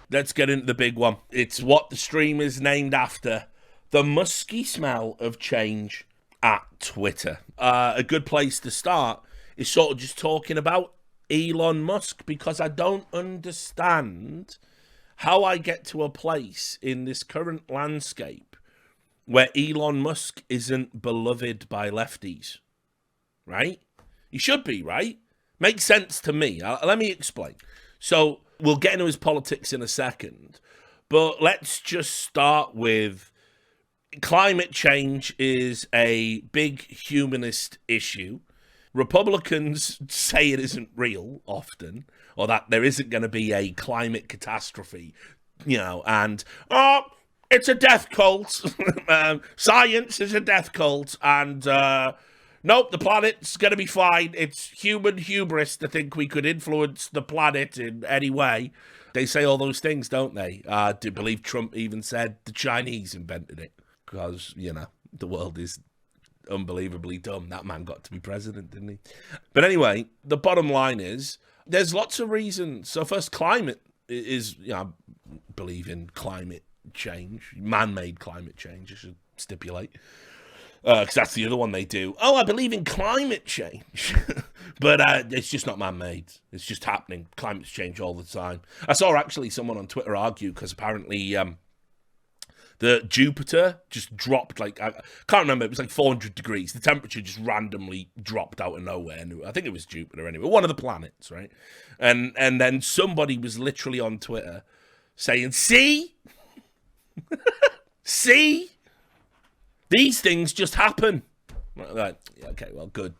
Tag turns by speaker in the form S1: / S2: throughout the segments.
S1: Let's get into the big one. It's what the stream is named after. The musky smell of change at Twitter. A good place to start is sort of just talking about Elon Musk, because I don't understand how I get to a place in this current landscape where Elon Musk isn't beloved by lefties, right? He should be, right? Makes sense to me. Let me explain. So we'll get into his politics in a second, but let's just start with climate change is a big humanist issue. Republicans say it isn't real often, or that there isn't going to be a climate catastrophe, and it's a death cult. Science is a death cult, and nope, the planet's going to be fine. It's human hubris to think we could influence the planet in any way. They say all those things, don't they? Do believe Trump even said the Chinese invented it, because, the world is unbelievably dumb. That man got to be president, didn't he? But anyway, the bottom line is there's lots of reasons. So first, climate is, I believe in climate change, man-made climate change, I should stipulate, because that's the other one they do. I believe in climate change. But it's just not man-made. It's just happening. Climate's change all the time. I saw actually someone on Twitter argue, because apparently the Jupiter just dropped, I can't remember, it was like 400 degrees. The temperature just randomly dropped out of nowhere. I think it was Jupiter anyway, one of the planets, right? And then somebody was literally on Twitter saying, see? See? These things just happen. Like, okay, well, good.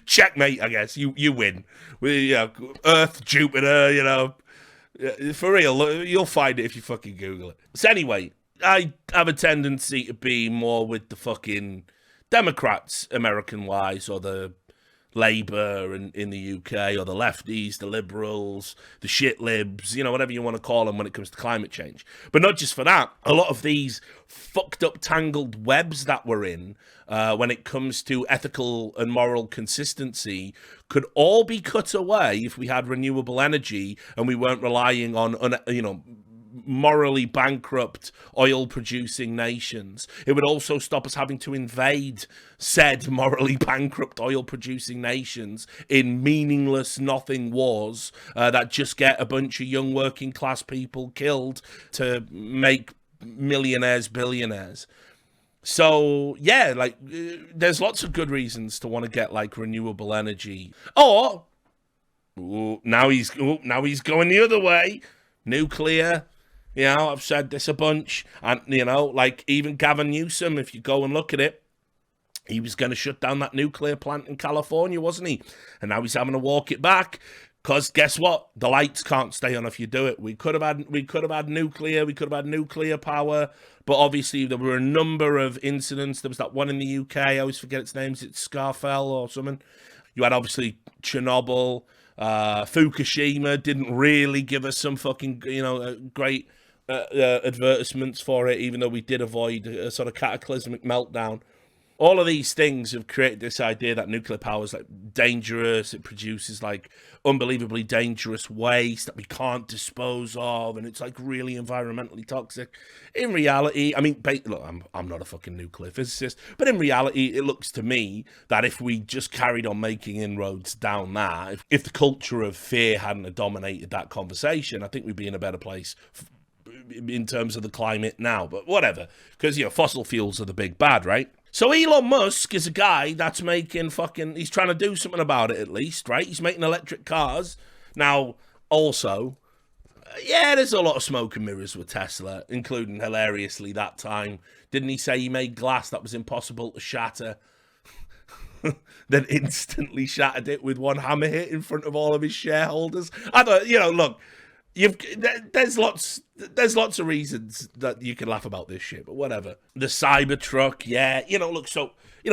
S1: Checkmate, I guess. You win. Earth, Jupiter, for real, you'll find it if you fucking Google it. So anyway, I have a tendency to be more with the fucking Democrats, American-wise, or the Labour in the UK, or the lefties, the liberals, the shit libs, whatever you want to call them when it comes to climate change. But not just for that, a lot of these fucked up tangled webs that we're in when it comes to ethical and moral consistency could all be cut away if we had renewable energy and we weren't relying on morally bankrupt oil-producing nations. It would also stop us having to invade said morally bankrupt oil-producing nations in meaningless nothing wars that just get a bunch of young working-class people killed to make millionaires billionaires. So, yeah, there's lots of good reasons to want to get, renewable energy. Or, now he's going the other way. Nuclear. I've said this a bunch. And, even Gavin Newsom, if you go and look at it, he was going to shut down that nuclear plant in California, wasn't he? And now he's having to walk it back. Because guess what? The lights can't stay on if you do it. We could have had nuclear. We could have had nuclear power. But obviously there were a number of incidents. There was that one in the UK. I always forget its name. Is it Scarfell or something? You had obviously Chernobyl. Fukushima didn't really give us some fucking, great advertisements for it, even though we did avoid a sort of cataclysmic meltdown. All of these things have created this idea that nuclear power is dangerous. It produces unbelievably dangerous waste that we can't dispose of, and it's really environmentally toxic. In reality, look, I'm not a fucking nuclear physicist, but in reality, it looks to me that if we just carried on making inroads down that, if the culture of fear hadn't dominated that conversation, I think we'd be in a better place in terms of the climate now. But whatever, because fossil fuels are the big bad, right? So Elon Musk is a guy that's he's trying to do something about it at least, right? He's making electric cars. Now, also, there's a lot of smoke and mirrors with Tesla, including, hilariously, that time. Didn't he say he made glass that was impossible to shatter? Then instantly shattered it with one hammer hit in front of all of his shareholders. I thought, look, there's lots of reasons that you can laugh about this shit, but whatever. The Cybertruck,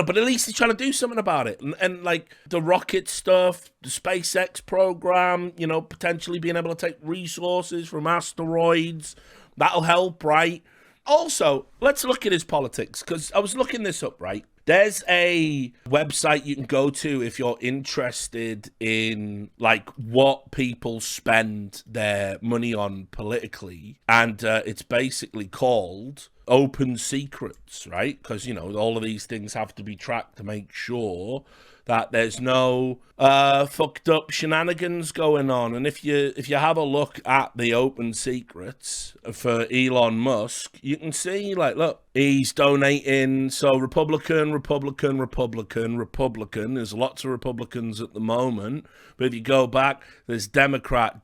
S1: but at least he's trying to do something about it. And the rocket stuff, the SpaceX program, potentially being able to take resources from asteroids, that'll help, right? Also, let's look at his politics, because I was looking this up, right? There's a website you can go to if you're interested in like what people spend their money on politically, and it's basically called Open Secrets, right? Because, you know, all of these things have to be tracked to make sure that there's no fucked up shenanigans going on. And if you have a look at the Open Secrets for Elon Musk, you can see, like, look, he's donating. So Republican. There's lots of Republicans at the moment. But if you go back, there's Democrat.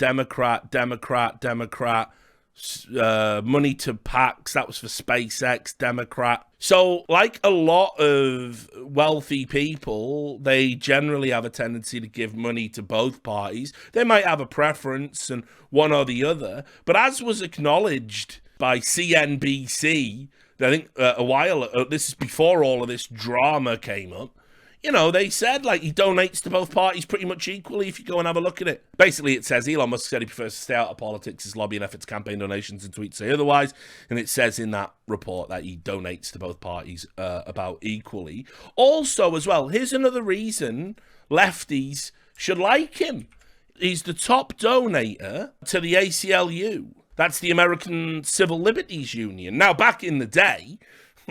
S1: Money to PACs, that was for SpaceX, Democrat. So, like a lot of wealthy people, they generally have a tendency to give money to both parties. They might have a preference and one or the other. But as was acknowledged by CNBC, I think a while ago, this is before all of this drama came up, you know, they said, like, he donates to both parties pretty much equally if you go and have a look at it. Basically, it says Elon Musk said he prefers to stay out of politics, his lobbying efforts, campaign donations, and tweets say otherwise. And it says in that report that he donates to both parties about equally. Also, as well, here's another reason lefties should like him. He's the top donator to the ACLU. That's the American Civil Liberties Union. Now, back in the day,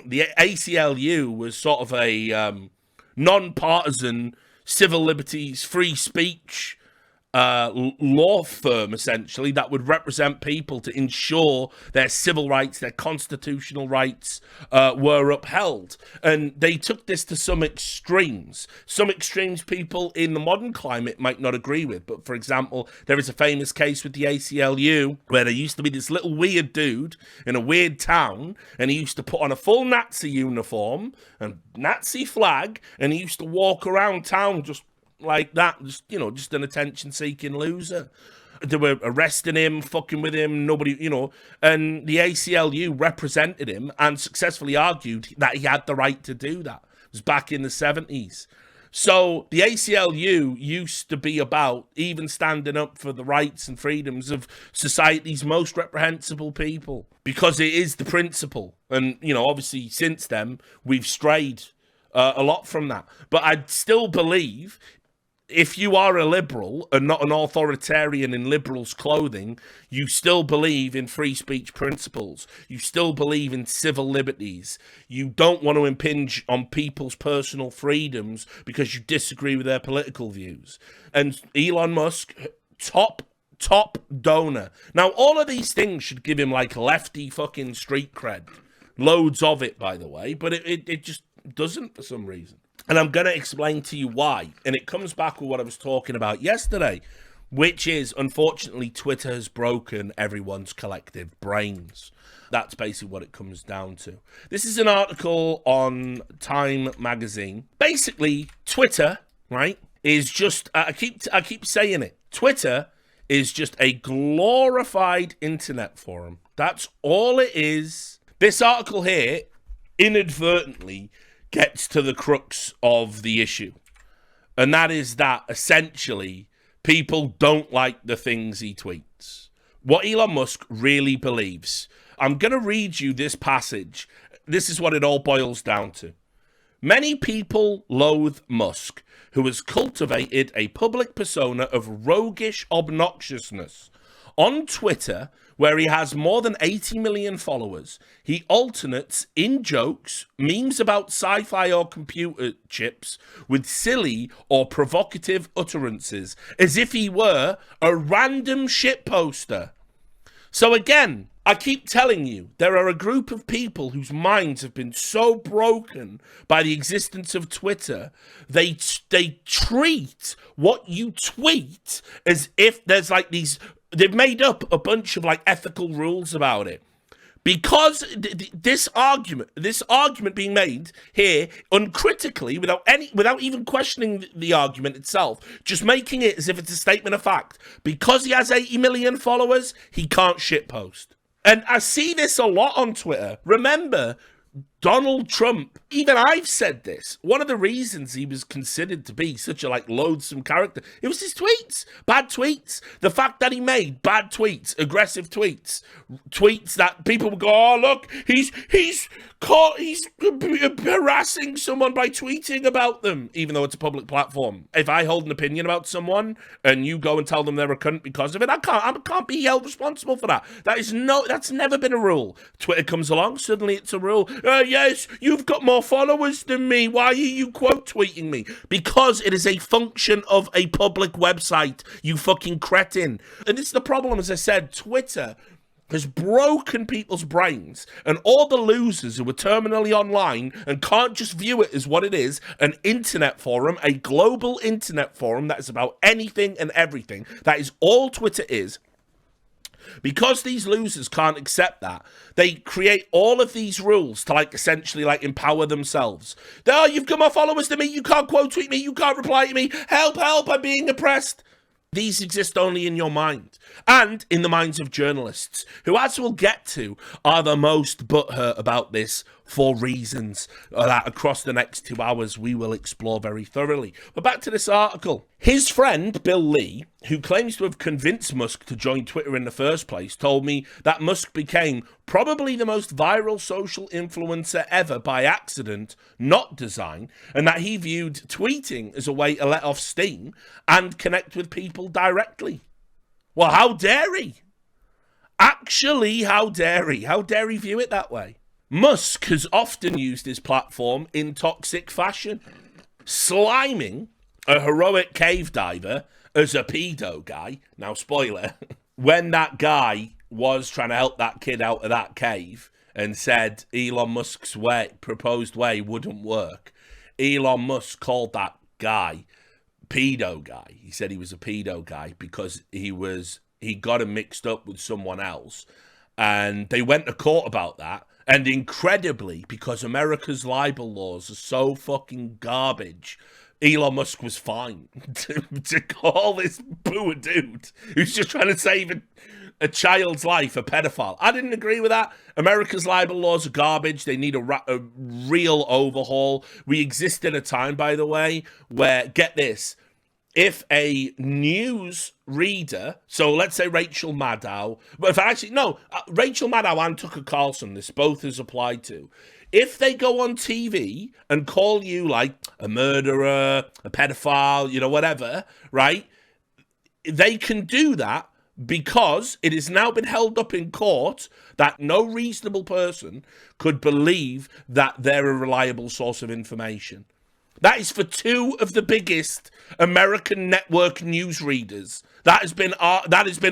S1: the ACLU was sort of a non-partisan civil liberties, free speech law firm, essentially, that would represent people to ensure their civil rights, their constitutional rights were upheld. And they took this to some extremes. Some extremes people in the modern climate might not agree with. But, for example, there is a famous case with the ACLU where there used to be this little weird dude in a weird town, and he used to put on a full Nazi uniform and Nazi flag, and he used to walk around town just like that, just, you know, just an attention-seeking loser. They were arresting him, fucking with him, nobody, you know, and the ACLU represented him and successfully argued that he had the right to do that. It was back in the 70s. So the ACLU used to be about even standing up for the rights and freedoms of society's most reprehensible people, because it is the principle. And, you know, obviously since then, we've strayed a lot from that. But I still believe, if you are a liberal and not an authoritarian in liberals' clothing, you still believe in free speech principles. You still believe in civil liberties. You don't want to impinge on people's personal freedoms because you disagree with their political views. And Elon Musk, top donor. Now, all of these things should give him like lefty fucking street cred. Loads of it, by the way, but it just doesn't for some reason. And I'm going to explain to you why. And it comes back with what I was talking about yesterday, which is, unfortunately, Twitter has broken everyone's collective brains. That's basically what it comes down to. This is an article on Time magazine. Basically, Twitter, right, is just, I keep saying it, Twitter is just a glorified internet forum. That's all it is. This article here inadvertently gets to the crux of the issue. And that is that, essentially, people don't like the things he tweets. What Elon Musk really believes. I'm going to read you this passage. This is what it all boils down to. Many people loathe Musk, who has cultivated a public persona of roguish obnoxiousness. On Twitter, where he has more than 80 million followers, he alternates in jokes, memes about sci-fi or computer chips, with silly or provocative utterances, as if he were a random shitposter. So again, I keep telling you, there are a group of people whose minds have been so broken by the existence of Twitter, they treat what you tweet as if there's like these... They've made up a bunch of like ethical rules about it. Because this argument being made here uncritically, without even questioning the argument itself, just making it as if it's a statement of fact. Because he has 80 million followers, he can't shitpost. And I see this a lot on Twitter. Remember, Donald Trump even I've said this. One of the reasons he was considered to be such a loathsome character, it was his tweets, bad tweets. The fact that he made bad tweets, aggressive tweets, tweets that people would go, "Oh look, he's harassing someone by tweeting about them," even though it's a public platform. If I hold an opinion about someone and you go and tell them they're a cunt because of it, I can't be held responsible for that. That's never been a rule. Twitter comes along, suddenly it's a rule. Yes, you've got more followers than me. Why are you quote tweeting me? Because it is a function of a public website, you fucking cretin. And this is the problem, as I said, Twitter has broken people's brains, and all the losers who are terminally online and can't just view it as what it is, an internet forum, a global internet forum that is about anything and everything. That is all Twitter is. Because these losers can't accept that, they create all of these rules to essentially empower themselves. Oh, you've got more followers than me, you can't quote tweet me, you can't reply to me, help, I'm being oppressed. These exist only in your mind and in the minds of journalists, who, as we'll get to, are the most butthurt about this for reasons that across the next 2 hours we will explore very thoroughly. But back to this article. His friend, Bill Lee, who claims to have convinced Musk to join Twitter in the first place, told me that Musk became probably the most viral social influencer ever by accident, not design, and that he viewed tweeting as a way to let off steam and connect with people directly. Well, how dare he? Actually, how dare he? How dare he view it that way? Musk has often used his platform in toxic fashion, sliming a heroic cave diver as a pedo guy. Now, spoiler, when that guy was trying to help that kid out of that cave and said Elon Musk's proposed way wouldn't work, Elon Musk called that guy pedo guy. He said he was a pedo guy because he got him mixed up with someone else, and they went to court about that. And incredibly, because America's libel laws are so fucking garbage, Elon Musk was fine to call this poor dude who's just trying to save a child's life a pedophile. I didn't agree with that. America's libel laws are garbage. They need a real overhaul. We exist in a time, by the way, where, get this, if a news reader, so let's say Rachel Maddow, but Rachel Maddow and Tucker Carlson, this both is applied to. If they go on TV and call you a murderer, a pedophile, whatever, right? They can do that because it has now been held up in court that no reasonable person could believe that they're a reliable source of information. That is for two of the biggest American network news readers. That has been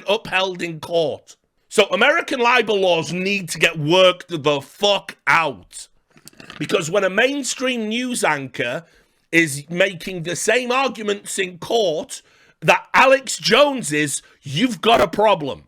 S1: upheld in court. So American libel laws need to get worked the fuck out. Because when a mainstream news anchor is making the same arguments in court that Alex Jones is, you've got a problem.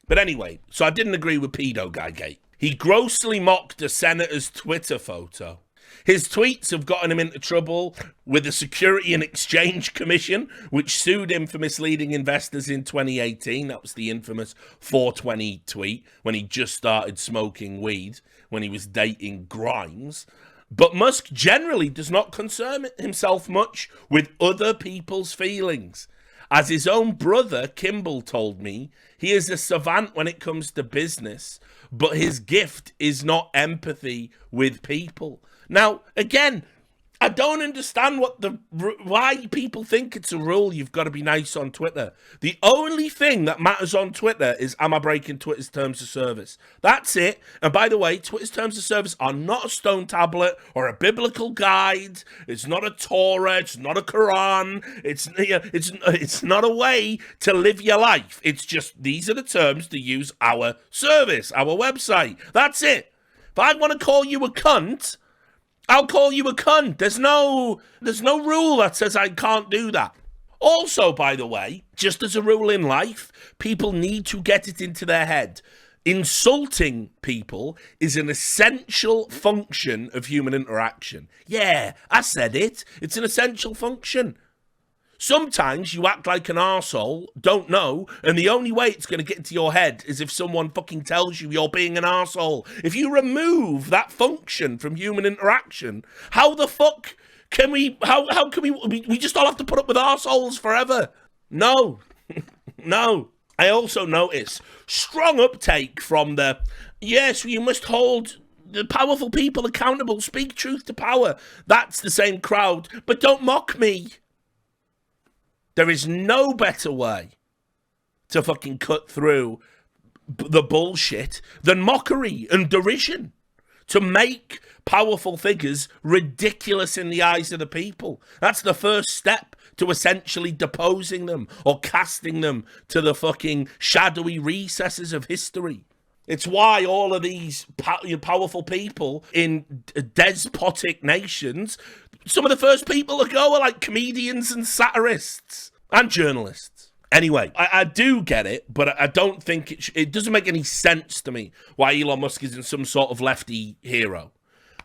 S1: But anyway, so I didn't agree with Pedo Guy Gate. He grossly mocked a senator's Twitter photo. His tweets have gotten him into trouble with the Security and Exchange Commission, which sued him for misleading investors in 2018. That was the infamous 420 tweet when he just started smoking weed, when he was dating Grimes. But Musk generally does not concern himself much with other people's feelings. As his own brother, Kimball, told me, he is a savant when it comes to business, but his gift is not empathy with people. Now, again, I don't understand why people think it's a rule you've got to be nice on Twitter. The only thing that matters on Twitter is, am I breaking Twitter's terms of service? That's it. And by the way, Twitter's terms of service are not a stone tablet or a biblical guide. It's not a Torah. It's not a Quran. It's not a way to live your life. It's just, these are the terms to use our service, our website. That's it. If I want to call you a cunt, I'll call you a cunt. There's no rule that says I can't do that. Also, by the way, just as a rule in life, people need to get it into their head. Insulting people is an essential function of human interaction. Yeah, I said it. It's an essential function. Sometimes you act like an arsehole, don't know, and the only way it's going to get into your head is if someone fucking tells you you're being an arsehole. If you remove that function from human interaction, how the fuck can we, how can we just all have to put up with arseholes forever? No. No. I also notice strong uptake from the, yes, you must hold the powerful people accountable, speak truth to power. That's the same crowd, but don't mock me. There is no better way to fucking cut through the bullshit than mockery and derision. To make powerful figures ridiculous in the eyes of the people. That's the first step to essentially deposing them or casting them to the fucking shadowy recesses of history. It's why all of these powerful people in despotic nations, some of the first people to go are like comedians and satirists and journalists. Anyway, I do get it, but I don't think it doesn't make any sense to me why Elon Musk isn't some sort of lefty hero.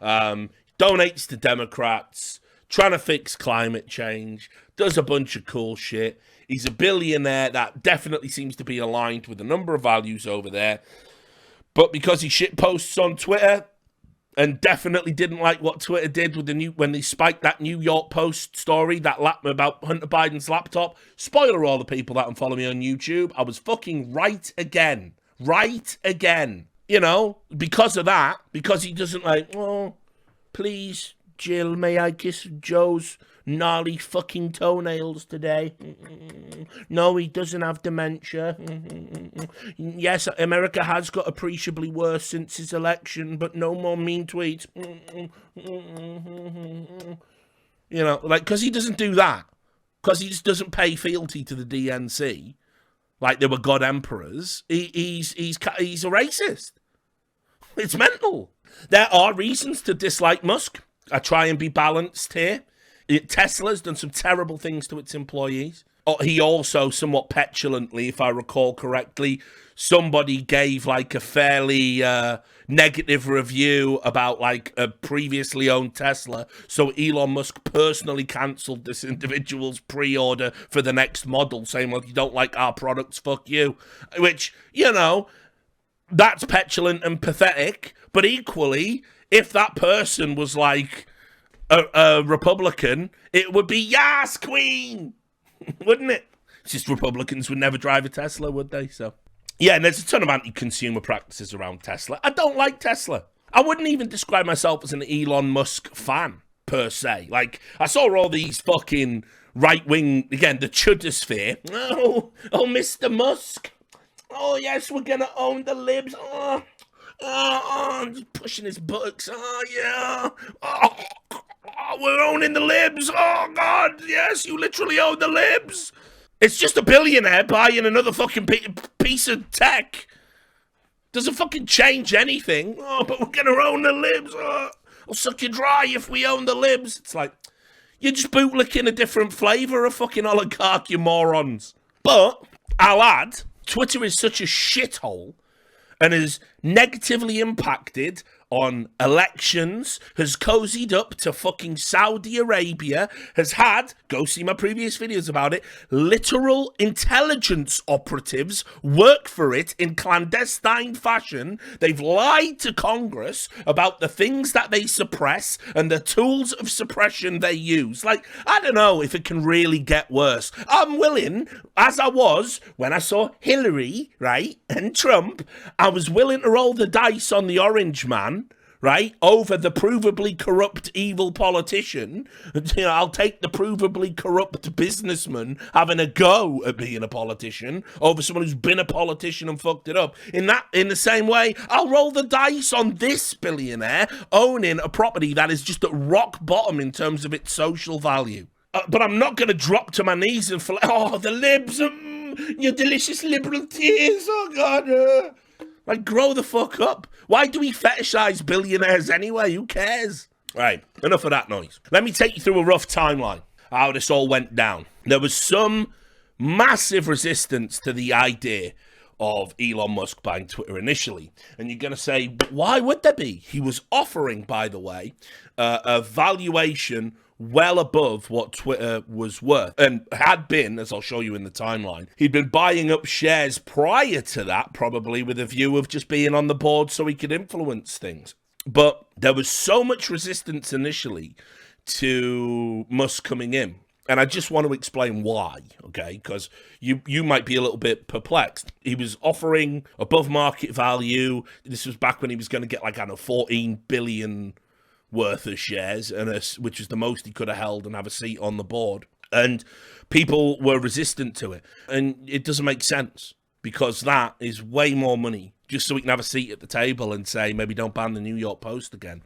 S1: Donates to Democrats, trying to fix climate change, does a bunch of cool shit. He's a billionaire that definitely seems to be aligned with a number of values over there. But because he shit posts on Twitter and definitely didn't like what Twitter did with when they spiked that New York Post story that about Hunter Biden's laptop. Spoiler, all the people that unfollow me on YouTube, I was fucking right again. Right again. You know, because of that, because he doesn't like, oh, please, Jill, may I kiss Joe's gnarly fucking toenails today? No, he doesn't have dementia. Yes, America has got appreciably worse since his election, but no more mean tweets. You know, like, because he doesn't do that. Because he just doesn't pay fealty to the DNC, like they were god emperors. He's a racist. It's mental. There are reasons to dislike Musk. I try and be balanced here. Tesla's done some terrible things to its employees. He also, somewhat petulantly, if I recall correctly, somebody gave like a fairly negative review about like a previously owned Tesla. So Elon Musk personally cancelled this individual's pre-order for the next model, saying, well, if you don't like our products, fuck you. Which, you know, that's petulant and pathetic. But equally, if that person was like a Republican, it would be, yes, Queen, wouldn't it? It's just Republicans would never drive a Tesla, would they? So, yeah, and there's a ton of anti-consumer practices around Tesla. I don't like Tesla. I wouldn't even describe myself as an Elon Musk fan, per se. Like, I saw all these fucking right-wing, again, the chuddosphere. Oh, Mr. Musk. Oh, yes, we're going to own the libs. Just pushing his buttocks. Oh, yeah. We're owning the libs. Oh, God, yes, you literally own the libs. It's just a billionaire buying another fucking piece of tech. Doesn't fucking change anything. Oh, but we're going to own the libs. Oh, I'll suck you dry if we own the libs. It's like, you're just bootlicking a different flavour of fucking oligarch, you morons. But, I'll add, Twitter is such a shithole and has negatively impacted on elections, has cozied up to fucking Saudi Arabia, has had, go see my previous videos about it, literal intelligence operatives work for it in clandestine fashion. They've lied to Congress about the things that they suppress and the tools of suppression they use. Like, I don't know if it can really get worse. I'm willing, as I was when I saw Hillary, right, and Trump, I was willing to roll the dice on the orange man, right, over the provably corrupt evil politician. You know, I'll take the provably corrupt businessman having a go at being a politician over someone who's been a politician and fucked it up. In the same way, I'll roll the dice on this billionaire owning a property that is just at rock bottom in terms of its social value. But I'm not going to drop to my knees and feel like, oh, the libs, your delicious liberal tears, oh God. Like, grow the fuck up. Why do we fetishize billionaires anyway? Who cares? Right, enough of that noise. Let me take you through a rough timeline, how this all went down. There was some massive resistance to the idea of Elon Musk buying Twitter initially. And you're going to say, why would there be? He was offering, by the way, a valuation well above what Twitter was worth, and had been, as I'll show you in the timeline. He'd been buying up shares prior to that, probably with a view of just being on the board so he could influence things. But there was so much resistance initially to Musk coming in. And I just want to explain why, okay? Because you might be a little bit perplexed. He was offering above market value. This was back when he was going to get like, I don't know, 14 billion worth of shares, which is the most he could have held and have a seat on the board. And people were resistant to it. And it doesn't make sense because that is way more money just so we can have a seat at the table and say, maybe don't ban the New York Post again.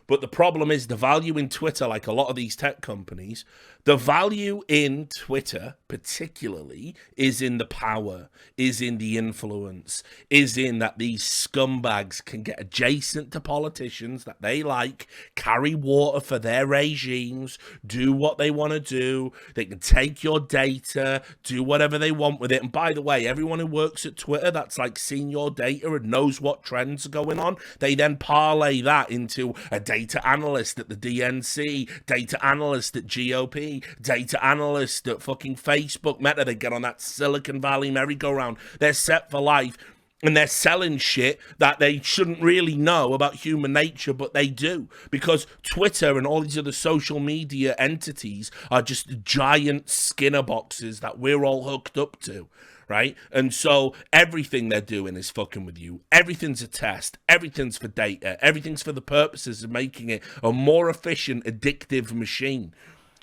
S1: But the problem is the value in Twitter, like a lot of these tech companies, the value in Twitter particularly is in the power, is in the influence, is in that these scumbags can get adjacent to politicians that they like, carry water for their regimes, do what they want to do. They can take your data, do whatever they want with it. And by the way, everyone who works at Twitter that's like seen your data and knows what trends are going on, they then parlay that into a data analyst at the DNC, data analyst at GOP, data analyst at fucking Facebook, Meta. They get on that Silicon Valley merry-go-round. They're set for life, and they're selling shit that they shouldn't really know about human nature, but they do, because Twitter and all these other social media entities are just giant Skinner boxes that we're all hooked up to. Right? And so everything they're doing is fucking with you. Everything's a test. Everything's for data. Everything's for the purposes of making it a more efficient, addictive machine.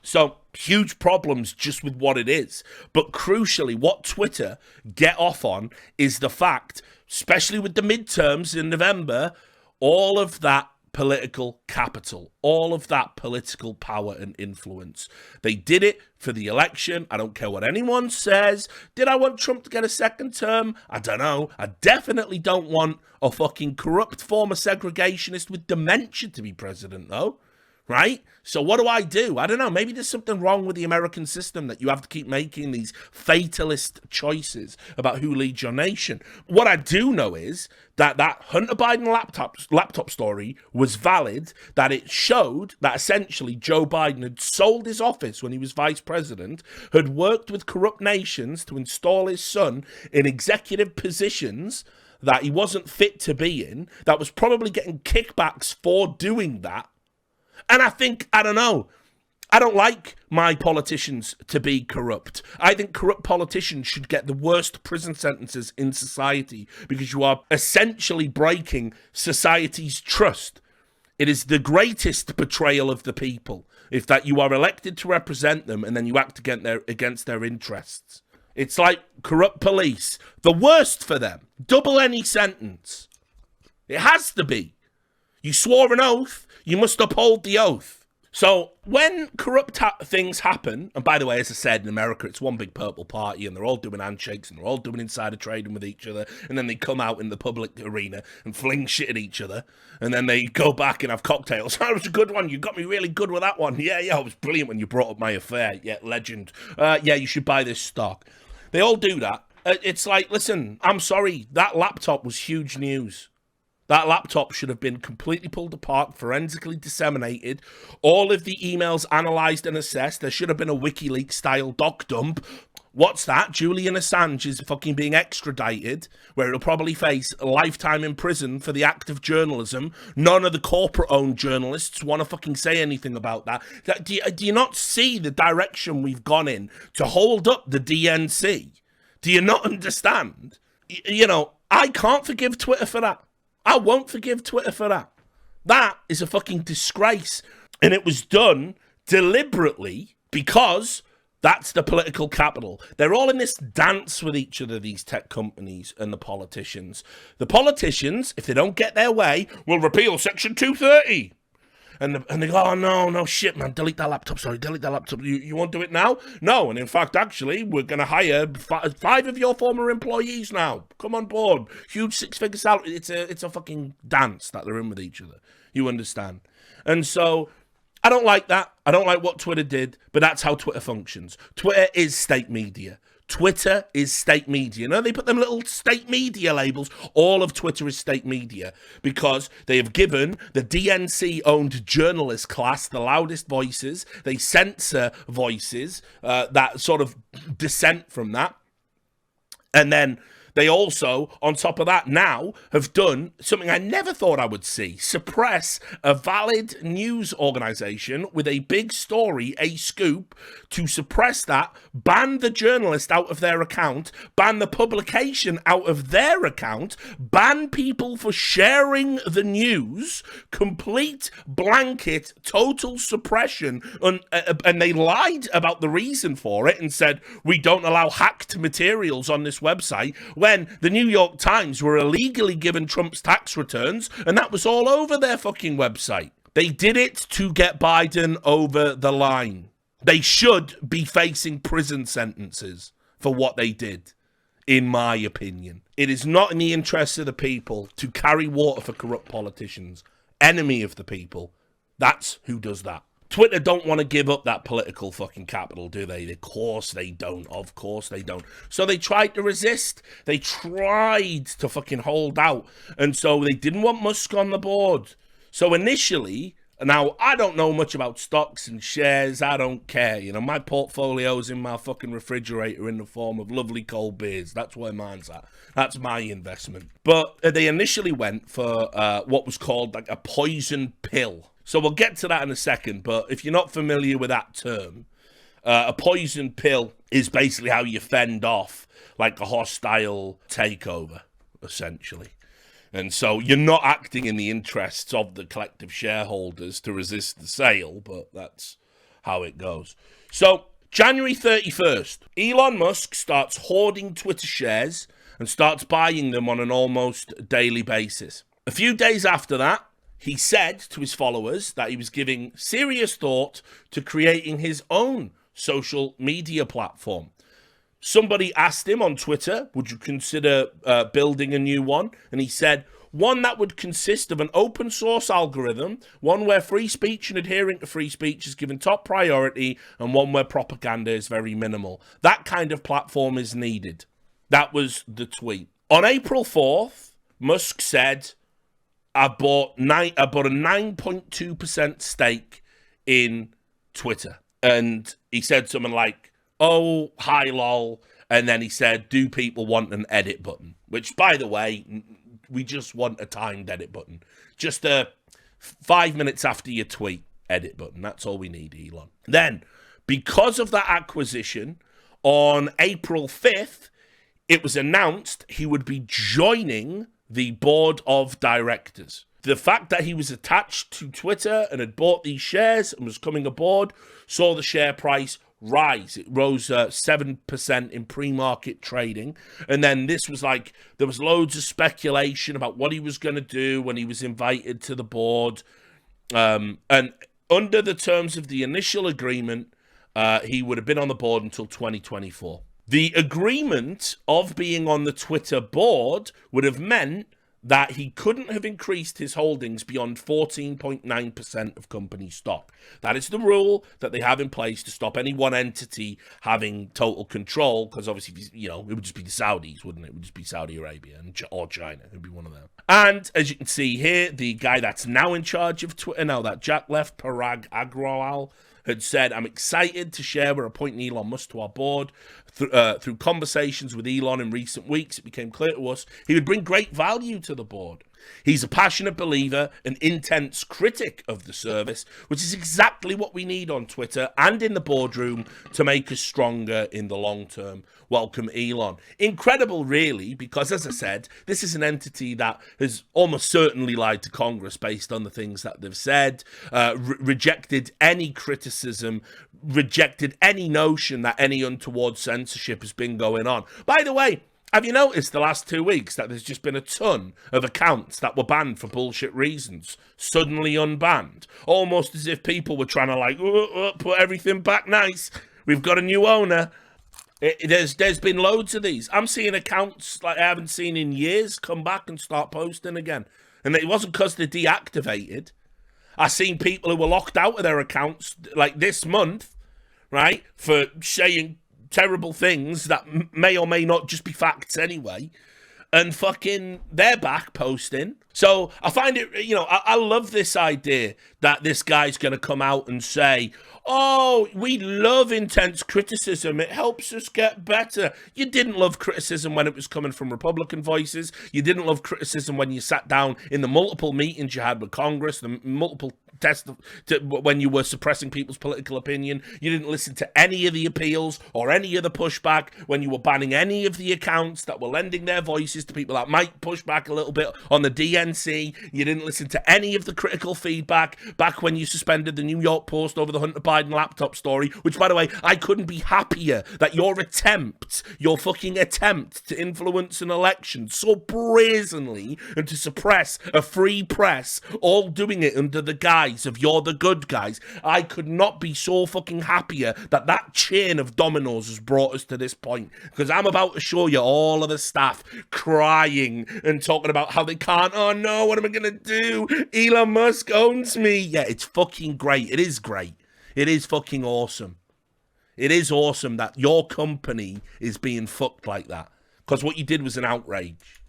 S1: So huge problems just with what it is. But crucially, what Twitter get off on is the fact, especially with the midterms in November, all of that political capital, all of that political power and influence. They did it for the election. I don't care what anyone says. Did I want Trump to get a second term? I don't know. I definitely don't want a fucking corrupt former segregationist with dementia to be president, though. Right? So what do? I don't know. Maybe there's something wrong with the American system that you have to keep making these fatalist choices about who leads your nation. What I do know is that Hunter Biden laptop story was valid, that it showed that essentially Joe Biden had sold his office when he was vice president, had worked with corrupt nations to install his son in executive positions that he wasn't fit to be in, that was probably getting kickbacks for doing that. And I don't know, I don't like my politicians to be corrupt. I think corrupt politicians should get the worst prison sentences in society because you are essentially breaking society's trust. It is the greatest betrayal of the people, if that you are elected to represent them and then you act against their interests. It's like corrupt police, the worst for them. Double any sentence. It has to be. You swore an oath. You must uphold the oath. So when corrupt things happen, and by the way, as I said, in America, it's one big purple party, and they're all doing handshakes, and they're all doing insider trading with each other, and then they come out in the public arena and fling shit at each other, and then they go back and have cocktails. That was a good one. You got me really good with that one. Yeah, it was brilliant when you brought up my affair. Yeah, legend. Yeah, you should buy this stock. They all do that. It's like, listen, I'm sorry, that laptop was huge news. That laptop should have been completely pulled apart, forensically disseminated, all of the emails analysed and assessed. There should have been a WikiLeaks-style doc dump. What's that? Julian Assange is fucking being extradited, where he'll probably face a lifetime in prison for the act of journalism. None of the corporate-owned journalists want to fucking say anything about that. Do you not see the direction we've gone in to hold up the DNC? Do you not understand? You know, I can't forgive Twitter for that. I won't forgive Twitter for that. That is a fucking disgrace. And it was done deliberately because that's the political capital. They're all in this dance with each other, these tech companies and the politicians. The politicians, if they don't get their way, will repeal Section 230. And they go, oh, no, shit, man, delete that laptop. You won't do it now? No, and in fact, actually, we're going to hire five of your former employees now. Come on board. Huge six-figure salary. It's a fucking dance that they're in with each other. You understand? And so I don't like that. I don't like what Twitter did, but that's how Twitter functions. Twitter is state media. Twitter is state media. You know, they put them little state media labels. All of Twitter is state media because they have given the DNC-owned journalist class the loudest voices. They censor voices that sort of dissent from that. And then they also, on top of that, now have done something I never thought I would see. Suppress a valid news organization with a big story, a scoop, to suppress that, ban the journalist out of their account, ban the publication out of their account, ban people for sharing the news, complete blanket, total suppression. And they lied about the reason for it and said, we don't allow hacked materials on this website, when the New York Times were illegally given Trump's tax returns, and that was all over their fucking website. They did it to get Biden over the line. They should be facing prison sentences for what they did, in my opinion. It is not in the interests of the people to carry water for corrupt politicians. Enemy of the people. That's who does that. Twitter don't want to give up that political fucking capital, do they? Of course they don't. Of course they don't. So they tried to resist. They tried to fucking hold out. And so they didn't want Musk on the board. So initially, now I don't know much about stocks and shares. I don't care. You know, my portfolio's in my fucking refrigerator in the form of lovely cold beers. That's where mine's at. That's my investment. But they initially went for what was called like a poison pill. So we'll get to that in a second, but if you're not familiar with that term, a poison pill is basically how you fend off like a hostile takeover, essentially. And so you're not acting in the interests of the collective shareholders to resist the sale, but that's how it goes. So January 31st, Elon Musk starts hoarding Twitter shares and starts buying them on an almost daily basis. A few days after that, he said to his followers that he was giving serious thought to creating his own social media platform. Somebody asked him on Twitter, would you consider building a new one? And he said, one that would consist of an open source algorithm, one where free speech and adhering to free speech is given top priority, and one where propaganda is very minimal. That kind of platform is needed. That was the tweet. On April 4th, Musk said, I bought a 9.2% stake in Twitter. And he said something like, oh, hi, lol. And then he said, do people want an edit button? Which, by the way, we just want a timed edit button. Just 5 minutes after your tweet, edit button. That's all we need, Elon. Then, because of that acquisition, on April 5th, it was announced he would be joining the board of directors. The fact that he was attached to Twitter and had bought these shares and was coming aboard saw the share price rise. It rose 7% in pre-market trading. And then this was like, there was loads of speculation about what he was going to do when he was invited to the board. And under the terms of the initial agreement, he would have been on the board until 2024. The agreement of being on the Twitter board would have meant that he couldn't have increased his holdings beyond 14.9% of company stock. That is the rule that they have in place to stop any one entity having total control, because obviously, you know, it would just be the Saudis, wouldn't it? It would just be Saudi Arabia or China. It would be one of them. And as you can see here, the guy that's now in charge of Twitter, now that Jack left, Parag Agrawal, had said, I'm excited to share we're appointing Elon Musk to our board. Through conversations with Elon in recent weeks, it became clear to us he would bring great value to the board. He's a passionate believer, an intense critic of the service, which is exactly what we need on Twitter and in the boardroom to make us stronger in the long term. Welcome, Elon. Incredible, really, because, as I said, this is an entity that has almost certainly lied to Congress based on the things that they've said, rejected any criticism, rejected any notion that any untoward censorship has been going on. By the way, have you noticed the last 2 weeks that there's just been a ton of accounts that were banned for bullshit reasons, suddenly unbanned? Almost as if people were trying to like, put everything back nice. We've got a new owner. There's been loads of these. I'm seeing accounts like I haven't seen in years come back and start posting again. And it wasn't because they're deactivated. I've seen people who were locked out of their accounts like this month, right, for saying terrible things that may or may not just be facts anyway. And fucking they're back posting. So I find it, I love this idea that this guy's going to come out and say, oh, we love intense criticism. It helps us get better. You didn't love criticism when it was coming from Republican voices. You didn't love criticism when you sat down in the multiple meetings you had with Congress, the multiple when you were suppressing people's political opinion. You didn't listen to any of the appeals or any of the pushback when you were banning any of the accounts that were lending their voices to people that might push back a little bit on the DNC. You didn't listen to any of the critical feedback back when you suspended the New York Post over the Hunter Biden laptop story, which, by the way, I couldn't be happier that your fucking attempt to influence an election so brazenly and to suppress a free press, all doing it under the guise of you're the good guys. I could not be so fucking happier that chain of dominoes has brought us to this point, because I'm about to show you all of the staff crying and talking about how they can't, oh no, what am I gonna do? Elon Musk owns me. Yeah, it's fucking great. It is great. It is fucking awesome. It is awesome that your company is being fucked like that, because what you did was an outrage.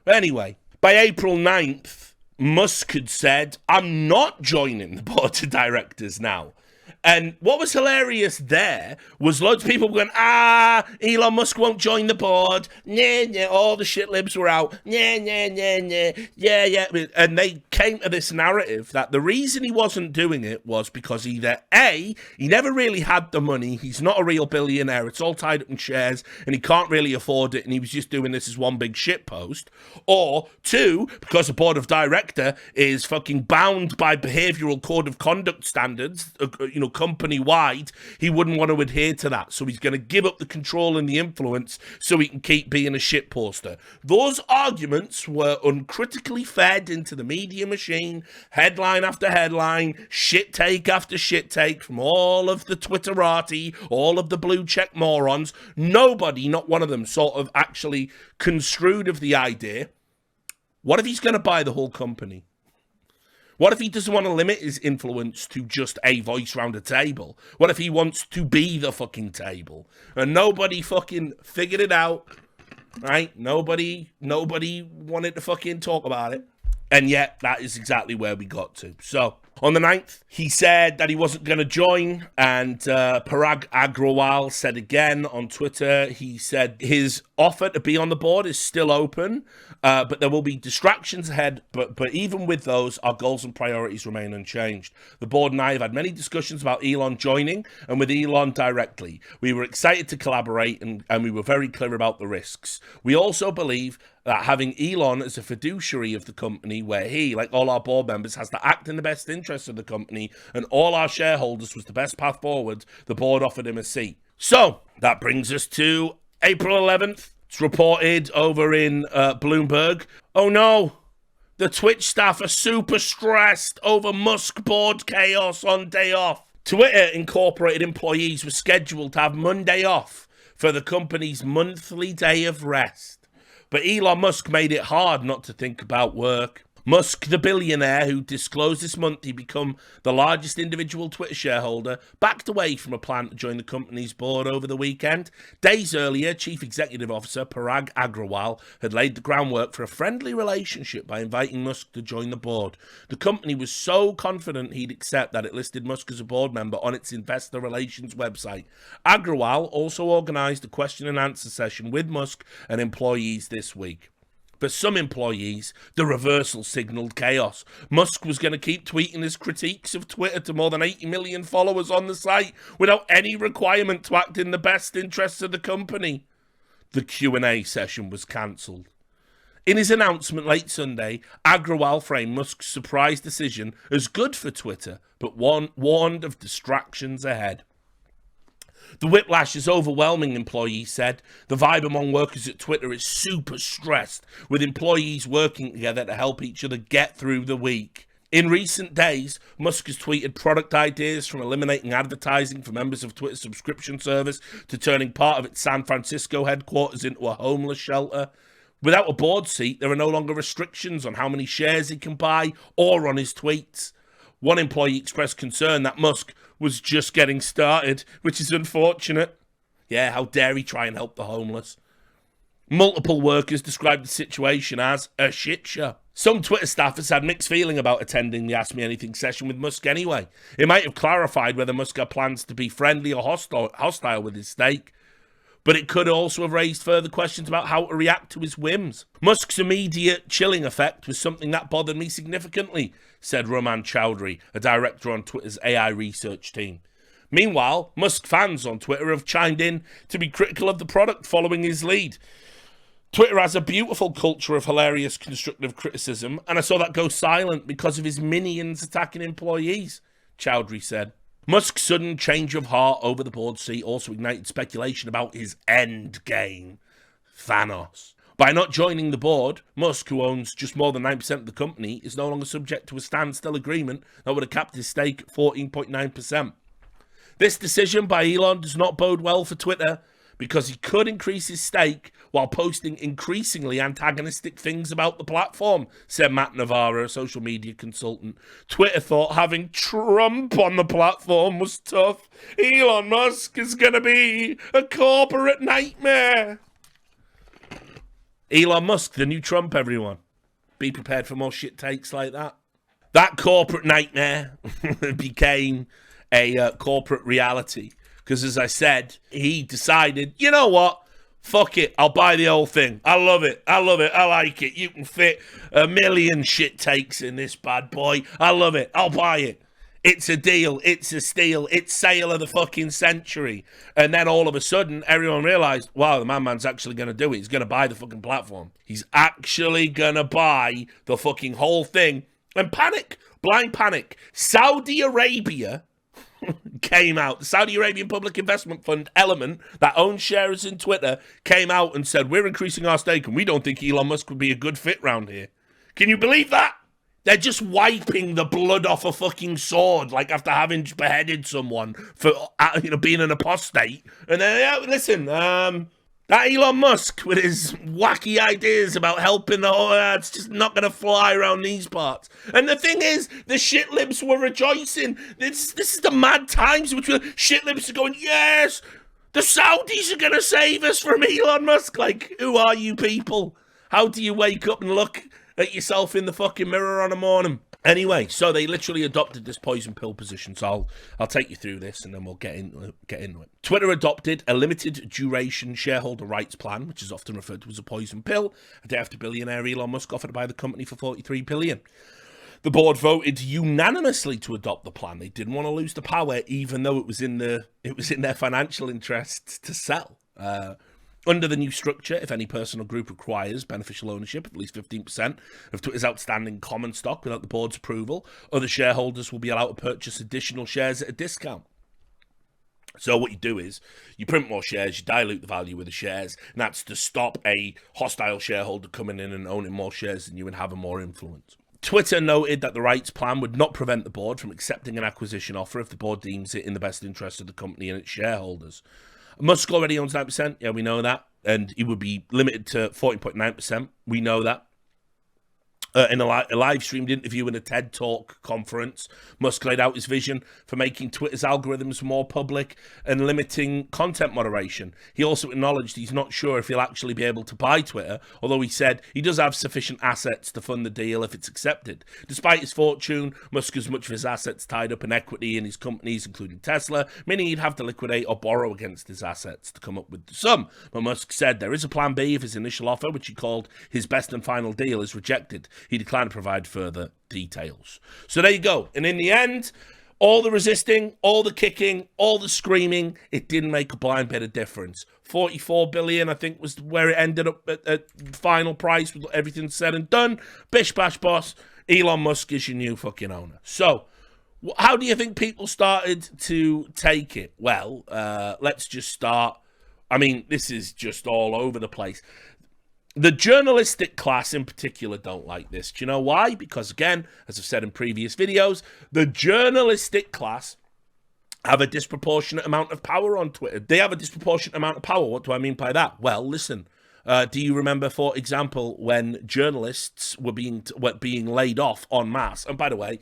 S1: But anyway, by April 9th, Musk had said, I'm not joining the board of directors now. And what was hilarious there was loads of people going, Elon Musk won't join the board. Nah, all the shit libs were out. Nah, yeah. And they came to this narrative that the reason he wasn't doing it was because either A, he never really had the money, he's not a real billionaire, it's all tied up in shares, and he can't really afford it, and he was just doing this as one big shit post. Or two, because the board of director is fucking bound by behavioural code of conduct standards, company-wide, he wouldn't want to adhere to that. So he's going to give up the control and the influence so he can keep being a shit poster. Those arguments were uncritically fed into the media machine, headline after headline, shit take after shit take from all of the Twitterati, all of the blue check morons. Nobody, not one of them, sort of actually construed of the idea, what if he's going to buy the whole company? What if he doesn't want to limit his influence to just a voice round a table? What if he wants to be the fucking table? And nobody fucking figured it out, right? Nobody wanted to fucking talk about it. And yet, that is exactly where we got to. So, on the 9th, he said that he wasn't going to join, and Parag Agrawal said again on Twitter, he said his offer to be on the board is still open, but there will be distractions ahead, but even with those, our goals and priorities remain unchanged. The board and I have had many discussions about Elon joining, and with Elon directly. We were excited to collaborate, and we were very clear about the risks. We also believe that having Elon as a fiduciary of the company, where he, like all our board members, has to act in the best interests of the company and all our shareholders, was the best path forward, the board offered him a seat. So, that brings us to April 11th. It's reported over in Bloomberg. Oh no, the Twitch staff are super stressed over Musk board chaos on day off. Twitter Incorporated employees were scheduled to have Monday off for the company's monthly day of rest. But Elon Musk made it hard not to think about work. Musk, the billionaire who disclosed this month he'd become the largest individual Twitter shareholder, backed away from a plan to join the company's board over the weekend. Days earlier, Chief Executive Officer Parag Agrawal had laid the groundwork for a friendly relationship by inviting Musk to join the board. The company was so confident he'd accept that it listed Musk as a board member on its investor relations website. Agrawal also organised a question and answer session with Musk and employees this week. For some employees, the reversal signalled chaos. Musk was going to keep tweeting his critiques of Twitter to more than 80 million followers on the site without any requirement to act in the best interests of the company. The Q&A session was cancelled. In his announcement late Sunday, Agrawal framed Musk's surprise decision as good for Twitter, but warned of distractions ahead. The whiplash is overwhelming, employees said. The vibe among workers at Twitter is super stressed, with employees working together to help each other get through the week. In recent days, Musk has tweeted product ideas from eliminating advertising for members of Twitter's subscription service to turning part of its San Francisco headquarters into a homeless shelter. Without a board seat, there are no longer restrictions on how many shares he can buy or on his tweets. One employee expressed concern that Musk was just getting started, which is unfortunate. Yeah, how dare he try and help the homeless? Multiple workers described the situation as a shit show. Some Twitter staffers had mixed feeling about attending the Ask Me Anything session with Musk anyway. It might have clarified whether Musk had plans to be friendly or hostile with his stake, but it could also have raised further questions about how to react to his whims. Musk's immediate chilling effect was something that bothered me significantly, said Roman Chowdhury, a director on Twitter's AI research team. Meanwhile, Musk fans on Twitter have chimed in to be critical of the product following his lead. Twitter has a beautiful culture of hilarious constructive criticism, and I saw that go silent because of his minions attacking employees, Chowdhury said. Musk's sudden change of heart over the board seat also ignited speculation about his end game, Thanos. By not joining the board, Musk, who owns just more than 9% of the company, is no longer subject to a standstill agreement that would have capped his stake at 14.9%. This decision by Elon does not bode well for Twitter, because he could increase his stake while posting increasingly antagonistic things about the platform, said Matt Navarro, a social media consultant. Twitter thought having Trump on the platform was tough. Elon Musk is going to be a corporate nightmare. Elon Musk, the new Trump, everyone. Be prepared for more shit takes like that. That corporate nightmare became a corporate reality. Because as I said, he decided, you know what? Fuck it. I'll buy the whole thing. I love it. I like it. You can fit 1 million shit takes in this bad boy. I love it. I'll buy it. It's a deal. It's a steal. It's sale of the fucking century. And then all of a sudden, everyone realized, wow, the man's actually going to do it. He's going to buy the fucking platform. He's actually going to buy the fucking whole thing. And panic. Blind panic. Saudi Arabia came out. The Saudi Arabian Public Investment Fund Element, that owns shares in Twitter, came out and said, we're increasing our stake and we don't think Elon Musk would be a good fit round here. Can you believe that? They're just wiping the blood off a fucking sword, like after having beheaded someone for being an apostate. And then, listen, that Elon Musk with his wacky ideas about helping the whole, it's just not going to fly around these parts. And the thing is, the shit libs were rejoicing. This is the mad times which shit libs are going, yes, the Saudis are going to save us from Elon Musk. Like, who are you people? How do you wake up and look at yourself in the fucking mirror on a morning? Anyway, so they literally adopted this poison pill position. So I'll take you through this and then we'll get into it. Twitter adopted a limited duration shareholder rights plan, which is often referred to as a poison pill, a day after billionaire Elon Musk offered to buy the company for $43 billion. The board voted unanimously to adopt the plan. They didn't want to lose the power, even though it was in their financial interests to sell. Under the new structure, if any person or group requires beneficial ownership of at least 15% of Twitter's outstanding common stock without the board's approval, other shareholders will be allowed to purchase additional shares at a discount. So what you do is you print more shares, you dilute the value of the shares, and that's to stop a hostile shareholder coming in and owning more shares than you and having more influence. Twitter noted that the rights plan would not prevent the board from accepting an acquisition offer if the board deems it in the best interest of the company and its shareholders. Musk already owns 9%. Yeah, we know that. And he would be limited to 14.9%. We know that. In a live-streamed interview in a TED Talk conference, Musk laid out his vision for making Twitter's algorithms more public and limiting content moderation. He also acknowledged he's not sure if he'll actually be able to buy Twitter, although he said he does have sufficient assets to fund the deal if it's accepted. Despite his fortune, Musk has much of his assets tied up in equity in his companies, including Tesla, meaning he'd have to liquidate or borrow against his assets to come up with the sum. But Musk said there is a plan B if his initial offer, which he called his best and final deal, is rejected. He declined to provide further details. So there you go. And in the end, all the resisting, all the kicking, all the screaming, it didn't make a blind bit of difference. 44 billion, I think, was where it ended up at final price with everything said and done. Bish bash boss, Elon Musk is your new fucking owner. So how do you think people started to take it? Well, let's just start. I mean, this is just all over the place. The journalistic class in particular don't like this. Do you know why? Because, again, as I've said in previous videos, the journalistic class have a disproportionate amount of power on Twitter. They have a disproportionate amount of power. What do I mean by that? Well, listen. Do you remember, for example, when journalists were being laid off en masse? And by the way,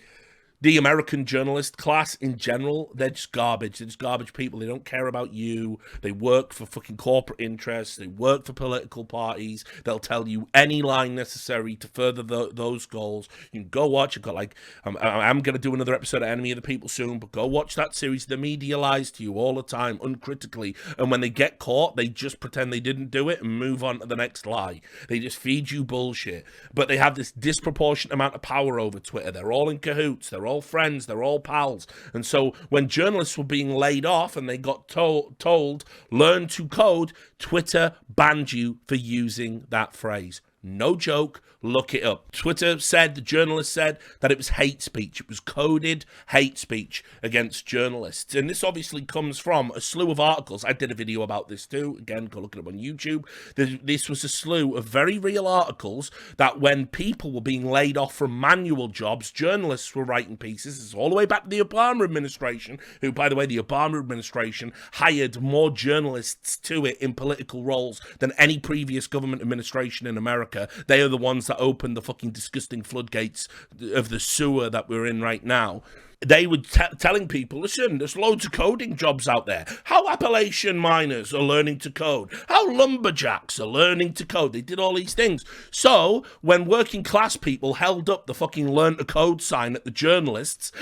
S1: The American journalist class in general, they're just garbage. They're just garbage people. They don't care about you. They work for fucking corporate interests. They work for political parties. They'll tell you any line necessary to further those goals. You can go watch. I've got like, I'm going to do another episode of Enemy of the People soon, but go watch that series. The media lies to you all the time, uncritically. And when they get caught, they just pretend they didn't do it and move on to the next lie. They just feed you bullshit. But they have this disproportionate amount of power over Twitter. They're all in cahoots. They're all friends, they're all pals. And so when journalists were being laid off and they got told, learn to code, Twitter banned you for using that phrase. No joke, look it up. Twitter said, the journalist said, that it was hate speech. It was coded hate speech against journalists. And this obviously comes from a slew of articles. I did a video about this too. Again, go look it up on YouTube. This was a slew of very real articles that when people were being laid off from manual jobs, journalists were writing pieces. This is all the way back to the Obama administration, who, by the way, the Obama administration hired more journalists to it in political roles than any previous government administration in America. They are the ones that opened the fucking disgusting floodgates of the sewer that we're in right now. They were telling people, listen, there's loads of coding jobs out there. How Appalachian miners are learning to code. How lumberjacks are learning to code. They did all these things. So when working class people held up the fucking learn to code sign at the journalists,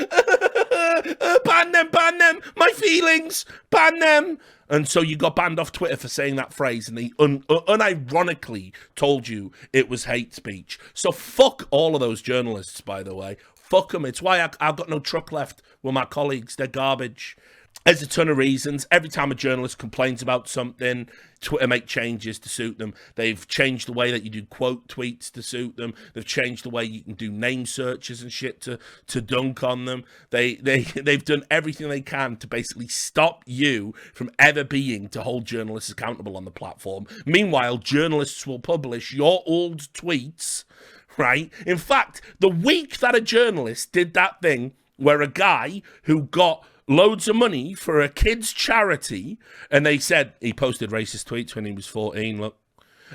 S1: ban them, my feelings, ban them. And so you got banned off Twitter for saying that phrase, and they unironically told you it was hate speech. So fuck all of those journalists, by the way. Fuck them. It's why I've got no truck left with my colleagues. They're garbage. There's a ton of reasons. Every time a journalist complains about something, Twitter make changes to suit them. They've changed the way that you do quote tweets to suit them. They've changed the way you can do name searches and shit to dunk on them. They've done everything they can to basically stop you from ever being to hold journalists accountable on the platform. Meanwhile, journalists will publish your old tweets, right? In fact, the week that a journalist did that thing where a guy who got loads of money for a kid's charity, and they said he posted racist tweets when he was 14, look.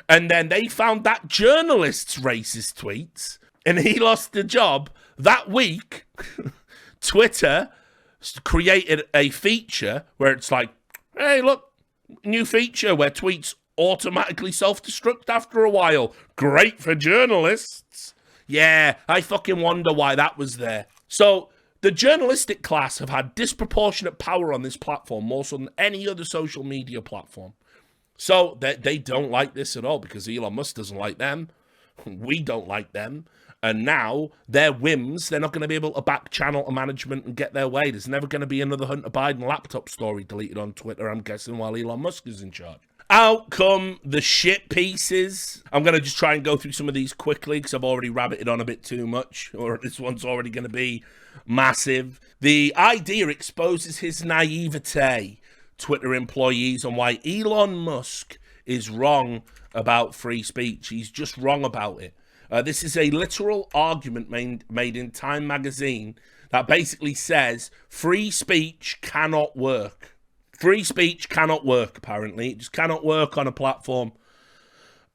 S1: And then they found that journalist's racist tweets, and he lost the job. That week, Twitter created a feature where it's like, hey, look, new feature where tweets automatically self-destruct after a while. Great for journalists. Yeah, I fucking wonder why that was there. So the journalistic class have had disproportionate power on this platform, more so than any other social media platform. So they don't like this at all because Elon Musk doesn't like them. We don't like them. And now their whims, they're not going to be able to back channel to management and get their way. There's never going to be another Hunter Biden laptop story deleted on Twitter, I'm guessing, while Elon Musk is in charge. Out come the shit pieces. I'm going to just try and go through some of these quickly because I've already rabbited on a bit too much, or this one's already going to be massive. The idea exposes his naivete, Twitter employees, on why Elon Musk is wrong about free speech. He's just wrong about it. This is a literal argument made in Time magazine that basically says free speech cannot work. Free speech cannot work, apparently. It just cannot work on a platform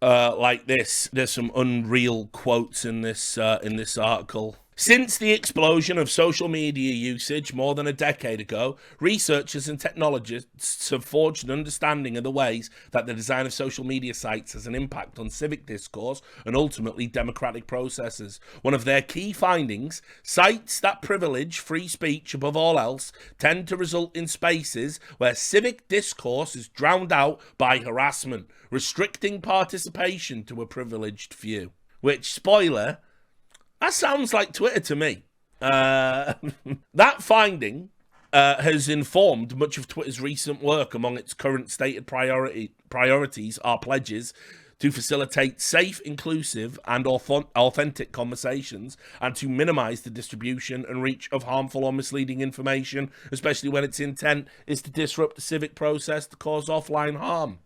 S1: like this. There's some unreal quotes in this article. Since the explosion of social media usage more than a decade ago, researchers and technologists have forged an understanding of the ways that the design of social media sites has an impact on civic discourse and ultimately democratic processes. One of their key findings, sites that privilege free speech above all else tend to result in spaces where civic discourse is drowned out by harassment, restricting participation to a privileged few. Which, spoiler, that sounds like Twitter to me. That finding has informed much of Twitter's recent work. Among its current stated priorities are pledges to facilitate safe, inclusive, and authentic conversations, and to minimize the distribution and reach of harmful or misleading information, especially when its intent is to disrupt the civic process to cause offline harm.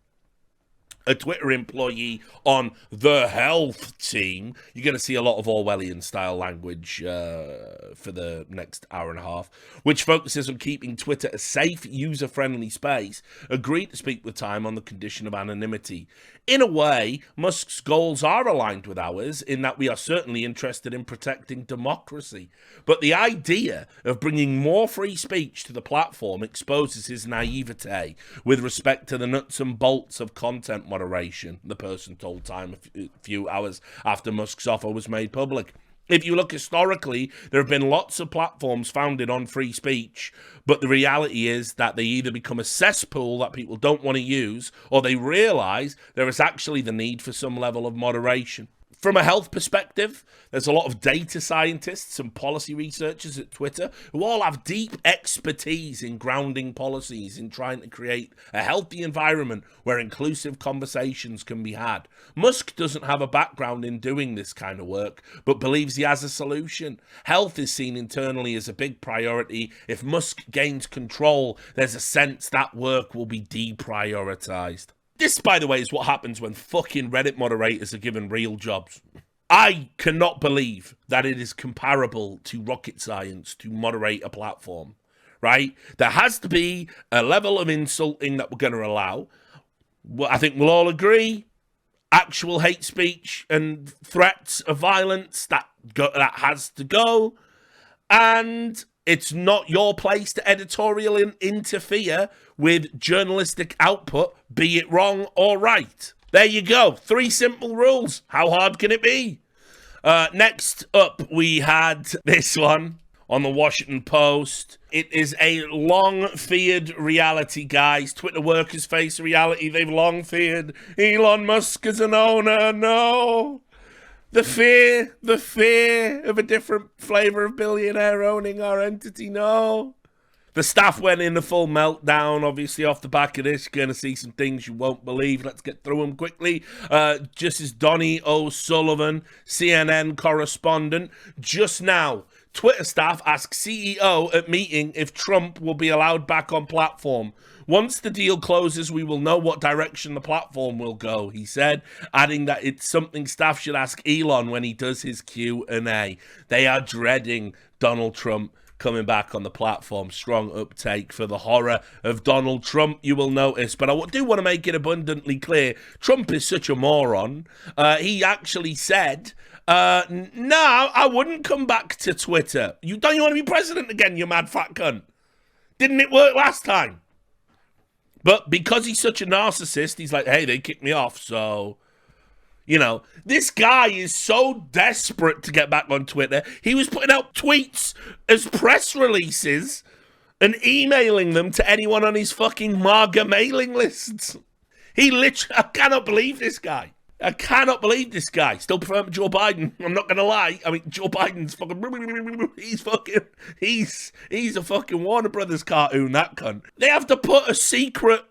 S1: a Twitter employee on the health team, you're going to see a lot of Orwellian-style language for the next hour and a half, which focuses on keeping Twitter a safe, user-friendly space, agreed to speak with Time on the condition of anonymity. In a way, Musk's goals are aligned with ours in that we are certainly interested in protecting democracy. But the idea of bringing more free speech to the platform exposes his naivete with respect to the nuts and bolts of content moderation, the person told Time a few hours after Musk's offer was made public. If you look historically, there have been lots of platforms founded on free speech, but the reality is that they either become a cesspool that people don't want to use, or they realize there is actually the need for some level of moderation. From a health perspective, there's a lot of data scientists and policy researchers at Twitter who all have deep expertise in grounding policies, in trying to create a healthy environment where inclusive conversations can be had. Musk doesn't have a background in doing this kind of work, but believes he has a solution. Health is seen internally as a big priority. If Musk gains control, there's a sense that work will be deprioritized. This, by the way, is what happens when fucking Reddit moderators are given real jobs. I cannot believe that it is comparable to rocket science to moderate a platform, right? There has to be a level of insulting that we're going to allow. Well, I think we'll all agree, actual hate speech and threats of violence, that has to go. And it's not your place to editorially interfere with journalistic output, be it wrong or right. There you go. 3 simple rules. How hard can it be? Next up, we had this one on the Washington Post. It is a long-feared reality, guys. Twitter workers face a reality they've long feared. Elon Musk as an owner, no. The fear of a different flavor of billionaire owning our entity, no. The staff went in a full meltdown, obviously, off the back of this. You're going to see some things you won't believe. Let's get through them quickly. Justice Donnie O'Sullivan, CNN correspondent. Just now, Twitter staff ask CEO at meeting if Trump will be allowed back on platform. Once the deal closes, we will know what direction the platform will go, he said, adding that it's something staff should ask Elon when he does his Q&A. They are dreading Donald Trump coming back on the platform. Strong uptake for the horror of Donald Trump, you will notice. But I do want to make it abundantly clear, Trump is such a moron. He actually said, no, I wouldn't come back to Twitter. You want to be president again, you mad fat cunt? Didn't it work last time? But because he's such a narcissist, he's like, hey, they kicked me off, so... You know, this guy is so desperate to get back on Twitter. He was putting out tweets as press releases and emailing them to anyone on his fucking MAGA mailing lists. I cannot believe this guy. I cannot believe this guy. Still prefer Joe Biden. I'm not going to lie. I mean, Joe Biden's he's a fucking Warner Brothers cartoon, that cunt. They have to put a secret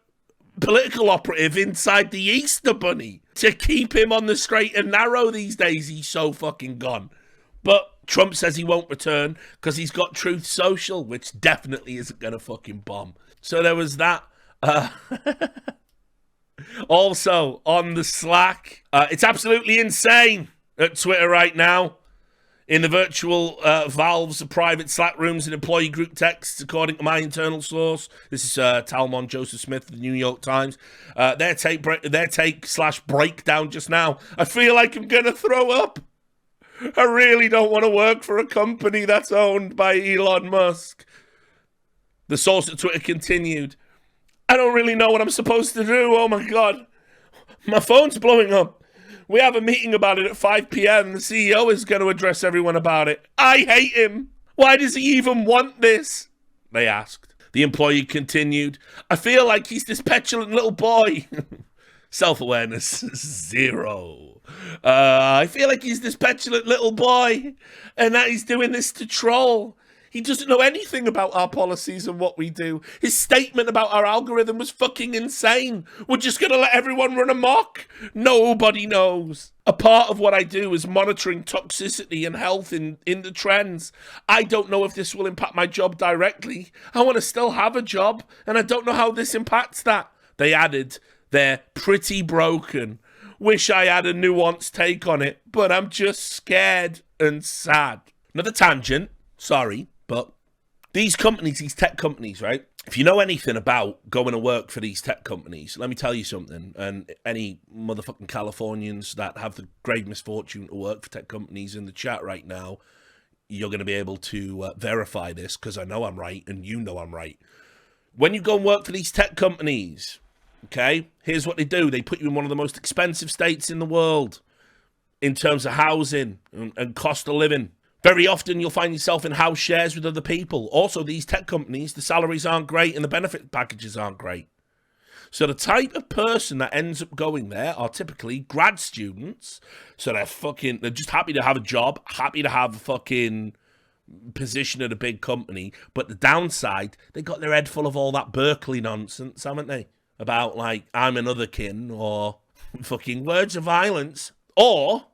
S1: political operative inside the Easter Bunny to keep him on the straight and narrow these days. He's so fucking gone. But Trump says he won't return because he's got Truth Social, which definitely isn't going to fucking bomb. So there was that. Also, on the Slack, it's absolutely insane at Twitter right now. In the virtual valves of private Slack rooms and employee group texts, according to my internal source. This is Talmon Joseph Smith of the New York Times. Their take/breakdown just now. I feel like I'm going to throw up. I really don't want to work for a company that's owned by Elon Musk. The source at Twitter continued. I don't really know what I'm supposed to do. Oh my God. My phone's blowing up. We have a meeting about it at 5 p.m. The CEO is going to address everyone about it. I hate him. Why does he even want this? They asked. The employee continued. I feel like he's this petulant little boy. Self-awareness, 0. I feel like he's this petulant little boy and that he's doing this to troll. He doesn't know anything about our policies and what we do. His statement about our algorithm was fucking insane. We're just going to let everyone run amok. Nobody knows. A part of what I do is monitoring toxicity and health in the trends. I don't know if this will impact my job directly. I want to still have a job, and I don't know how this impacts that. They added, They're pretty broken. Wish I had a nuanced take on it, but I'm just scared and sad. Another tangent, sorry, but these companies, these tech companies, right? If you know anything about going to work for these tech companies, let me tell you something. And any motherfucking Californians that have the grave misfortune to work for tech companies in the chat right now, you're going to be able to verify this because I know I'm right and you know I'm right. When you go and work for these tech companies, okay, here's what they do. They put you in one of the most expensive states in the world in terms of housing and cost of living. Very often you'll find yourself in house shares with other people. Also, these tech companies, the salaries aren't great and the benefit packages aren't great. So the type of person that ends up going there are typically grad students. So they're just happy to have a job, happy to have a fucking position at a big company. But the downside, they got their head full of all that Berkeley nonsense, haven't they? About like, I'm another kin or fucking words of violence. Or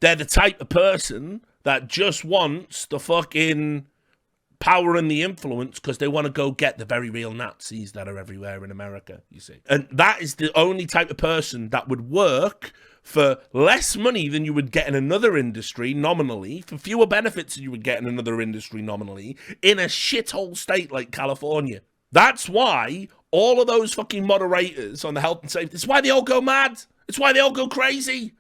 S1: they're the type of person that just wants the fucking power and the influence because they want to go get the very real Nazis that are everywhere in America, you see. And that is the only type of person that would work for less money than you would get in another industry nominally, for fewer benefits than you would get in another industry nominally, in a shithole state like California. That's why all of those fucking moderators on the health and safety, it's why they all go mad. It's why they all go crazy.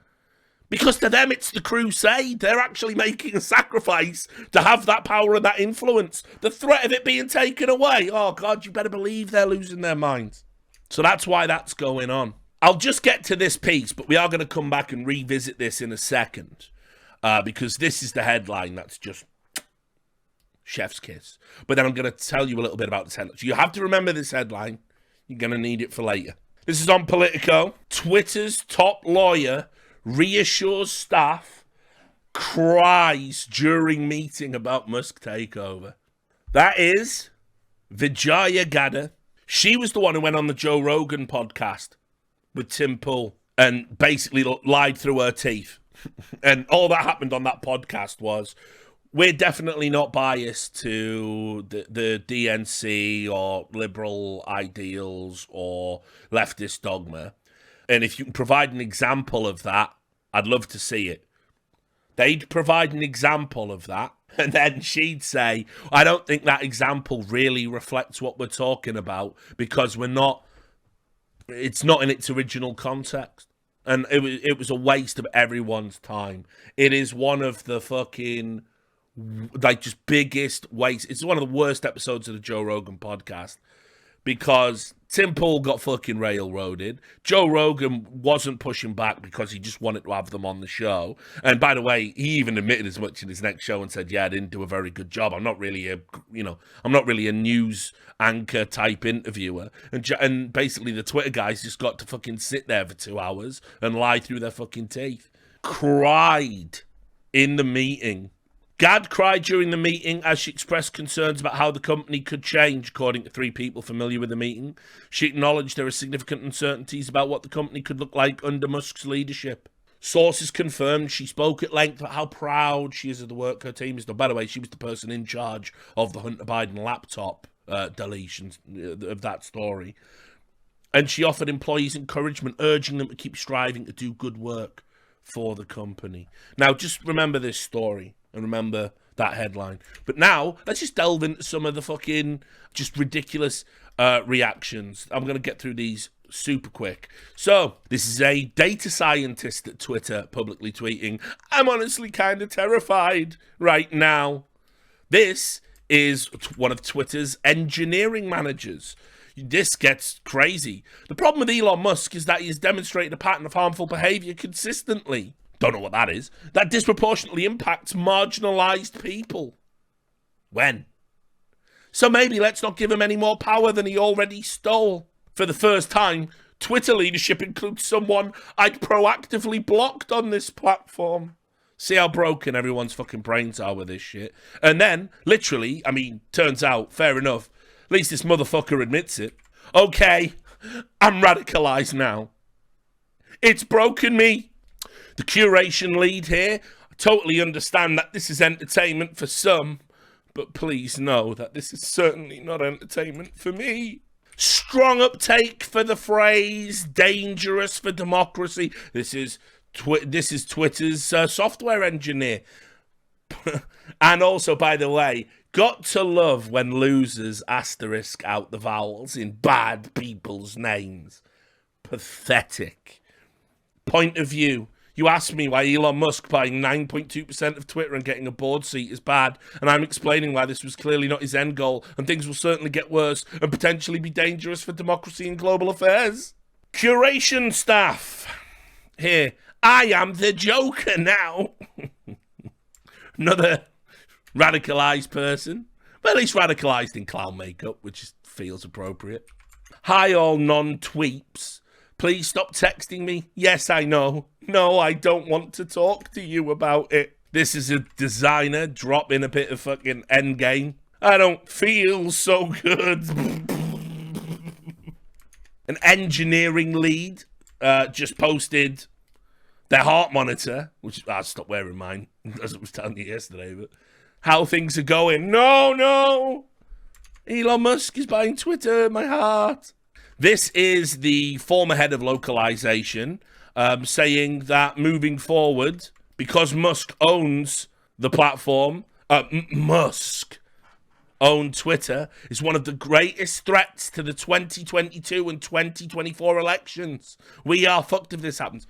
S1: Because to them, it's the crusade. They're actually making a sacrifice to have that power and that influence. The threat of it being taken away. Oh, God, you better believe they're losing their minds. So that's why that's going on. I'll just get to this piece, but we are going to come back and revisit this in a second. Because this is the headline that's just chef's kiss. But then I'm going to tell you a little bit about this headline. So you have to remember this headline. You're going to need it for later. This is on Politico. Twitter's top lawyer reassures staff, cries during meeting about Musk takeover. That is Vijaya Gadde. She was the one who went on the Joe Rogan podcast with Tim Pool and basically lied through her teeth. And all that happened on that podcast was, we're definitely not biased to the DNC or liberal ideals or leftist dogma. And if you can provide an example of that, I'd love to see it. They'd provide an example of that, and then she'd say, I don't think that example really reflects what we're talking about because it's not in its original context. And it was a waste of everyone's time. It is one of the fucking, like, just biggest waste. It's one of the worst episodes of the Joe Rogan podcast because Tim Pool got fucking railroaded. Joe Rogan wasn't pushing back because he just wanted to have them on the show. And by the way, he even admitted as much in his next show and said, yeah, I didn't do a very good job. I'm not really a news anchor type interviewer. And basically the Twitter guys just got to fucking sit there for 2 hours and lie through their fucking teeth. Cried in the meeting. Gadde cried during the meeting as she expressed concerns about how the company could change, according to 3 people familiar with the meeting. She acknowledged there are significant uncertainties about what the company could look like under Musk's leadership. Sources confirmed she spoke at length about how proud she is of the work her team has done. By the way, she was the person in charge of the Hunter Biden laptop deletion of that story. And she offered employees encouragement, urging them to keep striving to do good work for the company. Now, just remember this story. And remember that headline. But now, let's just delve into some of the fucking just ridiculous reactions. I'm going to get through these super quick. So, this is a data scientist at Twitter publicly tweeting, I'm honestly kind of terrified right now. This is one of Twitter's engineering managers. This gets crazy. The problem with Elon Musk is that he has demonstrated a pattern of harmful behavior consistently. Don't know what that is. That disproportionately impacts marginalized people. When? So maybe let's not give him any more power than he already stole. For the first time, Twitter leadership includes someone I'd proactively blocked on this platform. See how broken everyone's fucking brains are with this shit. And then, literally, I mean, turns out, fair enough, at least this motherfucker admits it. Okay, I'm radicalized now. It's broken me. The curation lead here, I totally understand that this is entertainment for some, but please know that this is certainly not entertainment for me. Strong uptake for the phrase dangerous for democracy. This is Twitter's software engineer. And also, by the way, got to love when losers asterisk out the vowels in bad people's names. Pathetic. Point of view. You asked me why Elon Musk buying 9.2% of Twitter and getting a board seat is bad, and I'm explaining why this was clearly not his end goal, and things will certainly get worse and potentially be dangerous for democracy and global affairs. Curation staff. Here, I am the Joker now. Another radicalised person. Well, at least radicalised in clown makeup, which feels appropriate. Hi, all non-tweeps. Please stop texting me. Yes, I know. No, I don't want to talk to you about it. This is a designer dropping a bit of fucking endgame. I don't feel so good. An engineering lead just posted their heart monitor, which I stopped wearing mine, as I was telling you yesterday, but how things are going. No. Elon Musk is buying Twitter, my heart. This is the former head of localization saying that moving forward, because Musk owns the platform, Musk owned Twitter, is one of the greatest threats to the 2022 and 2024 elections. We are fucked if this happens.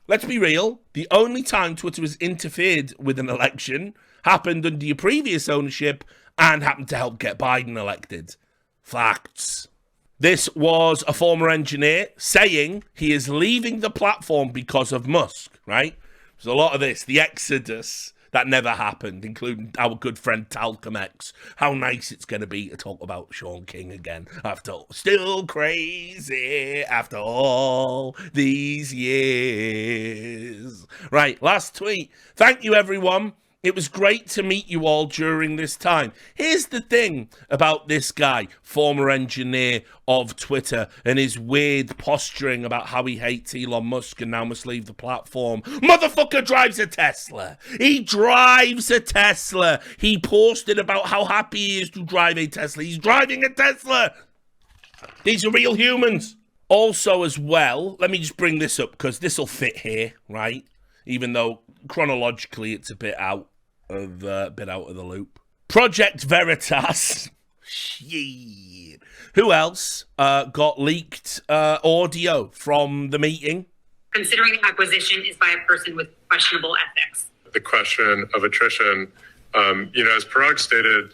S1: Let's be real. The only time Twitter has interfered with an election happened under your previous ownership and happened to help get Biden elected. Facts. This was a former engineer saying he is leaving the platform because of Musk, right? There's a lot of this, the exodus that never happened, including our good friend Talcum X. How nice it's going to be to talk about Sean King again. Still crazy after all these years. Right, last tweet. Thank you, everyone. It was great to meet you all during this time. Here's the thing about this guy, former engineer of Twitter, and his weird posturing about how he hates Elon Musk and now must leave the platform. Motherfucker drives a Tesla. He drives a Tesla. He posted about how happy he is to drive a Tesla. He's driving a Tesla. These are real humans. Also, as well, let me just bring this up because this will fit here, right? Even though chronologically it's a bit out of the loop. Project Veritas. Shit. Who else got leaked audio from the meeting?
S2: Considering the acquisition is by a person with questionable ethics.
S3: The question of attrition, as Parag stated,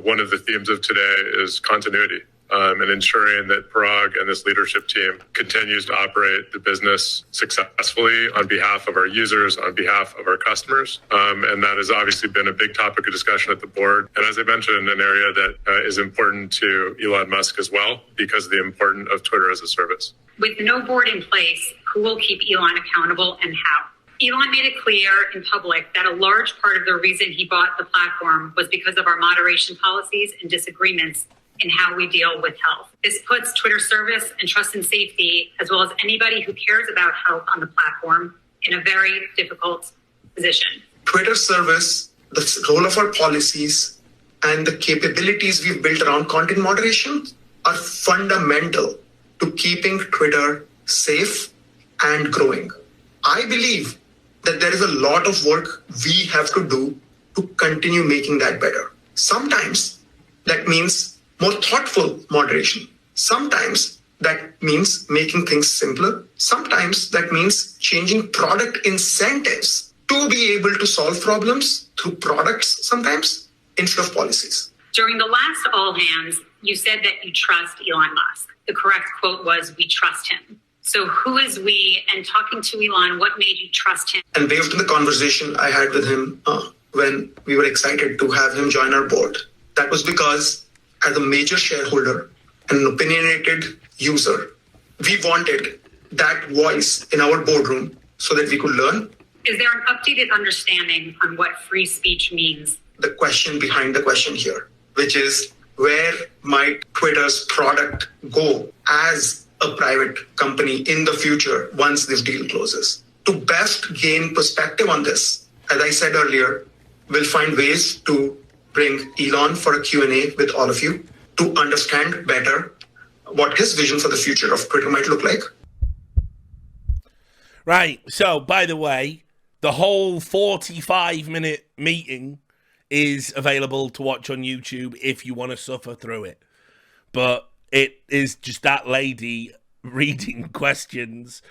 S3: one of the themes of today is continuity. And ensuring that Parag and this leadership team continues to operate the business successfully on behalf of our users, on behalf of our customers. And that has obviously been a big topic of discussion at the board. And as I mentioned, an area that is important to Elon Musk as well, because of the importance of Twitter as a service.
S2: With no board in place, who will keep Elon accountable and how? Elon made it clear in public that a large part of the reason he bought the platform was because of our moderation policies and disagreements in how we deal with health. This puts Twitter service and trust and safety, as well as anybody who cares about health on the platform, in a very difficult position.
S4: Twitter service, the role of our policies, and the capabilities we've built around content moderation are fundamental to keeping Twitter safe and growing. I believe that there is a lot of work we have to do to continue making that better. Sometimes that means more thoughtful moderation. Sometimes that means making things simpler. Sometimes that means changing product incentives to be able to solve problems through products sometimes instead of policies.
S2: During the last All Hands, you said that you trust Elon Musk. The correct quote was, "We trust him." So who is we? And talking to Elon, what made you trust him?
S4: And based on the conversation I had with him when we were excited to have him join our board, that was because as a major shareholder and an opinionated user, we wanted that voice in our boardroom so that we could learn.
S2: Is there an updated understanding on what free speech means?
S4: The question behind the question here, which is where might Twitter's product go as a private company in the future once this deal closes? To best gain perspective on this, as I said earlier, we'll find ways to bring Elon for a Q&A with all of you to understand better what his vision for the future of Twitter might look like.
S1: Right. So, by the way, the whole 45-minute meeting is available to watch on YouTube if you want to suffer through it. But it is just that lady reading questions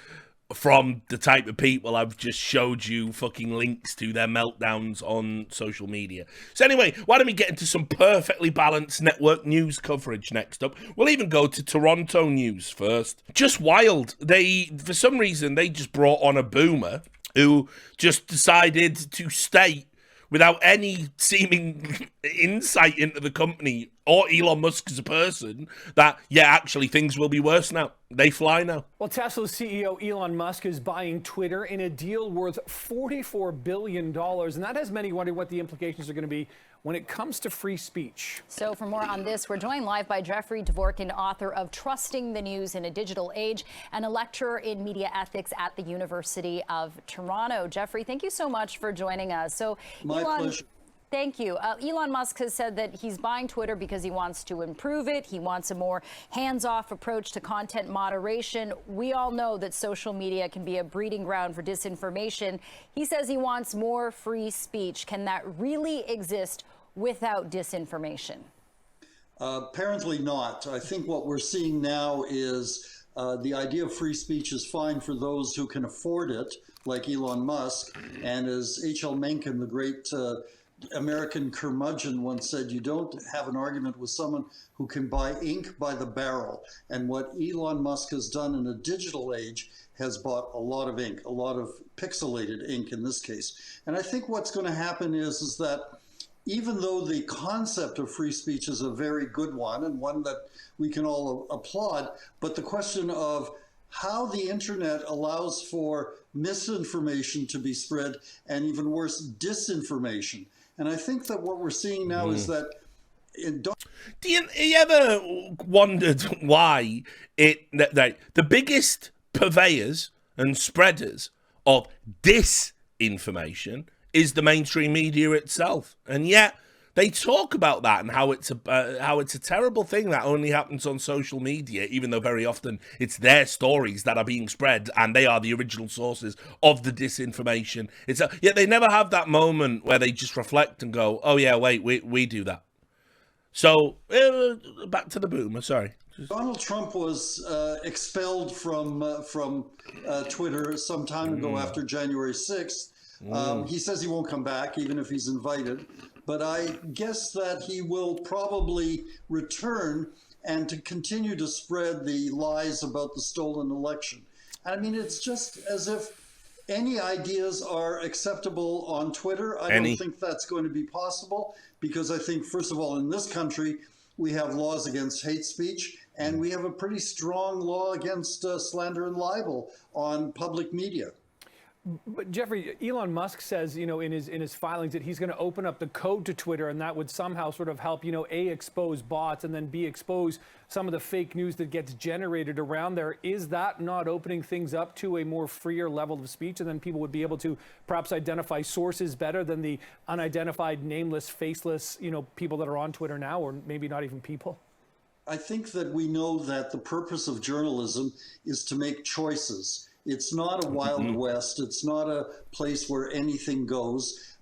S1: from the type of people I've just showed you fucking links to their meltdowns on social media. So anyway, why don't we get into some perfectly balanced network news coverage next up? We'll even go to Toronto news first. Just wild. For some reason, they just brought on a boomer who just decided to state without any seeming insight into the company or Elon Musk as a person that, yeah, actually things will be worse now. They fly now.
S5: Well, Tesla's CEO Elon Musk is buying Twitter in a deal worth $44 billion. And that has many wondering what the implications are going to be when it comes to free speech.
S6: So for more on this, we're joined live by Jeffrey Dvorkin, author of Trusting the News in a Digital Age and a lecturer in media ethics at the University of Toronto. Jeffrey, thank you so much for joining us. So,
S7: My pleasure.
S6: Thank you. Elon Musk has said that he's buying Twitter because he wants to improve it. He wants a more hands-off approach to content moderation. We all know that social media can be a breeding ground for disinformation. He says he wants more free speech. Can that really exist without disinformation?
S7: Apparently not. I think what we're seeing now is the idea of free speech is fine for those who can afford it, like Elon Musk. And as H.L. Mencken, the great American curmudgeon, once said, you don't have an argument with someone who can buy ink by the barrel. And what Elon Musk has done in a digital age has bought a lot of ink, a lot of pixelated ink in this case. And I think what's going to happen is that even though the concept of free speech is a very good one and one that we can all applaud, but the question of how the internet allows for misinformation to be spread and even worse, disinformation. And I think that what we're seeing now is that
S1: Do you ever wondered why the biggest purveyors and spreaders of disinformation is the mainstream media itself, and yet they talk about that and how it's a terrible thing that only happens on social media, even though very often it's their stories that are being spread and they are the original sources of the disinformation. Yet they never have that moment where they just reflect and go, "Oh yeah, wait, we do that." So back to the boomer. Sorry.
S7: Donald Trump was expelled from Twitter some time ago after January 6th. He says he won't come back, even if he's invited. But I guess that he will probably return and to continue to spread the lies about the stolen election. I mean, it's just as if any ideas are acceptable on Twitter. I don't think that's going to be possible because I think, first of all, in this country, we have laws against hate speech and we have a pretty strong law against slander and libel on public media.
S5: But Jeffrey, Elon Musk says, in his filings that he's going to open up the code to Twitter, and that would somehow sort of help, A, expose bots, and then B, expose some of the fake news that gets generated around there. Is that not opening things up to a more freer level of speech, and then people would be able to perhaps identify sources better than the unidentified, nameless, faceless, people that are on Twitter now, or maybe not even people?
S7: I think that we know that the purpose of journalism is to make choices. It's not a Wild West. It's not a place where anything goes.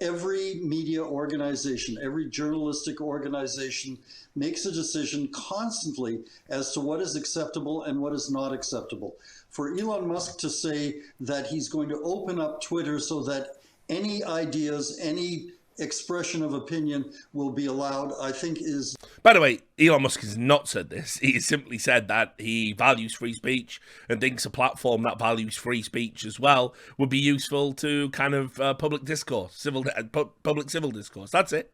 S7: Every media organization, every journalistic organization makes a decision constantly as to what is acceptable and what is not acceptable. For Elon Musk to say that he's going to open up Twitter so that any ideas, any expression of opinion will be allowed, I think is...
S1: By the way, Elon Musk has not said this. He has simply said that he values free speech and thinks a platform that values free speech as well would be useful to kind of public discourse, public civil discourse. That's it.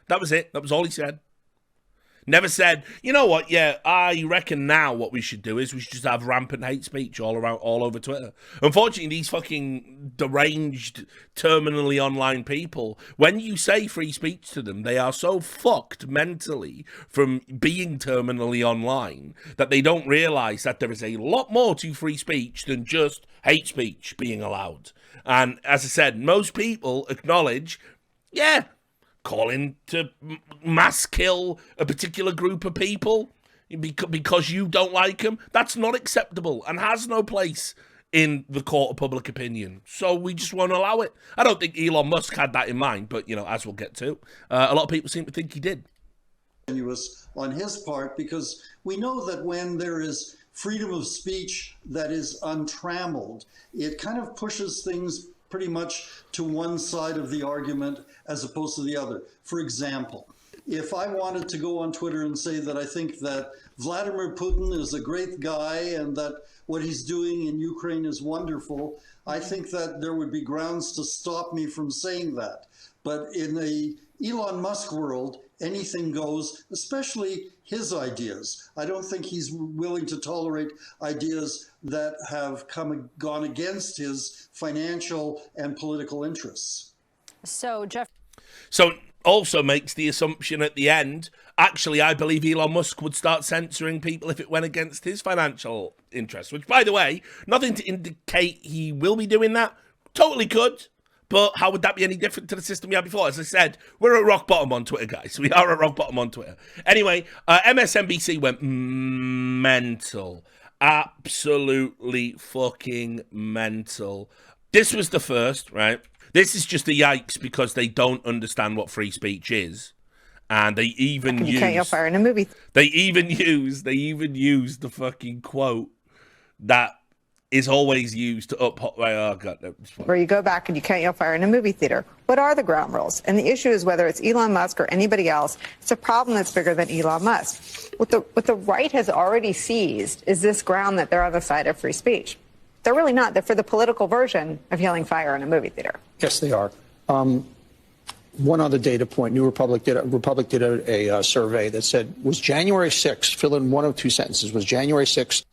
S1: That was it. That was all he said. Never said, you know what, yeah, I reckon now what we should do is we should just have rampant hate speech all over Twitter. Unfortunately, these fucking deranged, terminally online people, when you say free speech to them, they are so fucked mentally from being terminally online that they don't realize that there is a lot more to free speech than just hate speech being allowed. And as I said, most people acknowledge, yeah, calling to mass kill a particular group of people, because you don't like him. That's not acceptable and has no place in the court of public opinion. So we just won't allow it. I don't think Elon Musk had that in mind, but, as we'll get to, a lot of people seem to think he did.
S7: On his part, because we know that when there is freedom of speech that is untrammeled, it kind of pushes things pretty much to one side of the argument as opposed to the other. For example, if I wanted to go on Twitter and say that I think that Vladimir Putin is a great guy and that what he's doing in Ukraine is wonderful, I think that there would be grounds to stop me from saying that. But in the Elon Musk world, anything goes, especially his ideas. I don't think he's willing to tolerate ideas that have gone against his financial and political interests.
S6: So, Jeff.
S1: So also makes the assumption at the end, actually, I believe Elon Musk would start censoring people if it went against his financial interests, which, by the way, nothing to indicate he will be doing that. Totally could. But how would that be any different to the system we had before? As I said, we're at rock bottom on Twitter, guys. We are at rock bottom on Twitter. Anyway, MSNBC went mental. Absolutely fucking mental. This was the first, right? This is just a yikes because they don't understand what free speech is. And they even use... You can't yell fire in a movie. They even use the fucking quote that is always used to
S8: where you go back and you can't yell fire in a movie theater. What are the ground rules? And the issue is whether it's Elon Musk or anybody else, it's a problem that's bigger than Elon Musk. What the right has already seized is this ground that they're on the side of free speech. They're really not. They're for the political version of yelling fire in a movie theater.
S9: Yes, they are. One other data point, New Republic did a survey that said, was January 6th, fill in one of two sentences, was January 6th.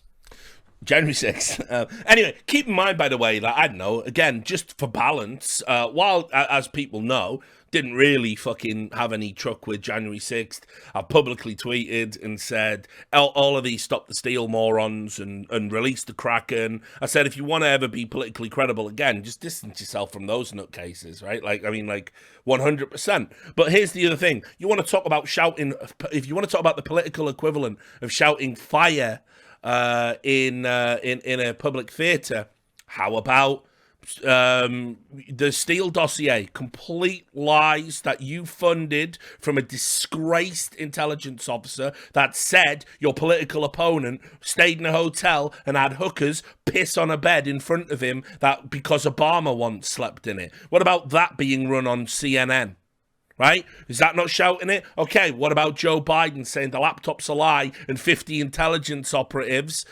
S1: January 6th. Anyway, keep in mind, by the way, that I don't know, again, just for balance, while, as people know, didn't really fucking have any truck with January 6th, I publicly tweeted and said, all of these stop the steal morons and release the Kraken. I said, if you want to ever be politically credible again, just distance yourself from those nutcases, right? Like 100%. But here's the other thing. You want to talk about shouting, if you want to talk about the political equivalent of shouting fire in a public theatre, how about the Steele dossier, complete lies that you funded from a disgraced intelligence officer that said your political opponent stayed in a hotel and had hookers piss on a bed in front of him that because Obama once slept in it? What about that being run on CNN? Right? Is that not shouting it? Okay, what about Joe Biden saying the laptop's a lie and 50 intelligence operatives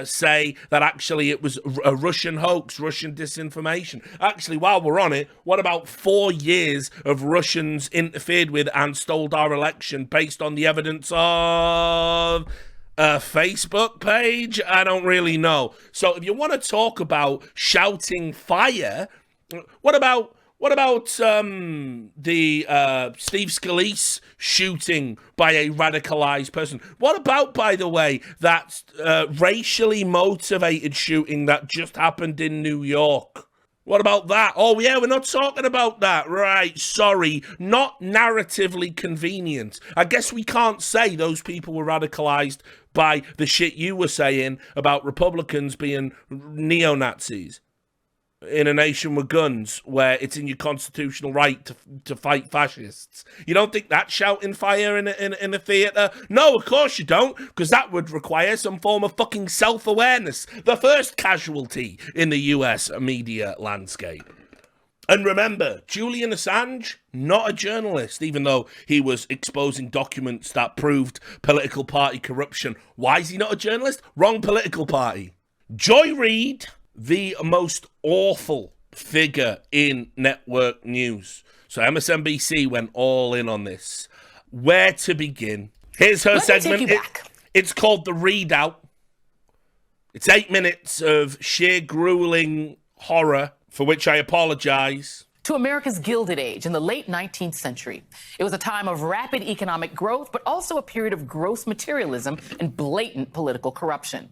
S1: say that actually it was a Russian hoax, Russian disinformation? Actually, while we're on it, what about 4 years of Russians interfered with and stole our election based on the evidence of a Facebook page? I don't really know. So if you want to talk about shouting fire, what about the Steve Scalise shooting by a radicalized person? What about, by the way, that racially motivated shooting that just happened in New York? What about that? Oh, yeah, we're not talking about that. Right, sorry. Not narratively convenient. I guess we can't say those people were radicalized by the shit you were saying about Republicans being neo-Nazis in a nation with guns where it's in your constitutional right to fight fascists. You don't think that's shouting fire in a theatre? No, of course you don't, because that would require some form of fucking self-awareness. The first casualty in the US media landscape. And remember, Julian Assange, not a journalist, even though he was exposing documents that proved political party corruption. Why is he not a journalist? Wrong political party. Joy Reid, the most awful figure in network news. So MSNBC went all in on this. Where to begin? Here's her segment. It's called The Readout. It's 8 minutes of sheer grueling horror, for which I apologize.
S10: To America's Gilded Age in the late 19th century. It was a time of rapid economic growth, but also a period of gross materialism and blatant political corruption.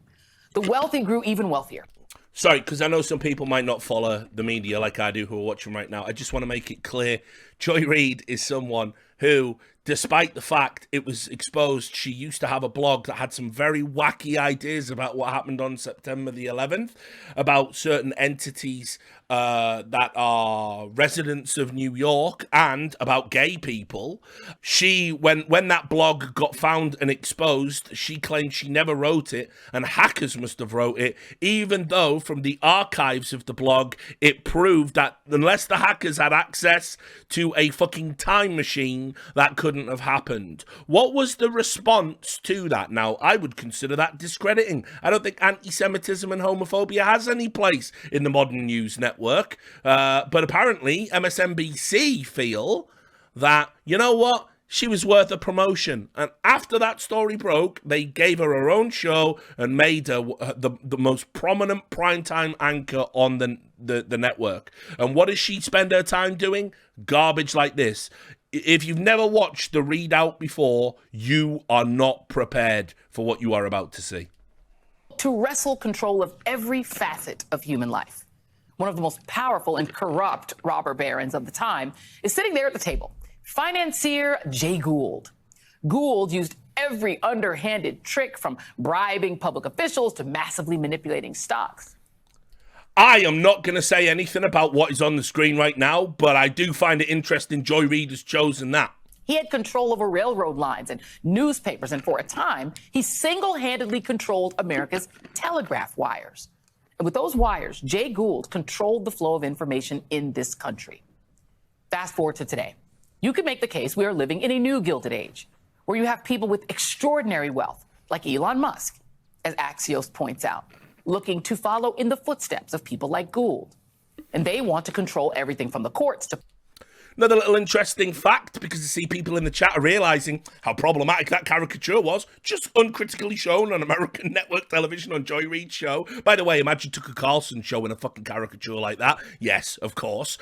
S10: The wealthy grew even wealthier.
S1: Sorry, because I know some people might not follow the media like I do who are watching right now. I just want to make it clear. Joy Reid is someone who despite the fact it was exposed she used to have a blog that had some very wacky ideas about what happened on September the 11th, about certain entities that are residents of New York, and about gay people. She, when that blog got found and exposed, she claimed she never wrote it and hackers must have wrote it, even though from the archives of the blog it proved that unless the hackers had access to a fucking time machine, that couldn't have happened. What was the response to that? Now, I would consider that discrediting. I don't think anti-Semitism and homophobia has any place in the modern news network. But apparently MSNBC feel that, you know what, she was worth a promotion. And after that story broke, they gave her her own show and made her the most prominent primetime anchor on the network. And what does she spend her time doing? Garbage like this. If you've never watched the readout before, you are not prepared for what you are about to see.
S10: To wrestle control of every facet of human life. One of the most powerful and corrupt robber barons of the time is sitting there at the table. Financier Jay Gould. Gould used every underhanded trick, from bribing public officials to massively manipulating stocks.
S1: I am not going to say anything about what is on the screen right now, but I do find it interesting Joy Reid has chosen that.
S10: He had control over railroad lines and newspapers, and for a time, he single-handedly controlled America's telegraph wires. And with those wires, Jay Gould controlled the flow of information in this country. Fast forward to today. You could make the case we are living in a new Gilded Age, where you have people with extraordinary wealth, like Elon Musk, as Axios points out, looking to follow in the footsteps of people like Gould. And they want to control everything from the courts to...
S1: Another little interesting fact, because I see people in the chat are realising how problematic that caricature was, just uncritically shown on American network television on Joy Reid's show. By the way, imagine Tucker Carlson showing a fucking caricature like that. Yes, of course.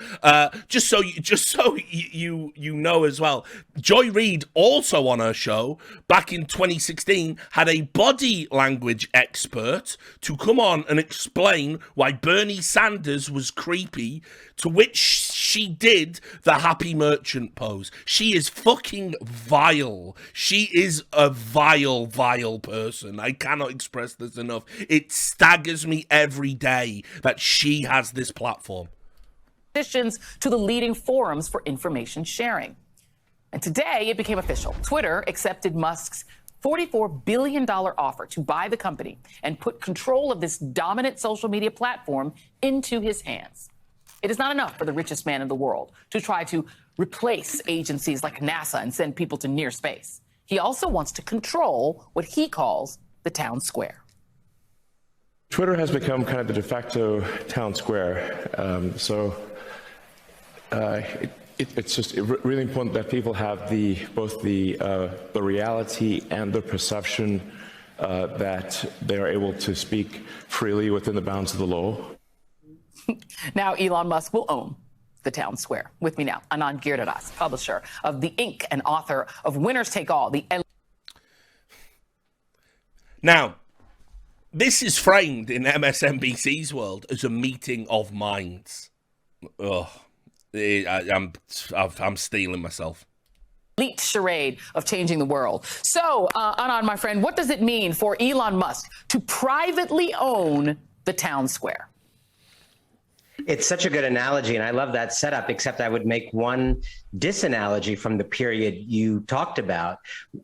S1: Just so you know as well, Joy Reid also on her show back in 2016 had a body language expert to come on and explain why Bernie Sanders was creepy, to which she did the happy merchant pose. She is fucking vile. She is a vile, vile person. I cannot express this enough. It staggers me every day that she has this platform.
S10: To the leading forums for information sharing. And today it became official. Twitter accepted Musk's $44 billion offer to buy the company and put control of this dominant social media platform into his hands. It is not enough for the richest man in the world to try to replace agencies like NASA and send people to near space. He also wants to control what he calls the town square.
S11: Twitter has become kind of the de facto town square. It's just really important that people have both the reality and the perception that they are able to speak freely within the bounds of the law.
S10: Now Elon Musk will own the town square. With me now, Anand Giridharadas, publisher of The Ink and author of Winners Take All.
S1: Now, this is framed in MSNBC's world as a meeting of minds. Ugh, I'm stealing myself.
S10: Elite charade of changing the world. So, Anand, my friend, what does it mean for Elon Musk to privately own the town square?
S12: It's such a good analogy, and I love that setup, except I would make one disanalogy from the period you talked about.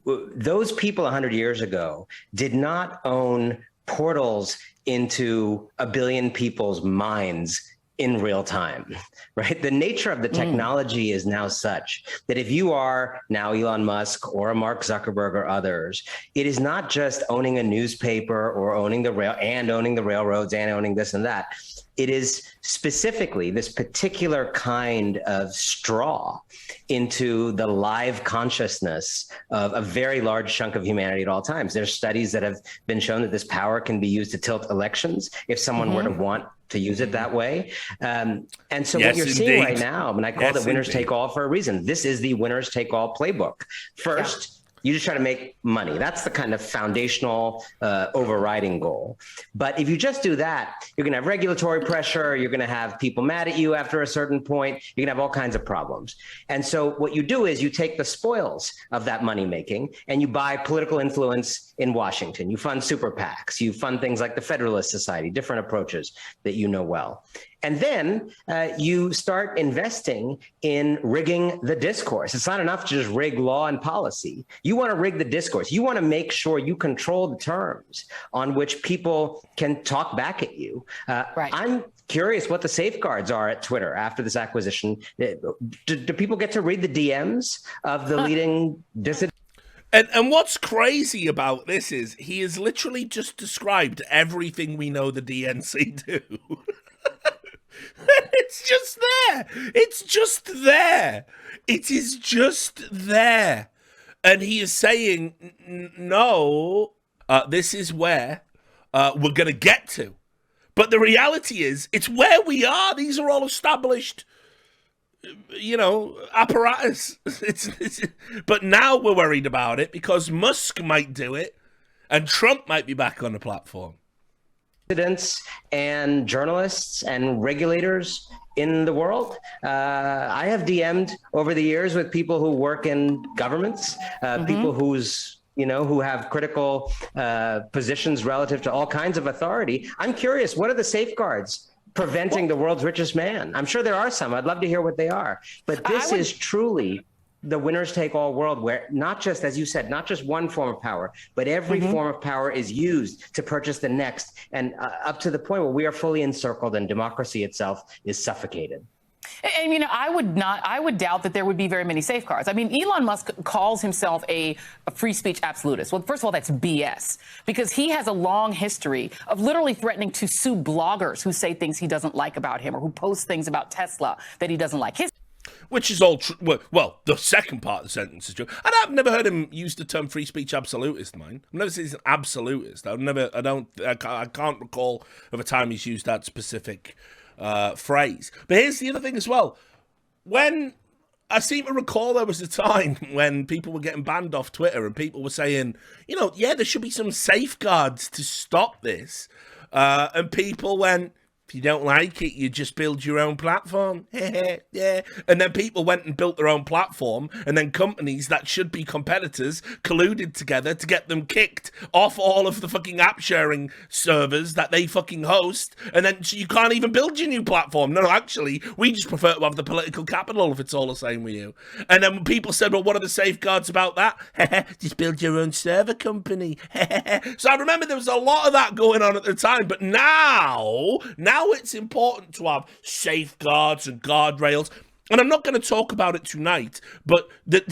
S12: Those people 100 years ago did not own portals into a billion people's minds in real time, right? The nature of the technology is now such that if you are now Elon Musk or a Mark Zuckerberg or others, it is not just owning a newspaper or owning the railroads and owning this and that. It is specifically this particular kind of straw into the live consciousness of a very large chunk of humanity at all times. There's studies that have been shown that this power can be used to tilt elections if someone were to want to use it that way. And so what you're seeing right now, and I call it winners take all for a reason. This is the winners take all playbook. First, You just try to make money. That's the kind of foundational overriding goal. But if you just do that, you're going to have regulatory pressure. You're going to have people mad at you after a certain point. You're going to have all kinds of problems. And so what you do is you take the spoils of that money making and you buy political influence in Washington. You fund super PACs. You fund things like the Federalist Society, different approaches that you know well. And then you start investing in rigging the discourse. It's not enough to just rig law and policy. You want to rig the discourse. You want to make sure you control the terms on which people can talk back at you. Right. I'm curious what the safeguards are at Twitter after this acquisition. Do people get to read the DMs of the leading dissident?
S1: And what's crazy about this is he has literally just described everything we know the DNC do. It's just there. It's just there. It is just there. And he is saying, no, this is where we're going to get to. But the reality is, it's where we are. These are all established, apparatus. But now we're worried about it because Musk might do it and Trump might be back on the platform.
S12: Dissidents and journalists and regulators in the world. I have DM'd over the years with people who work in governments, people who have critical positions relative to all kinds of authority. I'm curious, what are the safeguards preventing the world's richest man? I'm sure there are some. I'd love to hear what they are. But this is truly the winners take all world, where not just, as you said, not just one form of power, but every form of power is used to purchase the next, and up to the point where we are fully encircled and democracy itself is suffocated.
S10: And, I would doubt that there would be very many safeguards. I mean, Elon Musk calls himself a free speech absolutist. Well, first of all, that's BS, because he has a long history of literally threatening to sue bloggers who say things he doesn't like about him or who post things about Tesla that he doesn't like.
S1: Which is all true. Well, the second part of the sentence is true. And I've never heard him use the term free speech absolutist, I've never said he's an absolutist. I can't recall of a time he's used that specific phrase. But here's the other thing as well. When I seem to recall there was a time when people were getting banned off Twitter and people were saying, there should be some safeguards to stop this. And people went, if you don't like it, you just build your own platform. Yeah. And then people went and built their own platform, and then companies that should be competitors colluded together to get them kicked off all of the fucking app sharing servers that they fucking host, and then so you can't even build your new platform. No, actually, we just prefer to have the political capital if it's all the same with you. And then when people said, well, what are the safeguards about that? Just build your own server company. So I remember there was a lot of that going on at the time, but now it's important to have safeguards and guardrails. And I'm not going to talk about it tonight, but the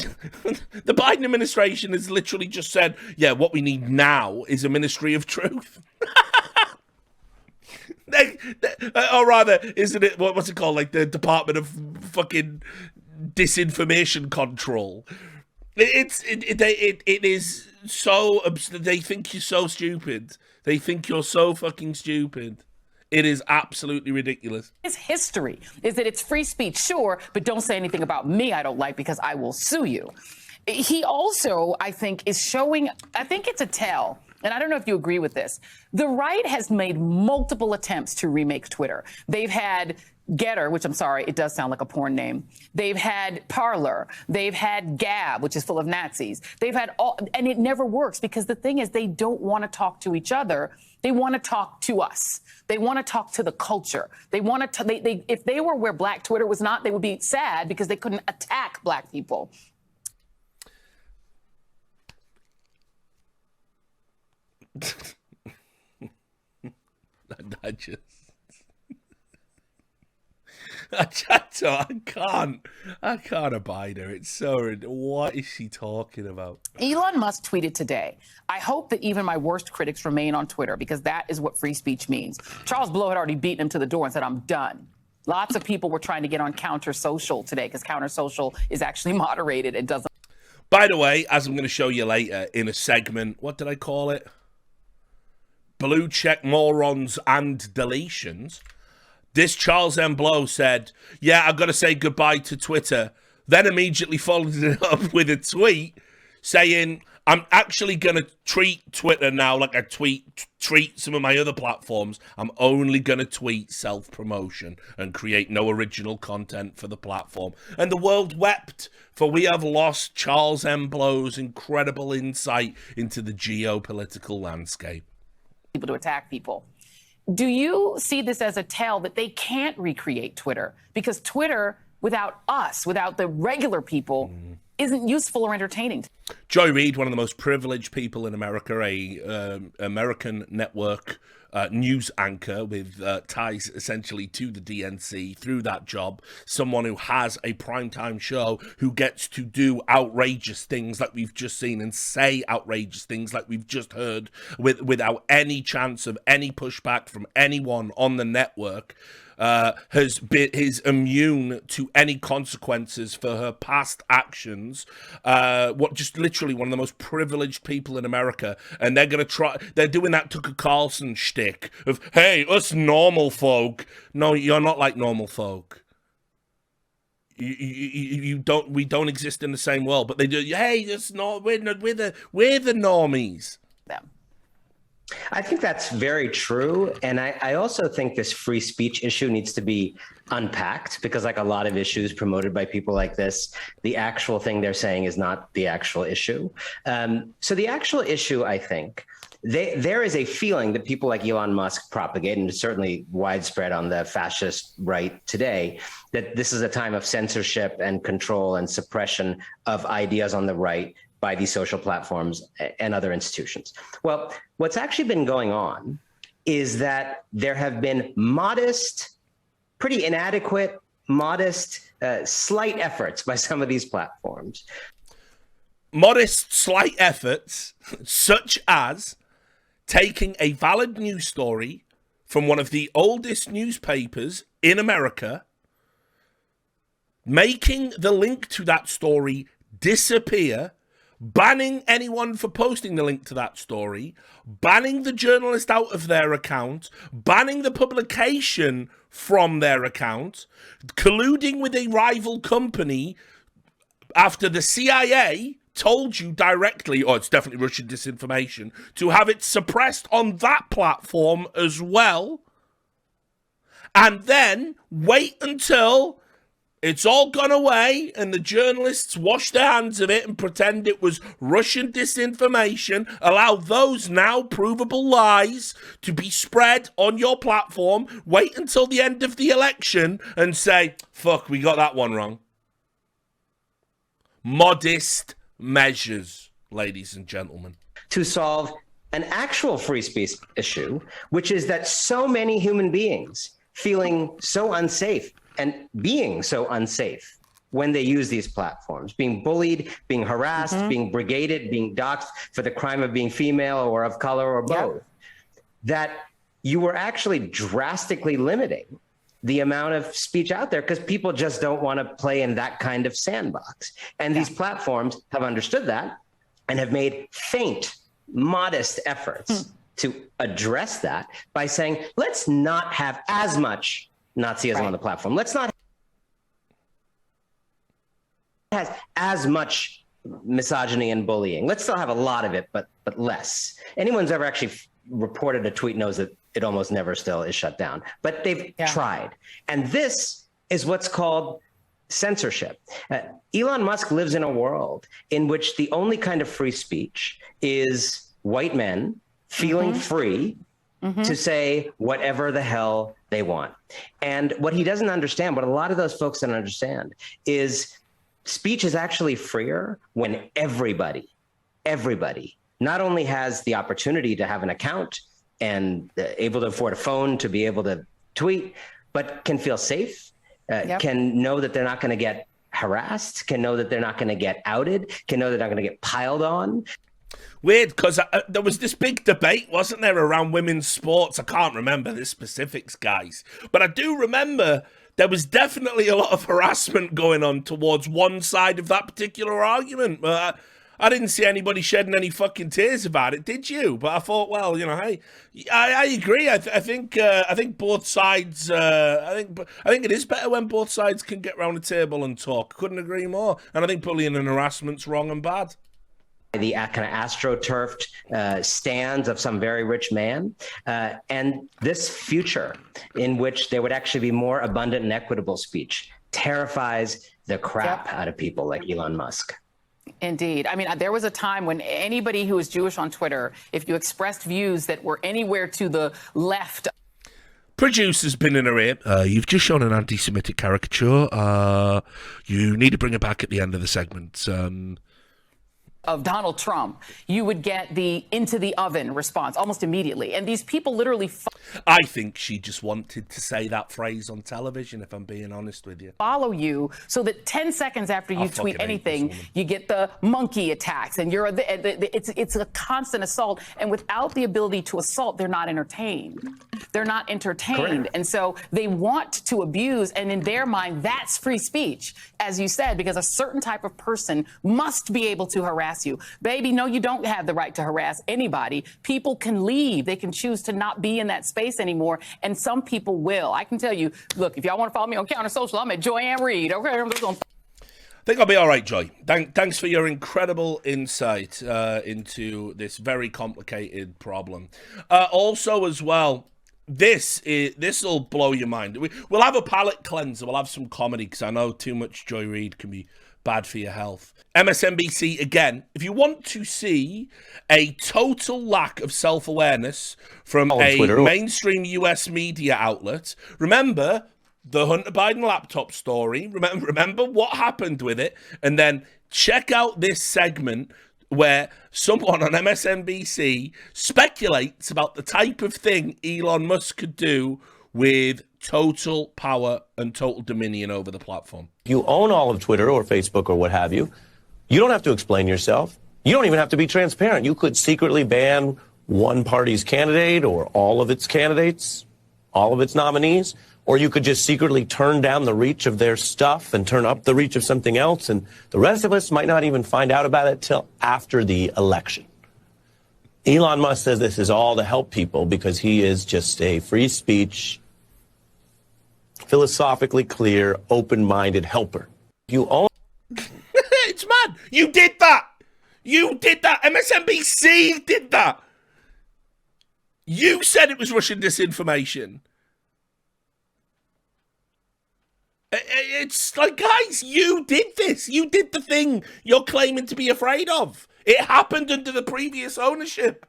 S1: Biden administration has literally just said, yeah, what we need now is a Ministry of Truth. Or rather, isn't it, what's it called? Like the Department of fucking Disinformation Control. It is so, they think you're so stupid. They think you're so fucking stupid. It is absolutely ridiculous.
S10: His history is that it's free speech, sure, but don't say anything about me I don't like because I will sue you. He also, I think, is showing, I think it's a tell, and I don't know if you agree with this. The right has made multiple attempts to remake Twitter. They've had Getter, which I'm sorry, it does sound like a porn name. They've had Parler. They've had Gab, which is full of Nazis. They've had all, and it never works because the thing is they don't want to talk to each other. They want to talk to us. They want to talk to the culture. They want to, if they were where Black Twitter was not, they would be sad because they couldn't attack Black people.
S1: I can't abide her. It's so, what is she talking about?
S10: Elon Musk tweeted today, I hope that even my worst critics remain on Twitter because that is what free speech means. Charles Blow had already beaten him to the door and said, I'm done. Lots of people were trying to get on Counter Social today because Counter Social is actually moderated. It doesn't.
S1: By the way, as I'm going to show you later in a segment, what did I call it? Blue check morons and deletions. This Charles M. Blow said, yeah, I've got to say goodbye to Twitter. Then immediately followed it up with a tweet saying, I'm actually going to treat Twitter now like I treat some of my other platforms. I'm only going to tweet self-promotion and create no original content for the platform. And the world wept, for we have lost Charles M. Blow's incredible insight into the geopolitical landscape.
S10: People to attack people. Do you see this as a tell that they can't recreate Twitter? Because Twitter, without us, without the regular people, isn't useful or entertaining.
S1: Joy Reid, one of the most privileged people in America, a American network news anchor with ties essentially to the DNC through that job, someone who has a primetime show, who gets to do outrageous things like we've just seen and say outrageous things like we've just heard without any chance of any pushback from anyone on the network. Is immune to any consequences for her past actions. Just literally one of the most privileged people in America, and they're doing that Tucker Carlson shtick of, hey, us normal folk. No, you're not like normal folk. We don't exist in the same world, but they do. Hey, we're the normies.
S10: Them.
S12: I think that's very true. And I also think this free speech issue needs to be unpacked, because like a lot of issues promoted by people like this, the actual thing they're saying is not the actual issue. So the actual issue, I think, there is a feeling that people like Elon Musk propagate, and it's certainly widespread on the fascist right today, that this is a time of censorship and control and suppression of ideas on the right by these social platforms and other institutions. Well, what's actually been going on is that there have been modest, pretty inadequate, slight efforts by some of these platforms.
S1: Modest, slight efforts, such as taking a valid news story from one of the oldest newspapers in America, making the link to that story disappear, banning anyone for posting the link to that story, banning the journalist out of their account, banning the publication from their account, colluding with a rival company after the CIA told you directly, it's definitely Russian disinformation, to have it suppressed on that platform as well, and then wait until it's all gone away and the journalists wash their hands of it and pretend it was Russian disinformation, allow those now provable lies to be spread on your platform, wait until the end of the election and say, fuck, we got that one wrong. Modest measures, ladies and gentlemen.
S12: To solve an actual free speech issue, which is that so many human beings feeling so unsafe and being so unsafe when they use these platforms, being bullied, being harassed, being brigaded, being doxxed for the crime of being female or of color or both, that you were actually drastically limiting the amount of speech out there because people just don't want to play in that kind of sandbox. And these platforms have understood that and have made faint, modest efforts to address that by saying, let's not have as much Nazism on the platform. Let's not have as much misogyny and bullying. Let's still have a lot of it, but less. Anyone who's ever actually reported a tweet knows that it almost never still is shut down. But they've tried. And this is what's called censorship. Elon Musk lives in a world in which the only kind of free speech is white men feeling free to say whatever the hell they want. And what he doesn't understand, what a lot of those folks don't understand, is speech is actually freer when everybody not only has the opportunity to have an account and able to afford a phone to be able to tweet, but can feel safe, can know that they're not going to get harassed, can know that they're not going to get outed, can know they're not going to get piled on.
S1: Weird, because there was this big debate, wasn't there, around women's sports? I can't remember the specifics, guys. But I do remember there was definitely a lot of harassment going on towards one side of that particular argument. I didn't see anybody shedding any fucking tears about it, did you? But I thought, well, you know, hey, I agree. I think both sides. I think it is better when both sides can get round the table and talk. Couldn't agree more. And I think bullying and harassment's wrong and bad.
S12: the kind of astroturfed stands of some very rich man, and this future in which there would actually be more abundant and equitable speech terrifies the crap out of people like Elon Musk.
S10: Indeed. I mean, there was a time when anybody who was Jewish on Twitter, if you expressed views that were anywhere to the left.
S1: Producer's been in her ear. You've just shown an anti-Semitic caricature. You need to bring it back at the end of the segment.
S10: Of Donald Trump, you would get the into the oven response almost immediately. And these people literally
S1: I think she just wanted to say that phrase on television, if I'm being honest with you.
S10: Follow you so that 10 seconds after you tweet anything, you get the monkey attacks, and it's a constant assault. And without the ability to assault, they're not entertained. They're not entertained. Correct. And so they want to abuse. And in their mind, that's free speech, as you said, because a certain type of person must be able to harass you. Baby, no, you don't have the right to harass anybody. People can leave. They can choose to not be in that space anymore. And some people will. I can tell you, look, if y'all want to follow me on Counter Social, I'm at Joanne Reed. Okay, I'm just gonna...
S1: I think I'll be all right, Joy. Thanks for your incredible insight into this very complicated problem. Also, as well, this will blow your mind. We'll have a palate cleanser. We'll have some comedy, because I know too much Joy Reid can be bad for your health. MSNBC, again, if you want to see a total lack of self-awareness from a mainstream US media outlet, remember the Hunter Biden laptop story, remember what happened with it, and then check out this segment where someone on MSNBC speculates about the type of thing Elon Musk could do with total power and total dominion over the platform.
S13: You own all of Twitter or Facebook or what have you. You don't have to explain yourself. You don't even have to be transparent. You could secretly ban one party's candidate or all of its candidates, all of its nominees, or you could just secretly turn down the reach of their stuff and turn up the reach of something else, and the rest of us might not even find out about it till after the election. Elon Musk says this is all to help people because he is just a free speech, philosophically clear, open-minded helper. You own...
S1: It's mad. You did that. You did that. MSNBC did that. You said it was Russian disinformation. It's like, guys, you did this. You did the thing you're claiming to be afraid of. It happened under the previous ownership.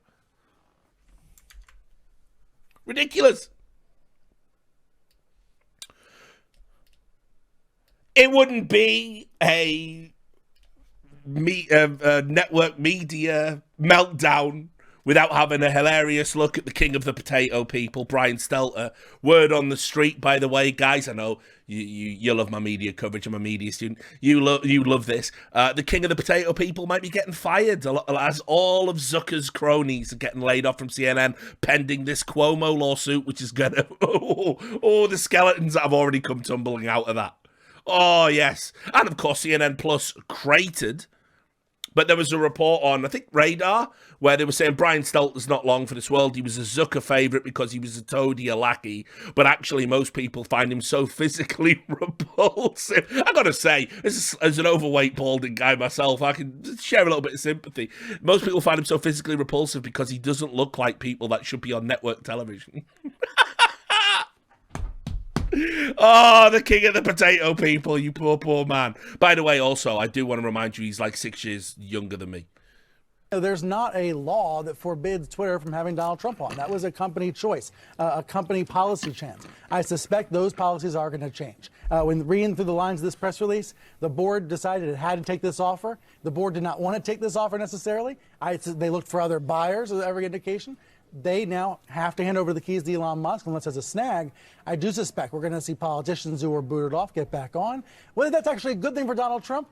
S1: Ridiculous. It wouldn't be a network media meltdown without having a hilarious look at the king of the potato people, Brian Stelter. Word on the street, by the way, guys. I know you love my media coverage. I'm a media student. You love this. The king of the potato people might be getting fired, as all of Zucker's cronies are getting laid off from CNN, pending this Cuomo lawsuit, which is gonna the skeletons that have already come tumbling out of that. Oh yes, and of course CNN Plus cratered. But there was a report on, I think, Radar, where they were saying Brian Stelter's not long for this world. He was a Zucker favourite because he was a toady, a lackey. But actually, most people find him so physically repulsive. I got to say, as an overweight, balding guy myself, I can share a little bit of sympathy. Most people find him so physically repulsive because he doesn't look like people that should be on network television. Oh, the king of the potato people, you poor, poor man. By the way, also, I do want to remind you, he's like 6 years younger than me.
S14: There's not a law that forbids Twitter from having Donald Trump on. That was a company choice, a company policy change. I suspect those policies are going to change. When reading through the lines of this press release, the board decided it had to take this offer. The board did not want to take this offer necessarily. They looked for other buyers, as every indication. They now have to hand over the keys to Elon Musk, unless there's a snag. I do suspect we're going to see politicians who were booted off get back on. Whether that's actually a good thing for Donald Trump,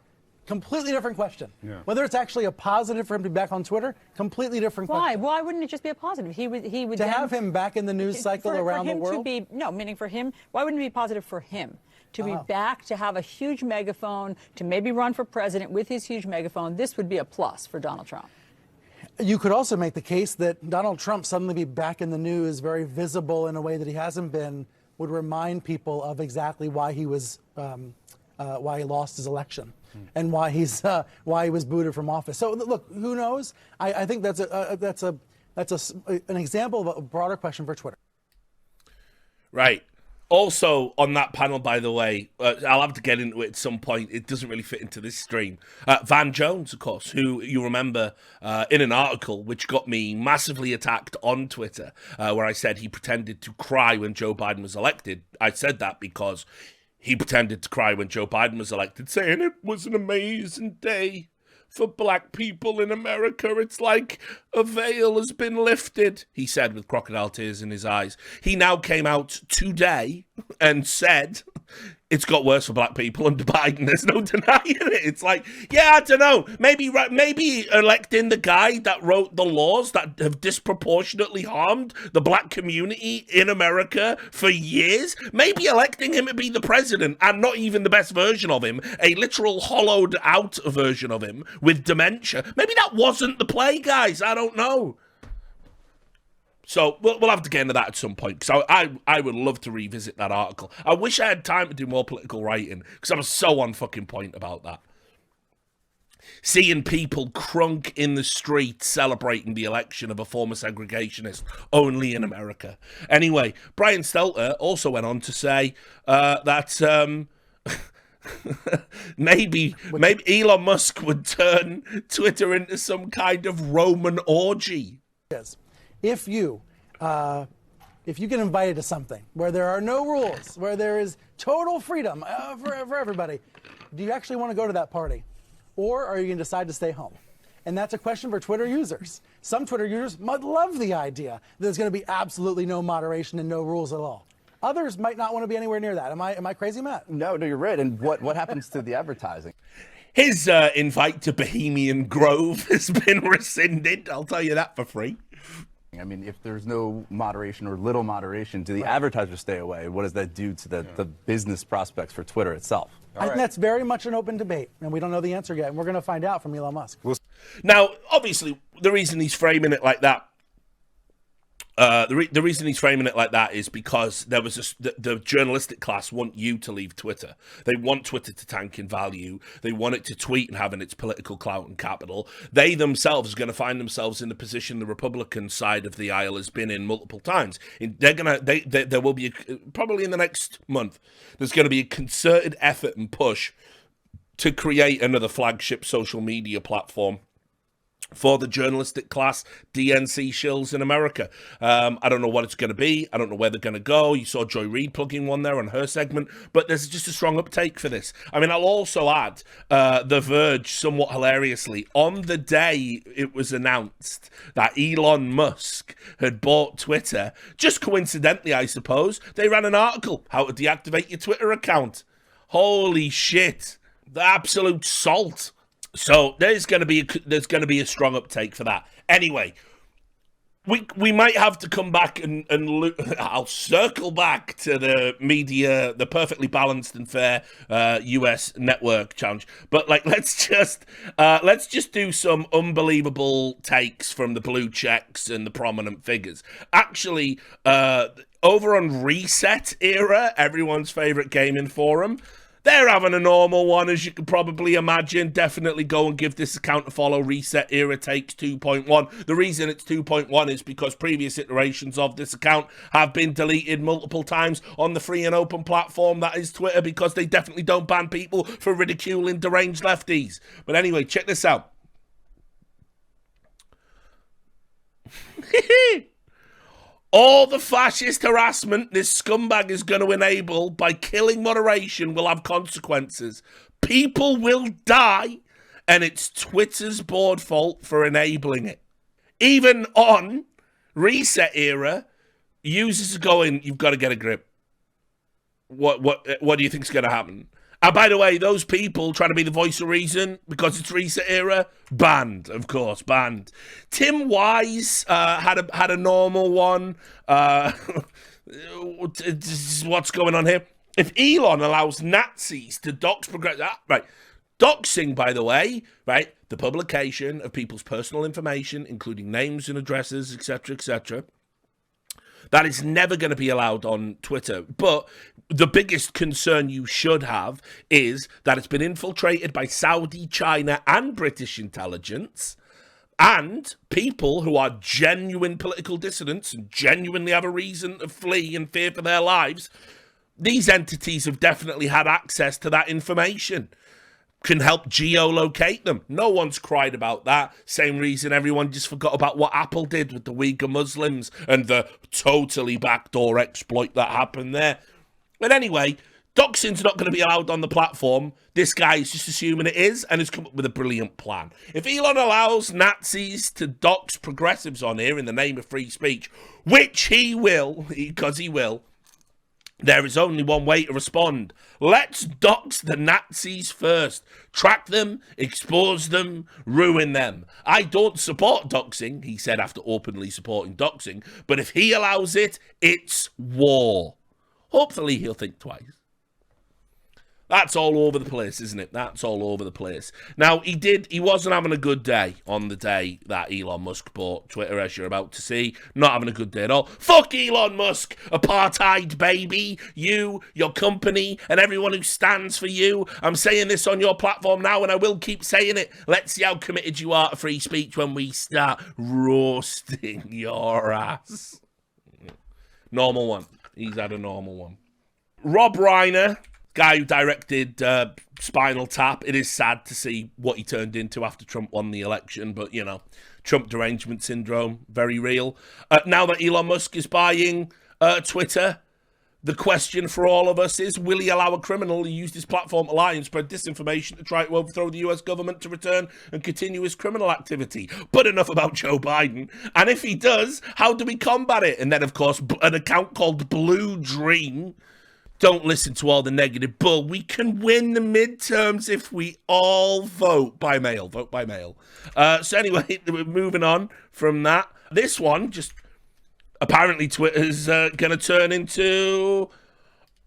S14: completely different question. Yeah. Whether it's actually a positive for him to be back on Twitter, completely different question.
S15: Why wouldn't it just be a positive? He would
S14: to have him back in the news cycle around the world.
S15: Meaning for him, why wouldn't it be positive for him? To be back, to have a huge megaphone, to maybe run for president with his huge megaphone, this would be a plus for Donald Trump.
S14: You could also make the case that Donald Trump suddenly be back in the news, very visible in a way that he hasn't been, would remind people of exactly why he was why he lost his election and why he was booted from office. So look, who knows? I think that's an example of a broader question for Twitter.
S1: Right. Also, on that panel, by the way, I'll have to get into it at some point. It doesn't really fit into this stream. Van Jones, of course, who you remember in an article which got me massively attacked on Twitter, where I said he pretended to cry when Joe Biden was elected. I said that because he pretended to cry when Joe Biden was elected, saying it was an amazing day for black people in America. It's like a veil has been lifted, he said with crocodile tears in his eyes. He now came out today and said it's got worse for black people under Biden. There's no denying it. It's like, yeah, I don't know. Maybe electing the guy that wrote the laws that have disproportionately harmed the black community in America for years. Maybe electing him to be the president and not even the best version of him, a literal hollowed out version of him with dementia. Maybe that wasn't the play, guys. I don't know. So we'll have to get into that at some point, because I would love to revisit that article. I wish I had time to do more political writing, because I was so on fucking point about that. Seeing people crunk in the street celebrating the election of a former segregationist only in America. Anyway, Brian Stelter also went on to say that maybe Elon Musk would turn Twitter into some kind of Roman orgy.
S14: Yes. If you get invited to something where there are no rules, where there is total freedom for everybody, do you actually want to go to that party? Or are you going to decide to stay home? And that's a question for Twitter users. Some Twitter users might love the idea that there's going to be absolutely no moderation and no rules at all. Others might not want to be anywhere near that. Am I crazy, Matt?
S16: No, you're right. And what happens to the advertising?
S1: His invite to Bohemian Grove has been rescinded. I'll tell you that for free.
S16: I mean, if there's no moderation or little moderation, do the advertisers stay away? What does that do to the business prospects for Twitter itself?
S14: I think that's very much an open debate, and we don't know the answer yet, and we're going to find out from Elon Musk.
S1: Now, obviously, the reason he's framing it like that, the reason he's framing it like that is because there was the journalistic class want you to leave Twitter. They want Twitter to tank in value. They want it to tweet and having its political clout and capital. They themselves are going to find themselves in the position the Republican side of the aisle has been in multiple times. There will be probably in the next month. There's going to be a concerted effort and push to create another flagship social media platform for the journalistic class, DNC shills in America. I don't know what it's going to be. I don't know where they're going to go. You saw Joy Reid plugging one there on her segment, but there's just a strong uptake for this. I mean, I'll also add The Verge, somewhat hilariously, on the day it was announced that Elon Musk had bought Twitter, just coincidentally, I suppose, they ran an article, how to deactivate your Twitter account. Holy shit. The absolute salt. So there's going to be a strong uptake for that. Anyway, we might have to come back and I'll circle back to the media, the perfectly balanced and fair US network challenge. But let's just do some unbelievable takes from the blue checks and the prominent figures. Actually, over on Reset Era, everyone's favorite gaming forum, they're having a normal one, as you can probably imagine. Definitely go and give this account a follow. Reset Era takes 2.1. The reason it's 2.1 is because previous iterations of this account have been deleted multiple times on the free and open platform that is Twitter, because they definitely don't ban people for ridiculing deranged lefties. But anyway, check this out. All the fascist harassment this scumbag is going to enable by killing moderation will have consequences. People will die, and it's Twitter's board fault for enabling it. Even on Reset Era, users are going, you've got to get a grip. What do you think's going to happen? And by the way, those people trying to be the voice of reason because it's Reset Era, banned, of course, banned. Tim Wise had a normal one. What's going on here? If Elon allows Nazis to dox progressive, right? Doxing, by the way, right? The publication of people's personal information, including names and addresses, etc., etc. That is never going to be allowed on Twitter. But the biggest concern you should have is that it's been infiltrated by Saudi, China, and British intelligence, and people who are genuine political dissidents and genuinely have a reason to flee and fear for their lives. These entities have definitely had access to that information. Can help geolocate them. No one's cried about that. Same reason everyone just forgot about what Apple did with the Uyghur Muslims and the totally backdoor exploit that happened there. But anyway, doxing's not going to be allowed on the platform. This guy is just assuming it is and has come up with a brilliant plan. If Elon allows Nazis to dox progressives on here in the name of free speech, which he will, because he will, there is only one way to respond. Let's dox the Nazis first. Track them, expose them, ruin them. I don't support doxing, he said after openly supporting doxing, but if he allows it, it's war. Hopefully he'll think twice. That's all over the place, isn't it? That's all over the place. Now, he wasn't having a good day on the day that Elon Musk bought Twitter, as you're about to see. Not having a good day at all. Fuck Elon Musk, apartheid baby. You, your company, and everyone who stands for you. I'm saying this on your platform now, and I will keep saying it. Let's see how committed you are to free speech when we start roasting your ass. Normal one. He's had a normal one. Rob Reiner, guy who directed Spinal Tap. It is sad to see what he turned into after Trump won the election, but, you know, Trump derangement syndrome, very real. Now that Elon Musk is buying Twitter, the question for all of us is, will he allow a criminal who used his platform to lie and spread disinformation to try to overthrow the US government to return and continue his criminal activity? But enough about Joe Biden. And if he does, how do we combat it? And then, of course, an account called Blue Dream. Don't listen to all the negative bull. We can win the midterms if we all vote by mail. Vote by mail. So anyway, we're moving on from that. This one, just apparently Twitter's going to turn into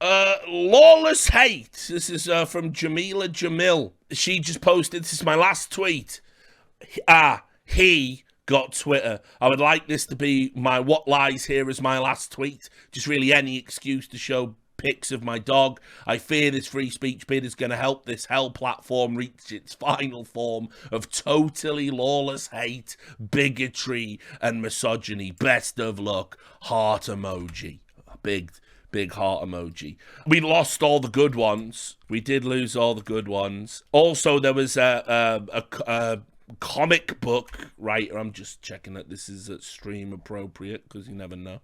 S1: lawless hate. This is from Jamila Jamil. She just posted, this is my last tweet. He got Twitter. I would like this to be my what lies here is my last tweet. Just really any excuse to show pics of my dog. I fear this free speech bid is going to help this hell platform reach its final form of totally lawless hate, bigotry, and misogyny. Best of luck. Heart emoji. Big heart emoji. We lost all the good ones. We did lose all the good ones. Also, there was a comic book writer. I'm just checking that this is stream appropriate because you never know.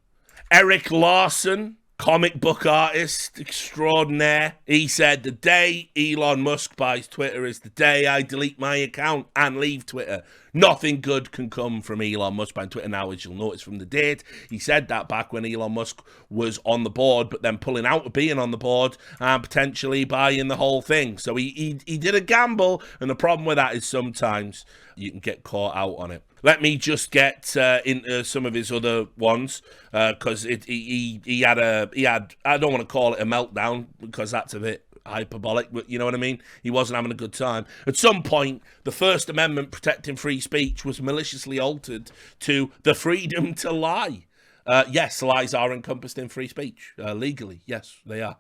S1: Eric Larson, comic book artist extraordinaire. He said, the day Elon Musk buys Twitter is the day I delete my account and leave Twitter. Nothing good can come from Elon Musk buying Twitter now, as you'll notice from the date. He said that back when Elon Musk was on the board, but then pulling out of being on the board and potentially buying the whole thing. So he did a gamble, and the problem with that is sometimes you can get caught out on it. Let me just get into some of his other ones, because he had I don't want to call it a meltdown because that's a bit hyperbolic, but you know what I mean? He wasn't having a good time. At some point, the First Amendment protecting free speech was maliciously altered to the freedom to lie. Yes, lies are encompassed in free speech, legally. Yes, they are.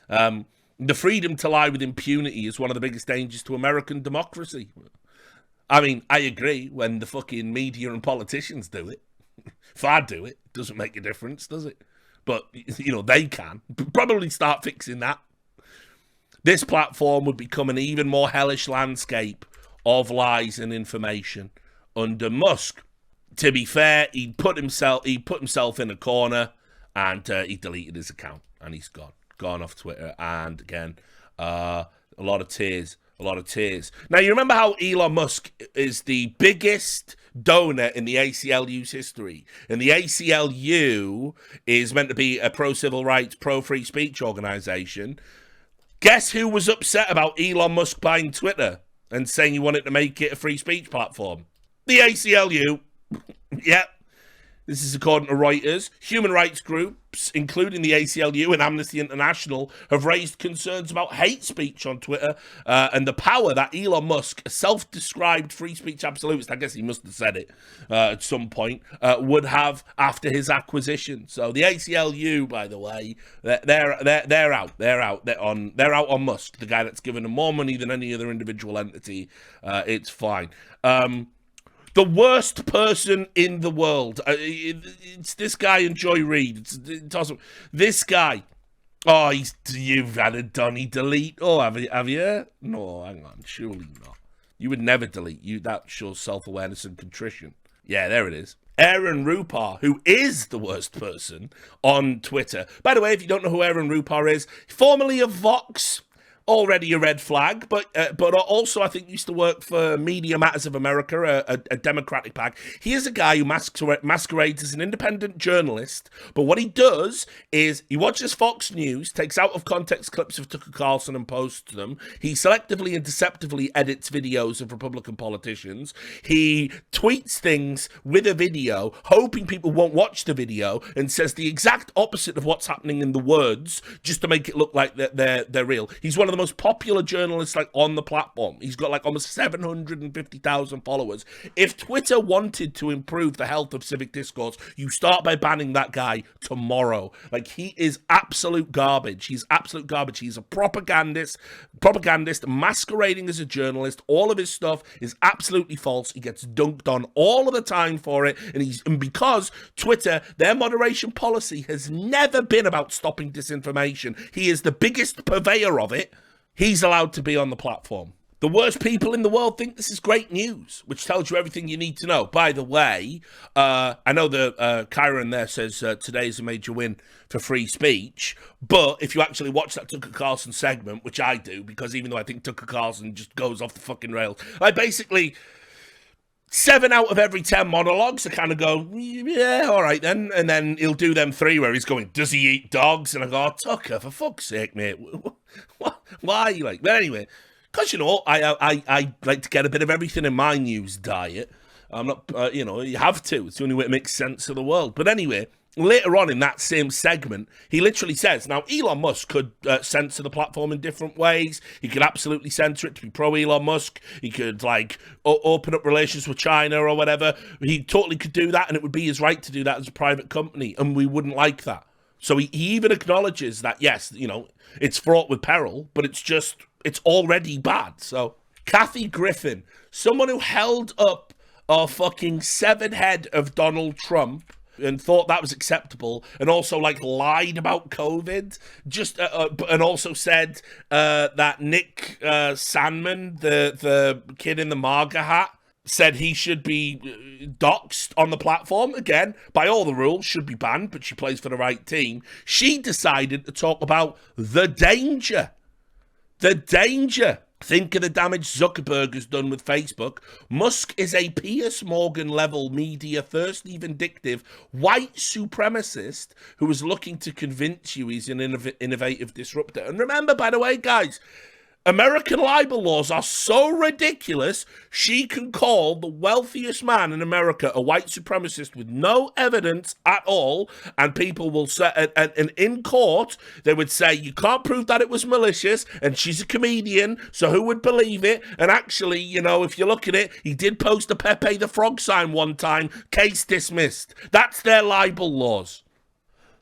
S1: The freedom to lie with impunity is one of the biggest dangers to American democracy. I mean, I agree when the fucking media and politicians do it. If I do it, it doesn't make a difference, does it? But, you know, they can. Probably start fixing that. This platform would become an even more hellish landscape of lies and information under Musk. To be fair, he put himself in a corner, and he deleted his account, and he's gone off Twitter. And again, a lot of tears. Now, you remember how Elon Musk is the biggest donor in the ACLU's history, and the ACLU is meant to be a pro-civil rights, pro-free speech organization. Guess who was upset about Elon Musk buying Twitter and saying he wanted to make it a free speech platform? The ACLU. Yep. This is according to Reuters. Human rights groups, including the ACLU and Amnesty International, have raised concerns about hate speech on Twitter and the power that Elon Musk, a self-described free speech absolutist, I guess he must have said it at some point, would have after his acquisition. So the ACLU, by the way, they're out. They're out on Musk, the guy that's given them more money than any other individual entity. It's fine. The worst person in the world. It's this guy and Joy Reid. It's awesome. This guy. Oh, you've had a Donny delete. Oh, have you? No, hang on. Surely not. You would never delete. That shows self-awareness and contrition. Yeah, there it is. Aaron Rupar, who is the worst person on Twitter. By the way, if you don't know who Aaron Rupar is, formerly of Vox. Already a red flag, but also I think used to work for Media Matters of America, a Democratic PAC. He is a guy who masquerades as an independent journalist, but what he does is he watches Fox News, takes out of context clips of Tucker Carlson and posts them. He selectively and deceptively edits videos of Republican politicians. He tweets things with a video, hoping people won't watch the video, and says the exact opposite of what's happening in the words, just to make it look like they're real. He's one of the most popular journalists on the platform. He's got almost 750,000 followers. If Twitter wanted to improve the health of civic discourse, you start by banning that guy tomorrow. He is absolute garbage. He's absolute garbage. He's a propagandist masquerading as a journalist. All of his stuff is absolutely false. He gets dunked on all of the time for it. And because Twitter, their moderation policy has never been about stopping disinformation. He is the biggest purveyor of it. He's allowed to be on the platform. The worst people in the world think this is great news, which tells you everything you need to know. By the way, I know that Kyron there says today's a major win for free speech, but if you actually watch that Tucker Carlson segment, which I do, because even though I think Tucker Carlson just goes off the fucking rails, basically 7 out of every 10 monologues, I kind of go, yeah, all right then. And then he'll do them 3 where he's going, does he eat dogs? And I go, oh, Tucker, for fuck's sake, mate. Why? But anyway, because, I like to get a bit of everything in my news diet. I'm not, you have to. It's the only way it makes sense of the world. But anyway, later on in that same segment, he literally says, now, Elon Musk could censor the platform in different ways. He could absolutely censor it to be pro-Elon Musk. He could, open up relations with China or whatever. He totally could do that, and it would be his right to do that as a private company, and we wouldn't like that. So he even acknowledges that, yes, it's fraught with peril, but it's already bad. So Kathy Griffin, someone who held up a fucking severed head of Donald Trump and thought that was acceptable, and also lied about COVID, and also said that Nick Sandman, the kid in the MAGA hat, said he should be doxxed on the platform. Again, by all the rules, should be banned, but she plays for the right team. She decided to talk about the danger. The danger. Think of the damage Zuckerberg has done with Facebook. Musk is a Piers Morgan-level media, thirsty, vindictive, white supremacist who is looking to convince you he's an innovative disruptor. And remember, by the way, guys, American libel laws are so ridiculous, she can call the wealthiest man in America a white supremacist with no evidence at all, and people will say, and in court, they would say, you can't prove that it was malicious, and she's a comedian, so who would believe it? And actually, if you look at it, he did post a Pepe the Frog sign one time, case dismissed. That's their libel laws.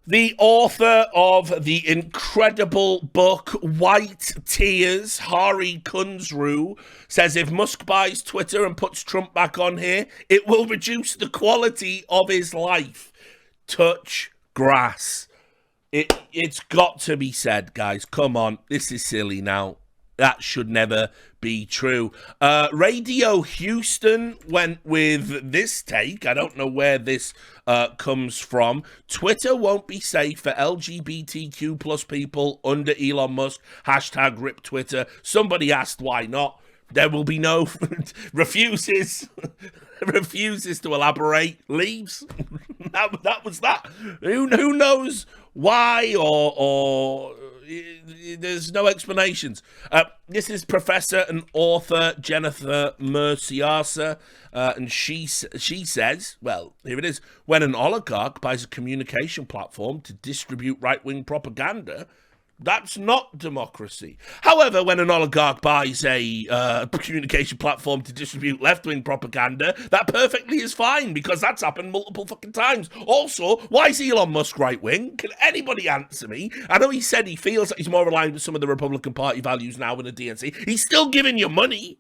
S1: The author of the incredible book White Tears, Hari Kunzru, says if Musk buys Twitter and puts Trump back on here, it will reduce the quality of his life. Touch grass. It's got to be said, guys. Come on. This is silly now. That should never be true. Radio Houston went with this take. I don't know where this comes from. Twitter won't be safe for LGBTQ plus people under Elon Musk. # rip Twitter. Somebody asked why not. There will be no refuses to elaborate. Leaves. that was that. Who knows why or There's no explanations. This is Professor and author Jennifer Merciasa, and she says, well, here it is. When an oligarch buys a communication platform to distribute right-wing propaganda, that's not democracy. However, when an oligarch buys a communication platform to distribute left-wing propaganda, that perfectly is fine, because that's happened multiple fucking times. Also, why is Elon Musk right-wing? Can anybody answer me? I know he said he feels that he's more aligned with some of the Republican Party values now in the DNC. He's still giving you money.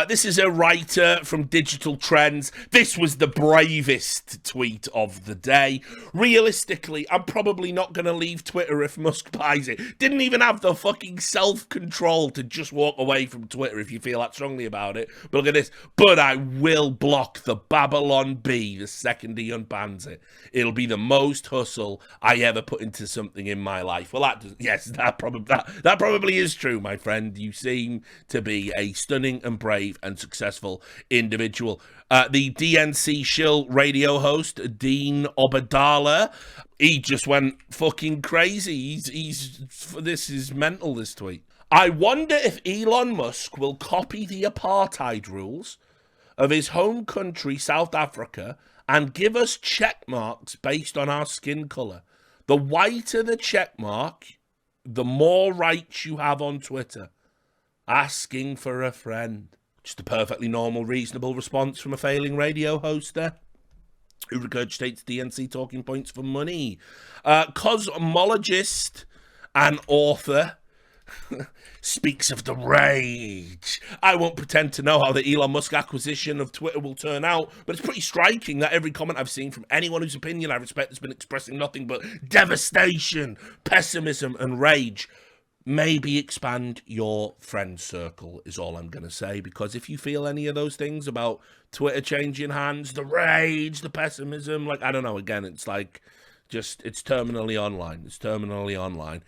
S1: This is a writer from Digital Trends. This was the bravest tweet of the day. Realistically, I'm probably not going to leave Twitter if Musk buys it. Didn't even have the fucking self-control to just walk away from Twitter if you feel that strongly about it. But look at this. But I will block the Babylon Bee the second he unbans it. It'll be the most hustle I ever put into something in my life. Well, that probably is true, my friend. You seem to be a stunning and brave and successful individual. The DNC shill radio host, Dean Obadala, he just went fucking crazy. This is mental, this tweet. I wonder if Elon Musk will copy the apartheid rules of his home country, South Africa, and give us check marks based on our skin colour. The whiter the check mark, the more rights you have on Twitter. Asking for a friend. Just a perfectly normal, reasonable response from a failing radio host there, who regurgitates DNC talking points for money. Cosmologist and author speaks of the rage. I won't pretend to know how the Elon Musk acquisition of Twitter will turn out, but it's pretty striking that every comment I've seen from anyone whose opinion I respect has been expressing nothing but devastation, pessimism, and rage. Maybe expand your friend circle is all I'm going to say, because if you feel any of those things about Twitter changing hands, the rage, the pessimism, like, I don't know, again, it's like, it's terminally online. It's terminally online.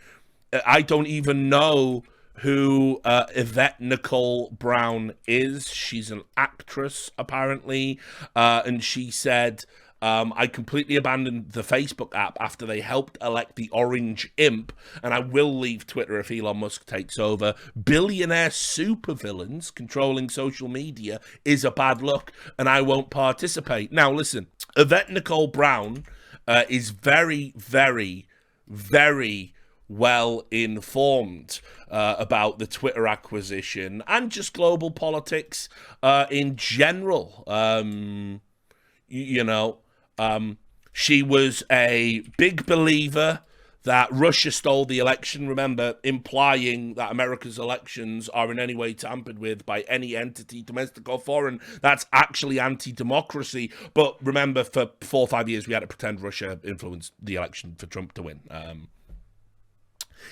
S1: I don't even know who Yvette Nicole Brown is. She's an actress, apparently, and she said, I completely abandoned the Facebook app after they helped elect the Orange Imp, and I will leave Twitter if Elon Musk takes over. Billionaire supervillains controlling social media is a bad look, and I won't participate. Now, listen, Yvette Nicole Brown is very, very, very well informed about the Twitter acquisition and just global politics in general. She was a big believer that Russia stole the election, remember, implying that America's elections are in any way tampered with by any entity, domestic or foreign. That's actually anti-democracy. But remember, for 4 or 5 years, we had to pretend Russia influenced the election for Trump to win.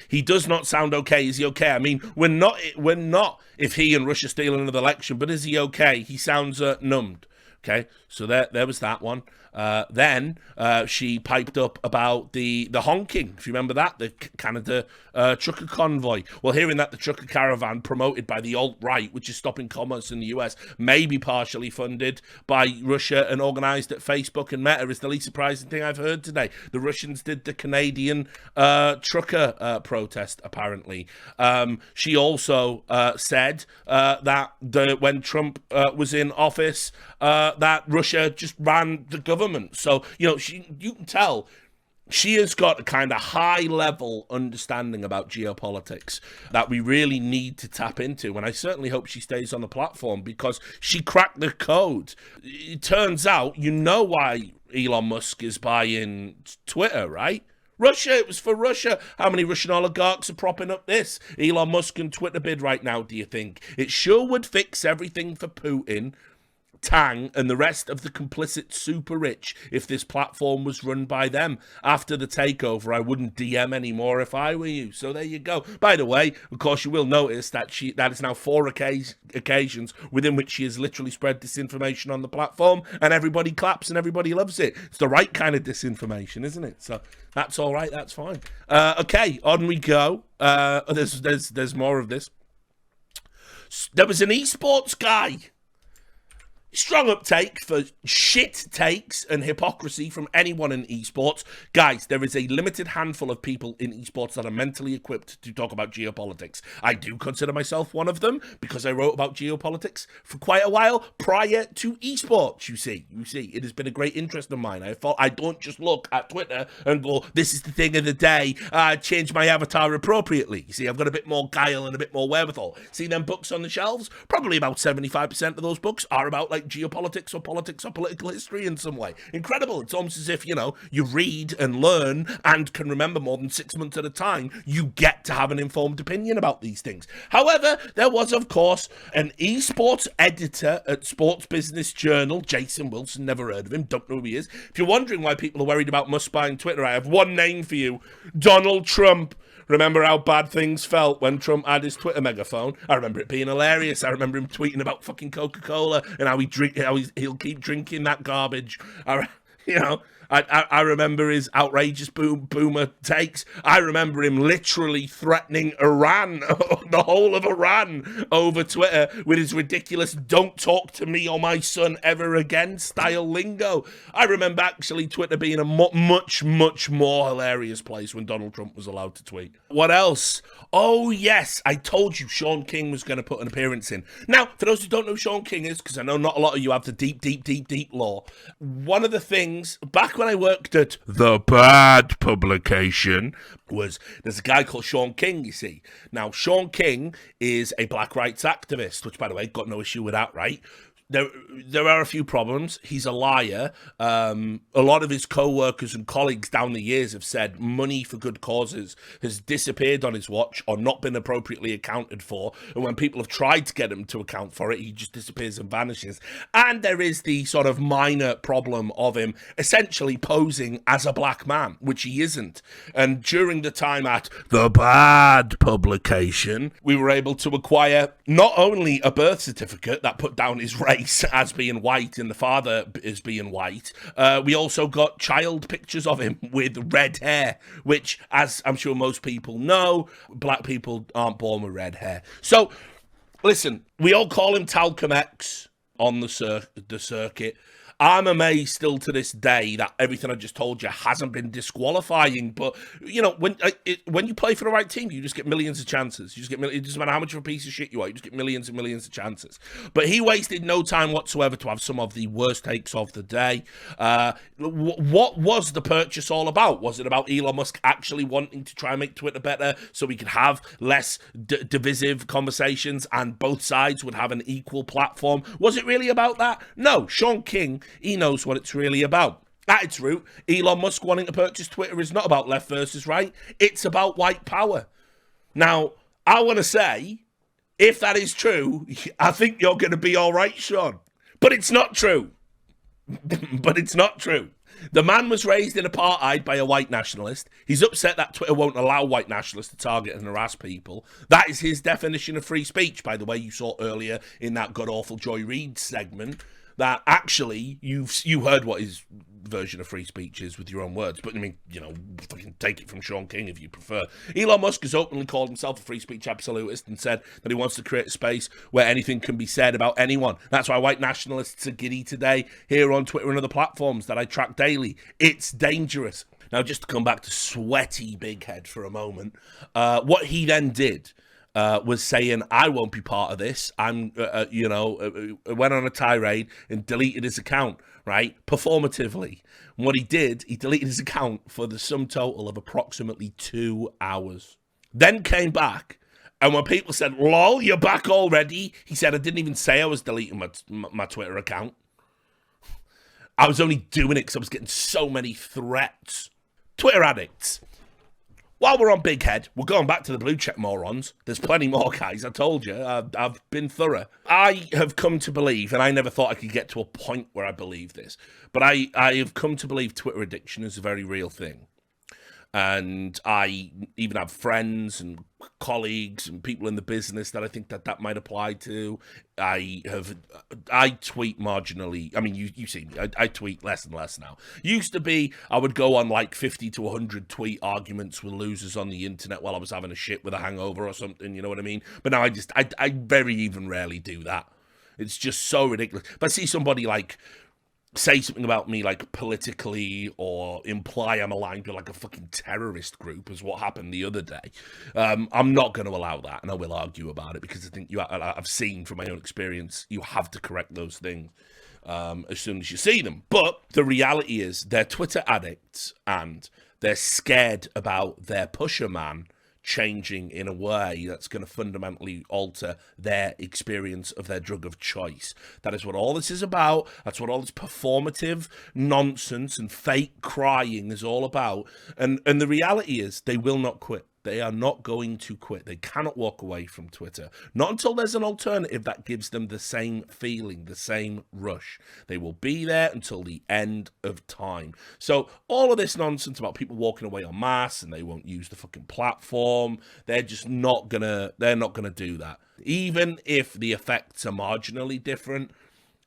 S1: He does not sound okay. Is he okay? I mean, we're not if he and Russia steal another election, but is he okay? He sounds numbed. Okay, so there was that one. Then she piped up about the honking, if you remember that, the Canada trucker convoy. Well, hearing that the trucker caravan promoted by the alt-right, which is stopping commerce in the US, may be partially funded by Russia and organised at Facebook and Meta is the least surprising thing I've heard today. The Russians did the Canadian trucker protest, apparently. She also said that when Trump was in office, that Russia just ran the government. So, you can tell she has got a kind of high-level understanding about geopolitics that we really need to tap into. And I certainly hope she stays on the platform because she cracked the code. It turns out, you know why Elon Musk is buying Twitter, right? Russia, it was for Russia. How many Russian oligarchs are propping up this Elon Musk and Twitter bid right now, do you think? It sure would fix everything for Putin, Tang, and the rest of the complicit super rich if this platform was run by them. After the takeover, I wouldn't DM anymore if I were you. So there you go. By the way, of course, you will notice that that is now 4 occasions within which she has literally spread disinformation on the platform, and everybody claps and everybody loves it. It's the right kind of disinformation, isn't it? So that's all right. That's fine. Okay, on we go. There's more of this. There was an esports guy. Strong uptake for shit takes and hypocrisy from anyone in esports. Guys, there is a limited handful of people in esports that are mentally equipped to talk about geopolitics. I do consider myself one of them because I wrote about geopolitics for quite a while prior to esports, you see. It has been a great interest of mine. I don't just look at Twitter and go, this is the thing of the day, change my avatar appropriately. You see, I've got a bit more guile and a bit more wherewithal. See them books on the shelves? Probably about 75% of those books are about, like, geopolitics or politics or political history in some way. Incredible. It's almost as if, you read and learn and can remember more than 6 months at a time. You get to have an informed opinion about these things. However, there was, of course, an esports editor at Sports Business Journal, Jason Wilson, never heard of him, don't know who he is. If you're wondering why people are worried about Musk buying Twitter, I have one name for you: Donald Trump. Remember how bad things felt when Trump had his Twitter megaphone? I remember it being hilarious. I remember him tweeting about fucking Coca-Cola and how he'll keep drinking that garbage. I remember his outrageous boomer takes. I remember him literally threatening Iran, the whole of Iran, over Twitter with his ridiculous "don't talk to me or my son ever again" style lingo. I remember actually Twitter being a much, much more hilarious place when Donald Trump was allowed to tweet. What else? Oh, yes, I told you Sean King was going to put an appearance in. Now, for those who don't know who Sean King is, because I know not a lot of you have the deep lore, one of the things, back when I worked at The Bad publication, was there's a guy called Sean King, you see. Now, Sean King is a black rights activist, which, by the way, got no issue with that, right? There are a few problems. He's a liar. A lot of his co-workers and colleagues down the years have said money for good causes has disappeared on his watch or not been appropriately accounted for. And when people have tried to get him to account for it, he just disappears and vanishes. And there is the sort of minor problem of him essentially posing as a black man, which he isn't. And during the time at The Bad publication, we were able to acquire not only a birth certificate that put down his race as being white and the father as being white, we also got child pictures of him with red hair, which, as I'm sure most people know, black people aren't born with red hair. So, listen, we all call him Talcum X on the circuit. I'm amazed still to this day that everything I just told you hasn't been disqualifying. But, when you play for the right team, you just get millions of chances. It doesn't matter how much of a piece of shit you are. You just get millions and millions of chances. But he wasted no time whatsoever to have some of the worst takes of the day. What was the purchase all about? Was it about Elon Musk actually wanting to try and make Twitter better so we could have less divisive conversations and both sides would have an equal platform? Was it really about that? No. Sean King, he knows what it's really about. At its root, Elon Musk wanting to purchase Twitter is not about left versus right. It's about white power. Now, I want to say, if that is true, I think you're going to be all right, Sean. But it's not true. The man was raised in apartheid by a white nationalist. He's upset that Twitter won't allow white nationalists to target and harass people. That is his definition of free speech, by the way, you saw earlier in that god-awful Joy Reid segment. That actually, you heard what his version of free speech is with your own words. But, I mean, fucking take it from Sean King if you prefer. Elon Musk has openly called himself a free speech absolutist and said that he wants to create a space where anything can be said about anyone. That's why white nationalists are giddy today here on Twitter and other platforms that I track daily. It's dangerous. Now, just to come back to sweaty Big Head for a moment, what he then did was saying, I won't be part of this. Went on a tirade and deleted his account, right? Performatively. And what he did, he deleted his account for the sum total of approximately 2 hours. Then came back, and when people said, lol, you're back already? He said, I didn't even say I was deleting my Twitter account. I was only doing it because I was getting so many threats. Twitter addicts. While we're on Big Head, we're going back to the blue check morons. There's plenty more, guys. I told you. I've been thorough. I have come to believe, and I never thought I could get to a point where I believe this, but I have come to believe Twitter addiction is a very real thing. And I even have friends and colleagues and people in the business that I think that might apply to. I tweet marginally. I mean, you see me. I tweet less and less now. Used to be, I would go on like 50 to 100 tweet arguments with losers on the internet while I was having a shit with a hangover or something, you know what I mean? But now I very even rarely do that. It's just so ridiculous. If I see somebody like say something about me like politically or imply I'm aligned with like a fucking terrorist group, as what happened the other day, I'm not going to allow that, and I will argue about it, because I think I've seen from my own experience, you have to correct those things as soon as you see them. But the reality is they're Twitter addicts, and they're scared about their pusher man changing in a way that's going to fundamentally alter their experience of their drug of choice. That is what all this is about. That's what all this performative nonsense and fake crying is all about. And the reality is they will not quit. They are not going to quit. They cannot walk away from Twitter. Not until there's an alternative that gives them the same feeling, the same rush. They will be there until the end of time. So all of this nonsense about people walking away en masse and they won't use the fucking platform, they're just not gonna do that. Even if the effects are marginally different,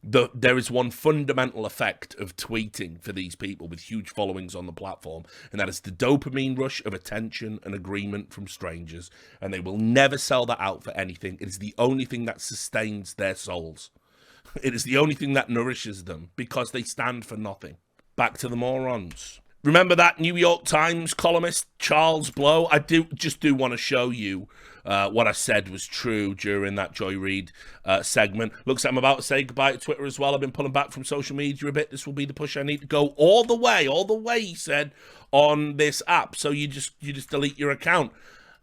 S1: there is one fundamental effect of tweeting for these people with huge followings on the platform, and that is the dopamine rush of attention and agreement from strangers, and they will never sell that out for anything. It is the only thing that sustains their souls. It is the only thing that nourishes them, because they stand for nothing. Back to the morons. Remember that New York Times columnist, Charles Blow? I do want to show you what I said was true during that Joy Reid segment. Looks like I'm about to say goodbye to Twitter as well. I've been pulling back from social media a bit. This will be the push I need to go all the way, he said, on this app. So you just delete your account.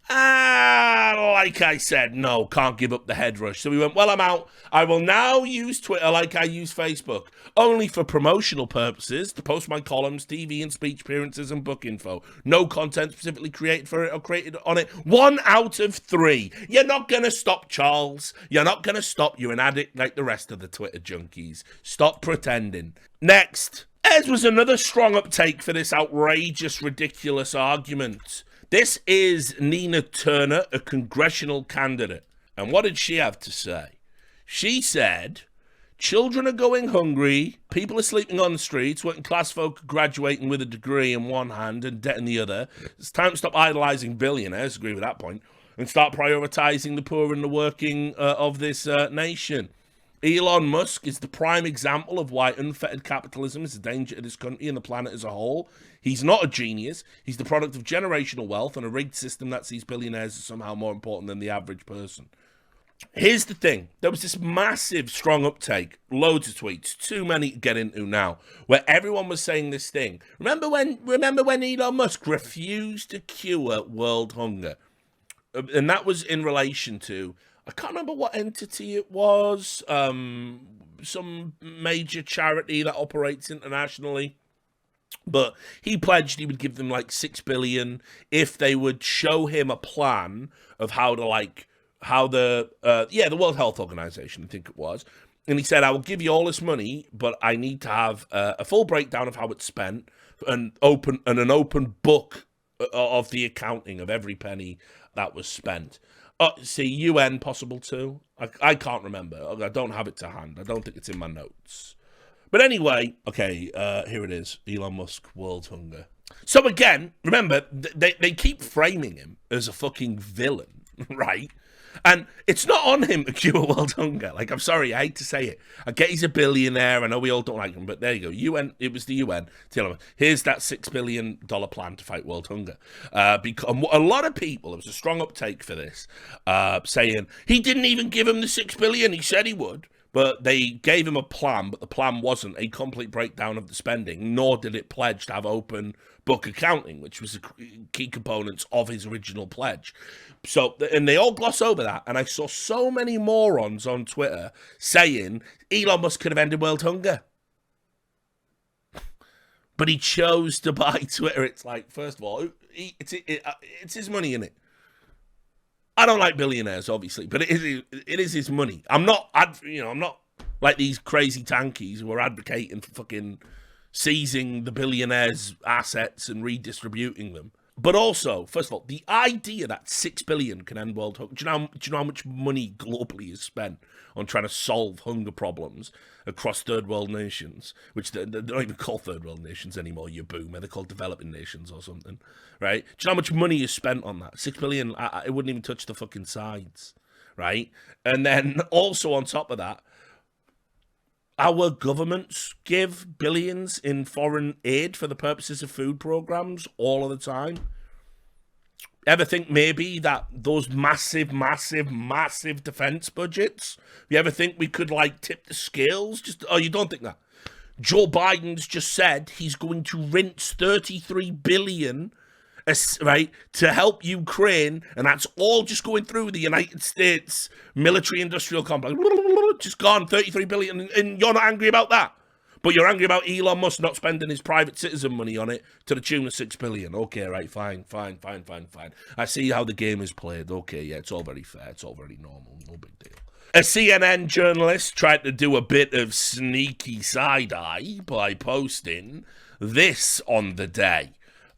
S1: Like I said, no, can't give up the head rush. So we went, well, I'm out. I will now use Twitter like I use Facebook, only for promotional purposes, to post my columns, TV and speech appearances, and book info. No content specifically created for it or created on it. 1 out of 3. You're not going to stop, Charles. You're not going to stop. You're an addict like the rest of the Twitter junkies. Stop pretending. Next. As was another strong uptake for this outrageous, ridiculous argument. This is Nina Turner, a congressional candidate. And what did she have to say? She said, children are going hungry, people are sleeping on the streets, working class folk are graduating with a degree in one hand and debt in the other. It's time to stop idolizing billionaires, agree with that point, and start prioritizing the poor and the working of this nation. Elon Musk is the prime example of why unfettered capitalism is a danger to this country and the planet as a whole. He's not a genius. He's the product of generational wealth and a rigged system that sees billionaires as somehow more important than the average person. Here's the thing. There was this massive, strong uptake, loads of tweets, too many to get into now, where everyone was saying this thing. Remember when Elon Musk refused to cure world hunger? And that was in relation to, I can't remember what entity it was, some major charity that operates internationally. But he pledged he would give them like $6 billion if they would show him a plan of how the World Health Organization, I think it was. And he said, I will give you all this money, but I need to have a full breakdown of how it's spent and an open book of the accounting of every penny that was spent. See, UN possible too? I can't remember. I don't have it to hand. I don't think it's in my notes. But anyway, okay, here it is. Elon Musk, world hunger. So again, remember, they keep framing him as a fucking villain, right? And it's not on him to cure world hunger. Like, I'm sorry, I hate to say it. I get he's a billionaire. I know we all don't like him, but there you go. UN, it was the UN. Tell him, here's that $6 billion plan to fight world hunger. Because a lot of people, there was a strong uptake for this, saying he didn't even give him the $6 billion. He said he would. But they gave him a plan, but the plan wasn't a complete breakdown of the spending, nor did it pledge to have open book accounting, which was a key component of his original pledge. So, and they all gloss over that. And I saw so many morons on Twitter saying Elon Musk could have ended world hunger. But he chose to buy Twitter. It's like, first of all, it's his money, innit? I don't like billionaires, obviously, but it is his money. I'm not like these crazy tankies who are advocating for fucking seizing the billionaires' assets and redistributing them. But also, first of all, the idea that $6 billion can end world hunger. Do you know how much money globally is spent on trying to solve hunger problems across third world nations? Which they don't even call third world nations anymore, you boomer. They're called developing nations or something, right? Do you know how much money is spent on that? $6 billion, it wouldn't even touch the fucking sides, right? And then also on top of that, Our governments give billions in foreign aid for the purposes of food programs all of the time. Ever think maybe that those massive defense budgets, you ever think we could like tip the scales? You don't think that? Joe Biden's just said he's going to rinse 33 billion, right, to help Ukraine, and that's all just going through the United States military-industrial complex. Just gone, 33 billion, and you're not angry about that? But you're angry about Elon Musk not spending his private citizen money on it to the tune of 6 billion. Okay, right, fine. I see how the game is played. Okay, yeah, it's all very fair. It's all very normal. No big deal. A CNN journalist tried to do a bit of sneaky side-eye by posting this on the day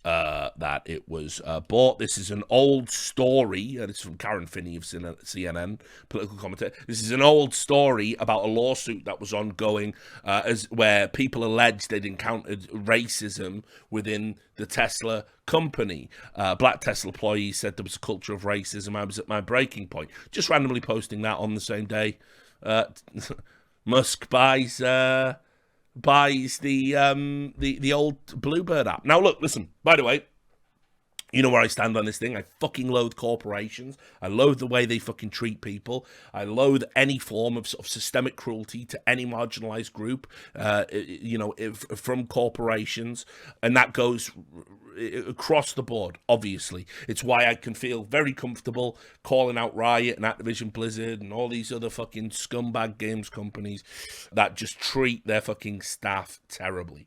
S1: that it was bought. This is an old story. It's from Karen Finney of CNN, political commentator. This is an old story about a lawsuit that was ongoing where people alleged they'd encountered racism within the Tesla company. Black Tesla employees said there was a culture of racism. I was at my breaking point. Just randomly posting that on the same day. Musk buys the old Bluebird app. Now, look, listen, by the way, you know where I stand on this thing. I fucking loathe corporations. I loathe the way they fucking treat people. I loathe any form of sort of systemic cruelty to any marginalized group, from corporations. And that goes across the board, obviously. It's why I can feel very comfortable calling out Riot and Activision Blizzard and all these other fucking scumbag games companies that just treat their fucking staff terribly.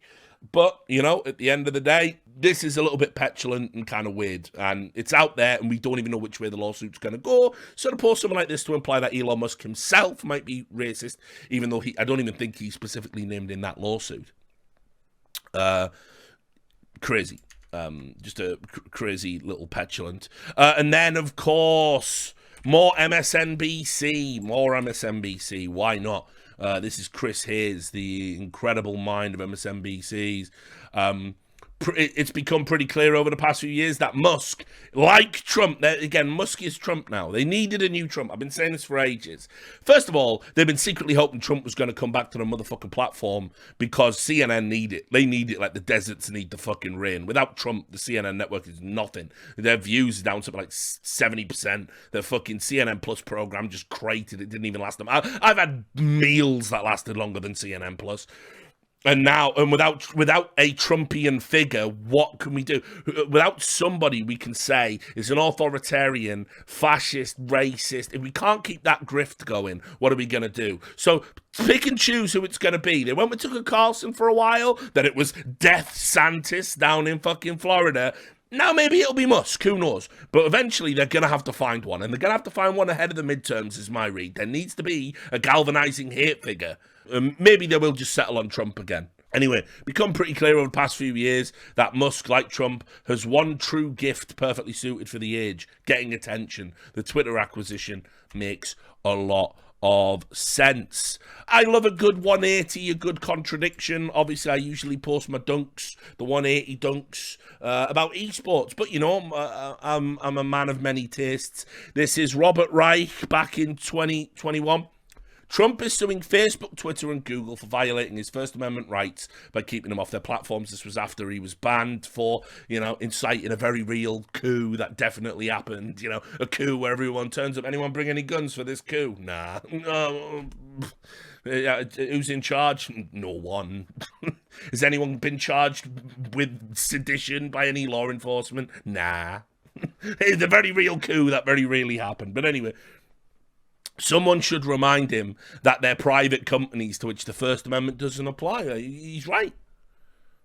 S1: But, at the end of the day, this is a little bit petulant and kind of weird. And it's out there, and we don't even know which way the lawsuit's going to go. So to post something like this to imply that Elon Musk himself might be racist, even though I don't even think he's specifically named in that lawsuit. Crazy. Just a crazy little petulant. And then, of course, more MSNBC. Why not? This is Chris Hayes, the incredible mind of MSNBC's. It's become pretty clear over the past few years that Musk, like Trump, again, Musk is Trump now. They needed a new Trump. I've been saying this for ages. First of all, they've been secretly hoping Trump was going to come back to the motherfucking platform because CNN need it. They need it like the deserts need the fucking rain. Without Trump, the CNN network is nothing. Their views are down something like 70%. Their fucking CNN Plus program just cratered. It didn't even last them. I've had meals that lasted longer than CNN Plus. And now, without a Trumpian figure, what can we do? Without somebody we can say is an authoritarian, fascist, racist, if we can't keep that grift going, what are we going to do? So pick and choose who it's going to be. They went with Tucker Carlson for a while, then it was Death Santis down in fucking Florida. Now maybe it'll be Musk, who knows? But eventually they're going to have to find one, and they're going to have to find one ahead of the midterms, is my read. There needs to be a galvanizing hate figure. Maybe they will just settle on Trump again. Anyway, become pretty clear over the past few years that Musk, like Trump, has one true gift perfectly suited for the age, getting attention. The Twitter acquisition makes a lot of sense. I love a good 180, a good contradiction. Obviously, I usually post my dunks, the 180 dunks, about esports. But, I'm a man of many tastes. This is Robert Reich back in 2021. Trump is suing Facebook, Twitter, and Google for violating his First Amendment rights by keeping them off their platforms. This was after he was banned for, inciting a very real coup that definitely happened. A coup where everyone turns up. Anyone bring any guns for this coup? Nah. No. Who's in charge? No one. Has anyone been charged with sedition by any law enforcement? Nah. It's a very real coup that very rarely happened. But anyway, someone should remind him that they're private companies to which the First Amendment doesn't apply. He's right.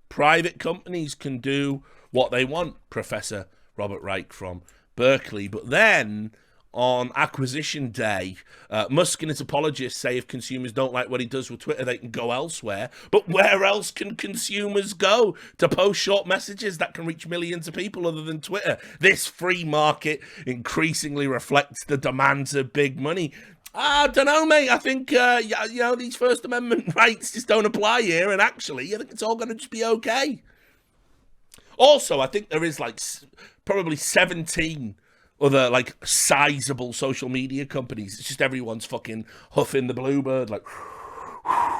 S1: Private companies can do what they want, Professor Robert Reich from Berkeley. But then, on acquisition day, Musk and his apologists say if consumers don't like what he does with Twitter, they can go elsewhere. But where else can consumers go to post short messages that can reach millions of people other than Twitter? This free market increasingly reflects the demands of big money. I don't know, mate. I think, these First Amendment rights just don't apply here. And actually, I think it's all going to just be okay. Also, I think there is probably 17 other sizable social media companies. It's just everyone's fucking huffing the Bluebird,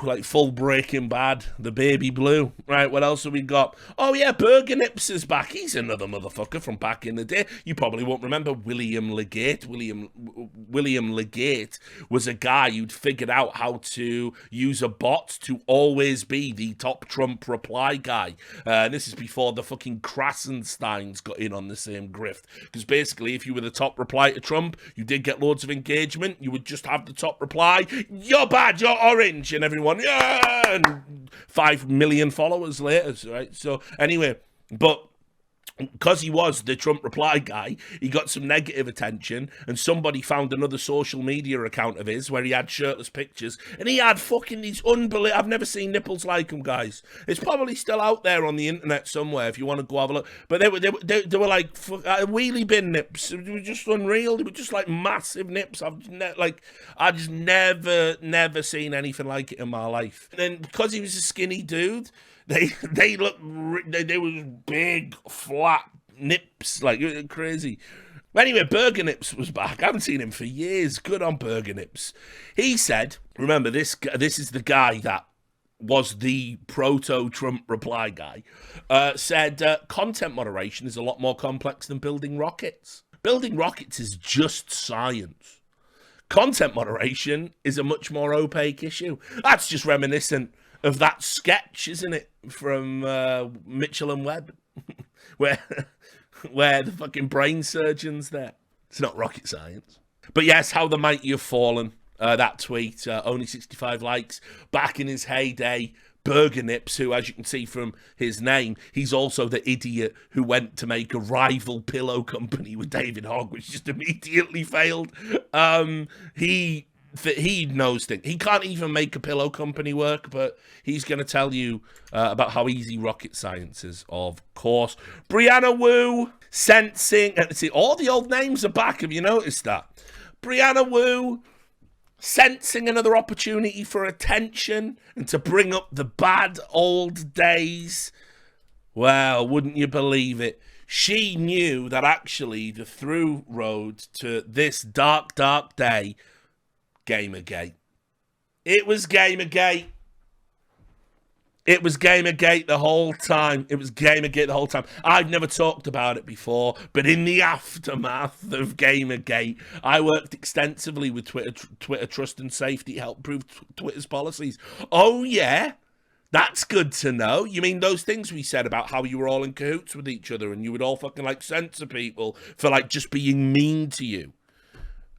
S1: like full Breaking Bad, the baby blue. Right, what else have we got? Oh yeah, Burger Nips is back. He's another motherfucker from back in the day. You probably won't remember William Legate. William Legate was a guy who'd figured out how to use a bot to always be the top Trump reply guy. This is before the fucking Krasensteins got in on the same grift. Because basically, if you were the top reply to Trump, you did get loads of engagement. You would just have the top reply. You're bad, you're orange. And everyone, yeah, and 5 million followers later, right? So anyway, but because he was the Trump reply guy, he got some negative attention, and somebody found another social media account of his where he had shirtless pictures, and he had fucking these unbelievable... I've never seen nipples like them, guys. It's probably still out there on the internet somewhere if you want to go have a look. But they were like wheelie bin nips. They were just unreal. They were just like massive nips. I've just never seen anything like it in my life. And then because he was a skinny dude, they was big, flat nips, like crazy. Anyway, Burger Nips was back. I haven't seen him for years. Good on Burger Nips. He said, remember, this is the guy that was the proto-Trump reply guy, said content moderation is a lot more complex than building rockets. Building rockets is just science. Content moderation is a much more opaque issue. That's just reminiscent of that sketch, isn't it, from Mitchell and Webb, where the fucking brain surgeon's there. It's not rocket science. But yes, how the mighty have fallen. That tweet, only 65 likes. Back in his heyday, Burger Nips, who, as you can see from his name, he's also the idiot who went to make a rival pillow company with David Hogg, which just immediately failed. He knows things. He can't even make a pillow company work, but he's going to tell you about how easy rocket science is, of course. Brianna Wu, sensing... See, all the old names are back. Have you noticed that? Brianna Wu, sensing another opportunity for attention and to bring up the bad old days. Well, wouldn't you believe it? She knew that actually the through road to this dark, dark day... Gamergate. It was Gamergate. It was Gamergate the whole time. It was Gamergate the whole time. I've never talked about it before, but in the aftermath of Gamergate, I worked extensively with Twitter trust and safety to help improve Twitter's policies. Oh, yeah? That's good to know. You mean those things we said about how you were all in cahoots with each other and you would all fucking like censor people for like just being mean to you?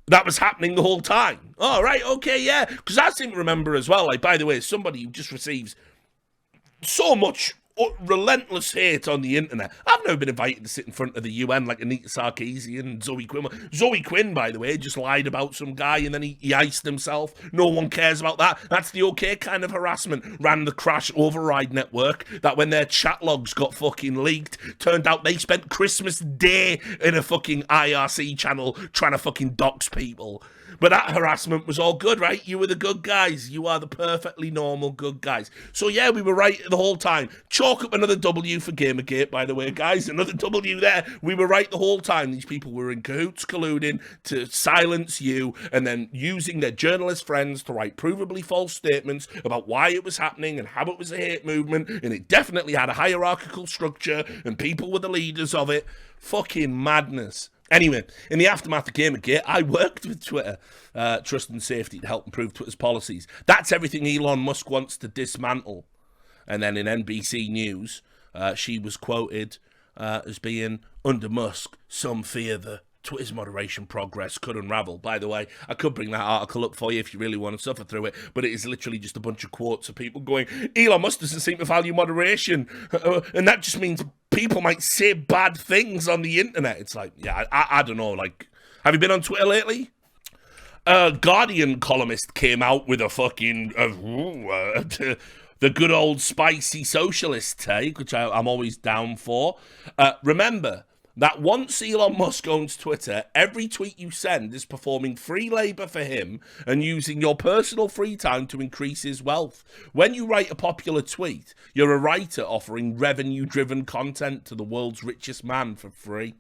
S1: That was happening the whole time. Oh, right, okay, yeah. Because I seem to remember as well, like, by the way, somebody who just receives so much relentless hate on the internet. I've never been invited to sit in front of the UN like Anita Sarkeesian and Zoe Quinn. Zoe Quinn, by the way, just lied about some guy and then he iced himself. No one cares about that. That's the okay kind of harassment. Ran the crash override network that when their chat logs got fucking leaked, turned out they spent Christmas Day in a fucking IRC channel trying to fucking dox people. But that harassment was all good, right? You were the good guys. You are the perfectly normal good guys. So yeah, we were right the whole time. Chalk up another W for Gamergate, by the way, guys. Another W there. We were right the whole time. These people were in cahoots, colluding to silence you and then using their journalist friends to write provably false statements about why it was happening and how it was a hate movement. And it definitely had a hierarchical structure and people were the leaders of it. Fucking madness. Anyway, in the aftermath of Gamergate, I worked with Twitter, Trust and Safety, to help improve Twitter's policies. That's everything Elon Musk wants to dismantle. And then in NBC News, she was quoted as being, under Musk, some fear the Twitter's moderation progress could unravel. By the way, I could bring that article up for you if you really want to suffer through it, but it is literally just a bunch of quotes of people going, Elon Musk doesn't seem to value moderation, and that just means people might say bad things on the internet. It's like, yeah, I don't know, like, have you been on Twitter lately? Guardian columnist came out with a fucking, the good old spicy socialist take, which I'm always down for. Remember that once Elon Musk owns Twitter, every tweet you send is performing free labor for him and using your personal free time to increase his wealth. When you write a popular tweet, you're a writer offering revenue-driven content to the world's richest man for free.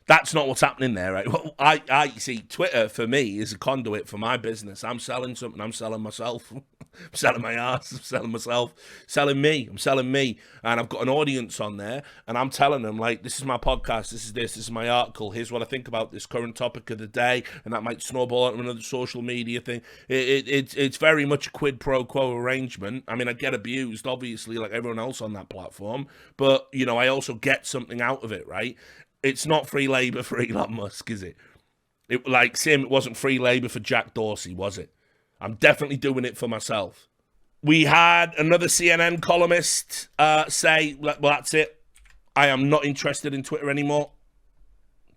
S1: That's not what's happening there, right? Well, I see, Twitter, for me, is a conduit for my business. I'm selling something, I'm selling myself. I'm selling my ass. I'm selling myself. Selling me. I'm selling me. And I've got an audience on there. And I'm telling them, like, this is my podcast. This is my article. Here's what I think about this current topic of the day. And that might snowball into another social media thing. It's very much a quid pro quo arrangement. I mean, I get abused, obviously, like everyone else on that platform. But, you know, I also get something out of it, right? It's not free labor for Elon Musk, is it? It wasn't free labor for Jack Dorsey, was it? I'm definitely doing it for myself. We had another CNN columnist say, well, that's it. I am not interested in Twitter anymore.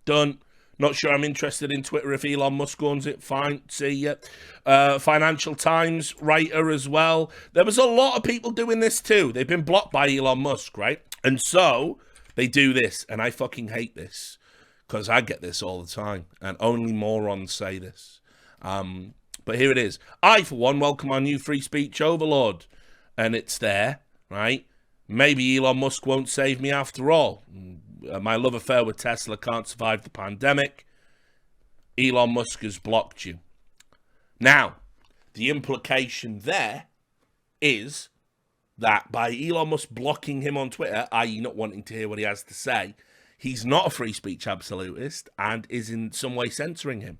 S1: Done. Not sure I'm interested in Twitter if Elon Musk owns it. Fine. See ya. Financial Times writer as well. There was a lot of people doing this too. They've been blocked by Elon Musk, right? And so they do this. And I fucking hate this because I get this all the time. And only morons say this. But here it is. I, for one, welcome our new free speech overlord. And it's there, right? Maybe Elon Musk won't save me after all. My love affair with Tesla can't survive the pandemic. Elon Musk has blocked you. Now, the implication there is that by Elon Musk blocking him on Twitter, i.e. not wanting to hear what he has to say, he's not a free speech absolutist and is in some way censoring him.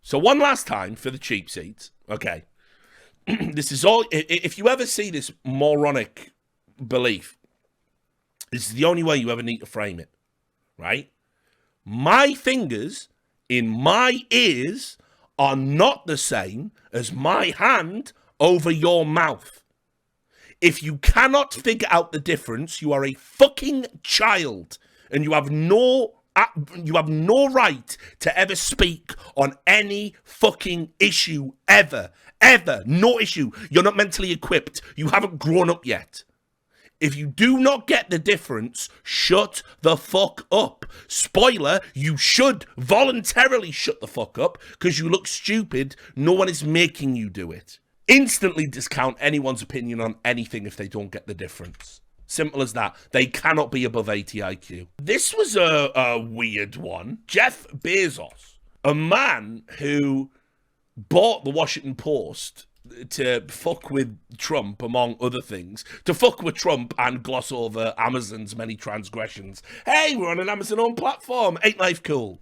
S1: So one last time for the cheap seats, okay, this is all, if you ever see this moronic belief, this is the only way you ever need to frame it, right? My fingers in my ears are not the same as my hand over your mouth. If you cannot figure out the difference, you are a fucking child and you have no right to ever speak on any fucking issue ever. No issue. You're not mentally equipped. You haven't grown up yet. If you do not get the difference, shut the fuck up. Spoiler, you should voluntarily shut the fuck up because you look stupid. No one is making you do it. Instantly discount anyone's opinion on anything if they don't get the difference. Simple as that. They cannot be above 80 IQ. This was a weird one. Jeff Bezos, a man who bought the Washington Post to fuck with Trump, among other things, to fuck with Trump and gloss over Amazon's many transgressions. Hey, we're on an Amazon-owned platform. Ain't life cool?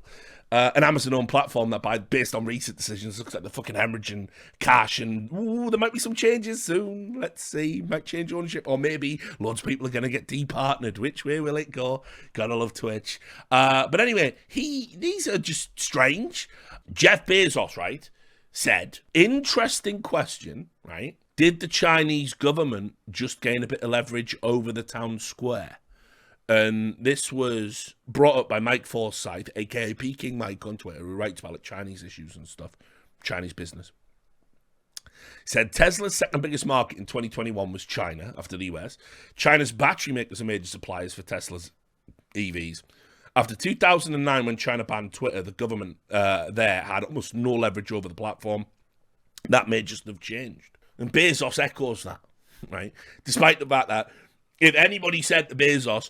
S1: An Amazon-owned platform that, based on recent decisions, looks like they're fucking hemorrhaging cash, and there might be some changes soon. Let's see, might change ownership, or maybe loads of people are going to get departnered. Which way will it go? Gotta love Twitch. But anyway, these are just strange. Jeff Bezos, right, said, interesting question, right? Did the Chinese government just gain a bit of leverage over the town square? And this was brought up by Mike Forsyth, a.k.a. Peking Mike on Twitter, who writes about Chinese issues and stuff, Chinese business. Said Tesla's second biggest market in 2021 was China, after the US. China's battery makers are major suppliers for Tesla's EVs. After 2009, when China banned Twitter, the government there had almost no leverage over the platform. That may just have changed. And Bezos echoes that, right? Despite the fact that if anybody said to Bezos,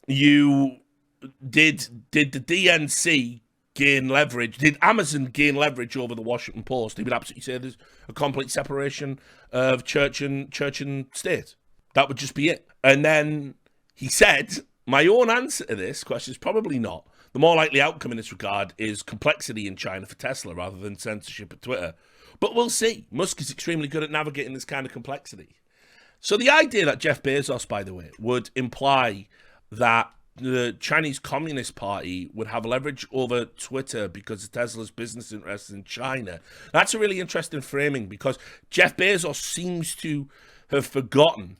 S1: you did the DNC gain leverage, did Amazon gain leverage over the Washington Post, he would absolutely say there's a complete separation of church and state. That would just be it. And then he said, my own answer to this question is probably not. The more likely outcome in this regard is complexity in China for Tesla rather than censorship at Twitter. But we'll see. Musk is extremely good at navigating this kind of complexity. So the idea that Jeff Bezos, by the way, would imply that the Chinese Communist Party would have leverage over Twitter because of Tesla's business interests in China, that's a really interesting framing, because Jeff Bezos seems to have forgotten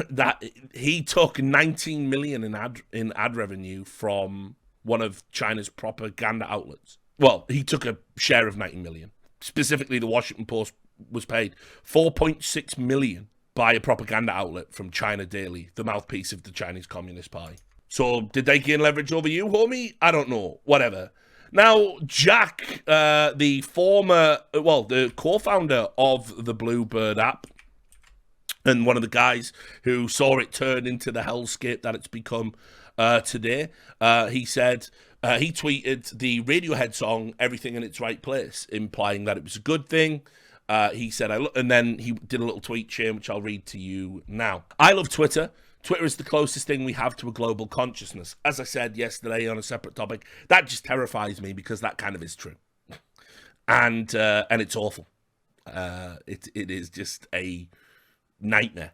S1: that he took 19 million in ad revenue from one of China's propaganda outlets. Well, he took a share of 19 million. Specifically, the Washington Post was paid 4.6 million by a propaganda outlet from China Daily, the mouthpiece of the Chinese Communist Party. So did they gain leverage over you, homie? I don't know. Whatever. Now, Jack, the co-founder of the Bluebird app, and one of the guys who saw it turn into the hellscape that it's become today, he said, he tweeted the Radiohead song, Everything in Its Right Place, implying that it was a good thing. He said, and then he did a little tweet chain, which I'll read to you now. I love Twitter. Twitter is the closest thing we have to a global consciousness. As I said yesterday on a separate topic, that just terrifies me because that kind of is true. And it's awful. It is just a nightmare.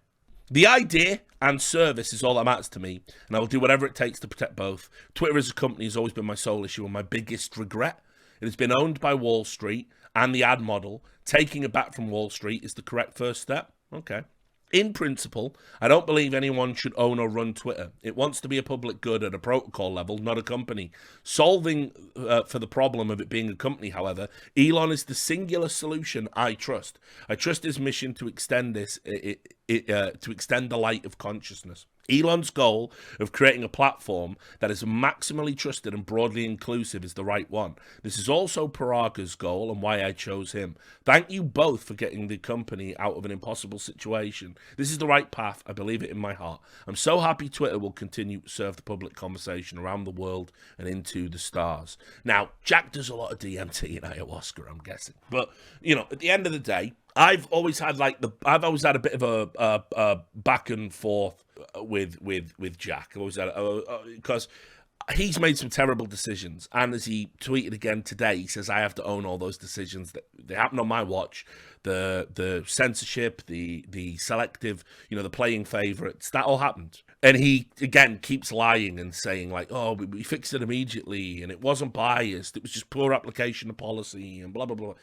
S1: The idea and service is all that matters to me, and I will do whatever it takes to protect both. Twitter as a company has always been my sole issue and my biggest regret. It has been owned by Wall Street and the ad model. Taking it back from Wall Street is the correct first step. Okay. In principle, I don't believe anyone should own or run Twitter. It wants to be a public good at a protocol level, not a company. Solving for the problem of it being a company, however, Elon is the singular solution I trust. I trust his mission to extend to extend the light of consciousness. Elon's goal of creating a platform that is maximally trusted and broadly inclusive is the right one. This is also Paraga's goal and why I chose him. Thank you both for getting the company out of an impossible situation. This is the right path. I believe it in my heart. I'm so happy Twitter will continue to serve the public conversation around the world and into the stars. Now, Jack does a lot of DMT in ayahuasca, I'm guessing. But, you know, at the end of the day, I've always had a bit of a back and forth with Jack. I've always had because he's made some terrible decisions, and as he tweeted again today, he says I have to own all those decisions that they happened on my watch. The censorship, the selective, the playing favorites, that all happened. And he again keeps lying and saying like, oh, we fixed it immediately, and it wasn't biased. It was just poor application of policy, and blah blah blah.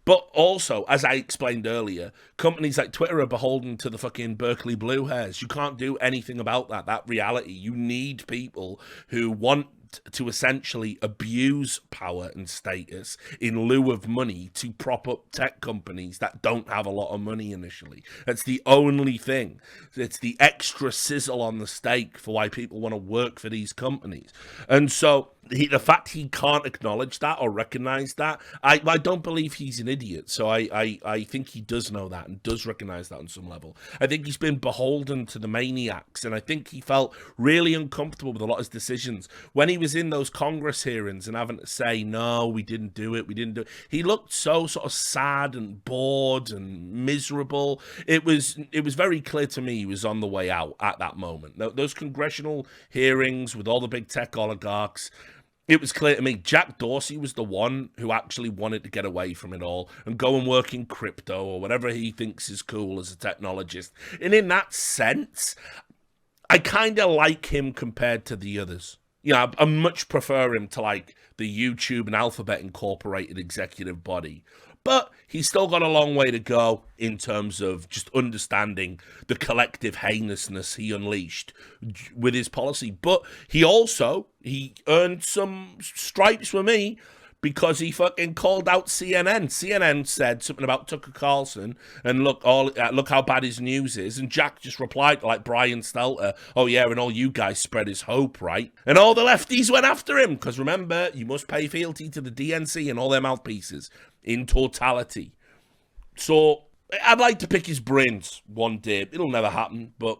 S1: But also, as I explained earlier, companies like Twitter are beholden to the fucking Berkeley Blue hairs. You can't do anything about that reality. You need people who want to essentially abuse power and status in lieu of money to prop up tech companies that don't have a lot of money initially. That's the only thing. It's the extra sizzle on the steak for why people want to work for these companies. And so the fact he can't acknowledge that or recognize that, I don't believe he's an idiot. So I think he does know that and does recognize that on some level. I think he's been beholden to the maniacs, and I think he felt really uncomfortable with a lot of his decisions. When he was in those Congress hearings and having to say, no, we didn't do it, he looked so sort of sad and bored and miserable. It was very clear to me he was on the way out at that moment. Those congressional hearings with all the big tech oligarchs, it was clear to me Jack Dorsey was the one who actually wanted to get away from it all and go and work in crypto or whatever he thinks is cool as a technologist. And in that sense, I kind of like him compared to the others. I much prefer him to like the YouTube and Alphabet Incorporated executive body. But he's still got a long way to go in terms of just understanding the collective heinousness he unleashed with his policy. But he earned some stripes for me because he fucking called out CNN. CNN said something about Tucker Carlson and look how bad his news is. And Jack just replied like Brian Stelter, oh yeah, and all you guys spread his hope, right? And all the lefties went after him because remember, you must pay fealty to the DNC and all their mouthpieces in totality. So I'd like to pick his brains one day. It'll never happen, but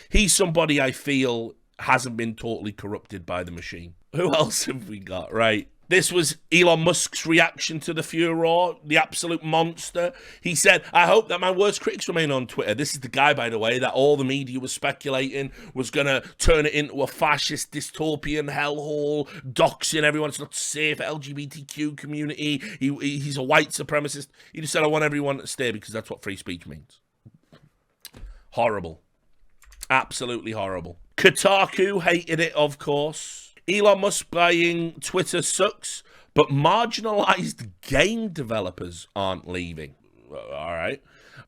S1: he's somebody I feel hasn't been totally corrupted by the machine. Who else have we got? Right. This was Elon Musk's reaction to the furor, the absolute monster. He said, I hope that my worst critics remain on Twitter. This is the guy, by the way, that all the media was speculating was going to turn it into a fascist dystopian hellhole, doxing everyone. It's not safe, LGBTQ community. He's a white supremacist. He just said, I want everyone to stay because that's what free speech means. Horrible. Absolutely horrible. Kotaku hated it, of course. Elon Musk buying Twitter sucks, but marginalized game developers aren't leaving. All right.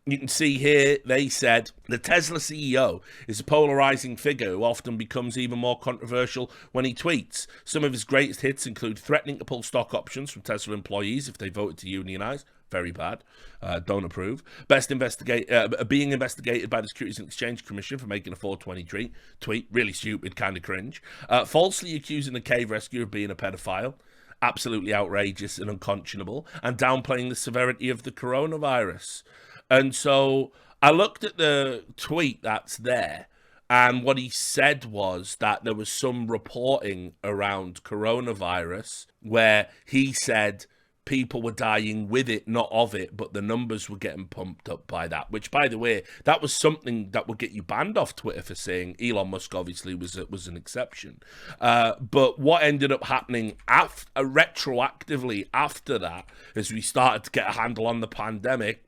S1: You can see here, they said, the Tesla CEO is a polarizing figure who often becomes even more controversial when he tweets. Some of his greatest hits include threatening to pull stock options from Tesla employees if they voted to unionize. Very bad. Don't approve. Being investigated by the Securities and Exchange Commission for making a 420 tweet. Really stupid, kind of cringe. Falsely accusing the cave rescue of being a pedophile. Absolutely outrageous and unconscionable. And downplaying the severity of the coronavirus. And so I looked at the tweet that's there. And what he said was that there was some reporting around coronavirus where he said people were dying with it, not of it, but the numbers were getting pumped up by that, which, by the way, that was something that would get you banned off Twitter for saying. Elon Musk obviously was an exception. But what ended up happening retroactively after that, as we started to get a handle on the pandemic,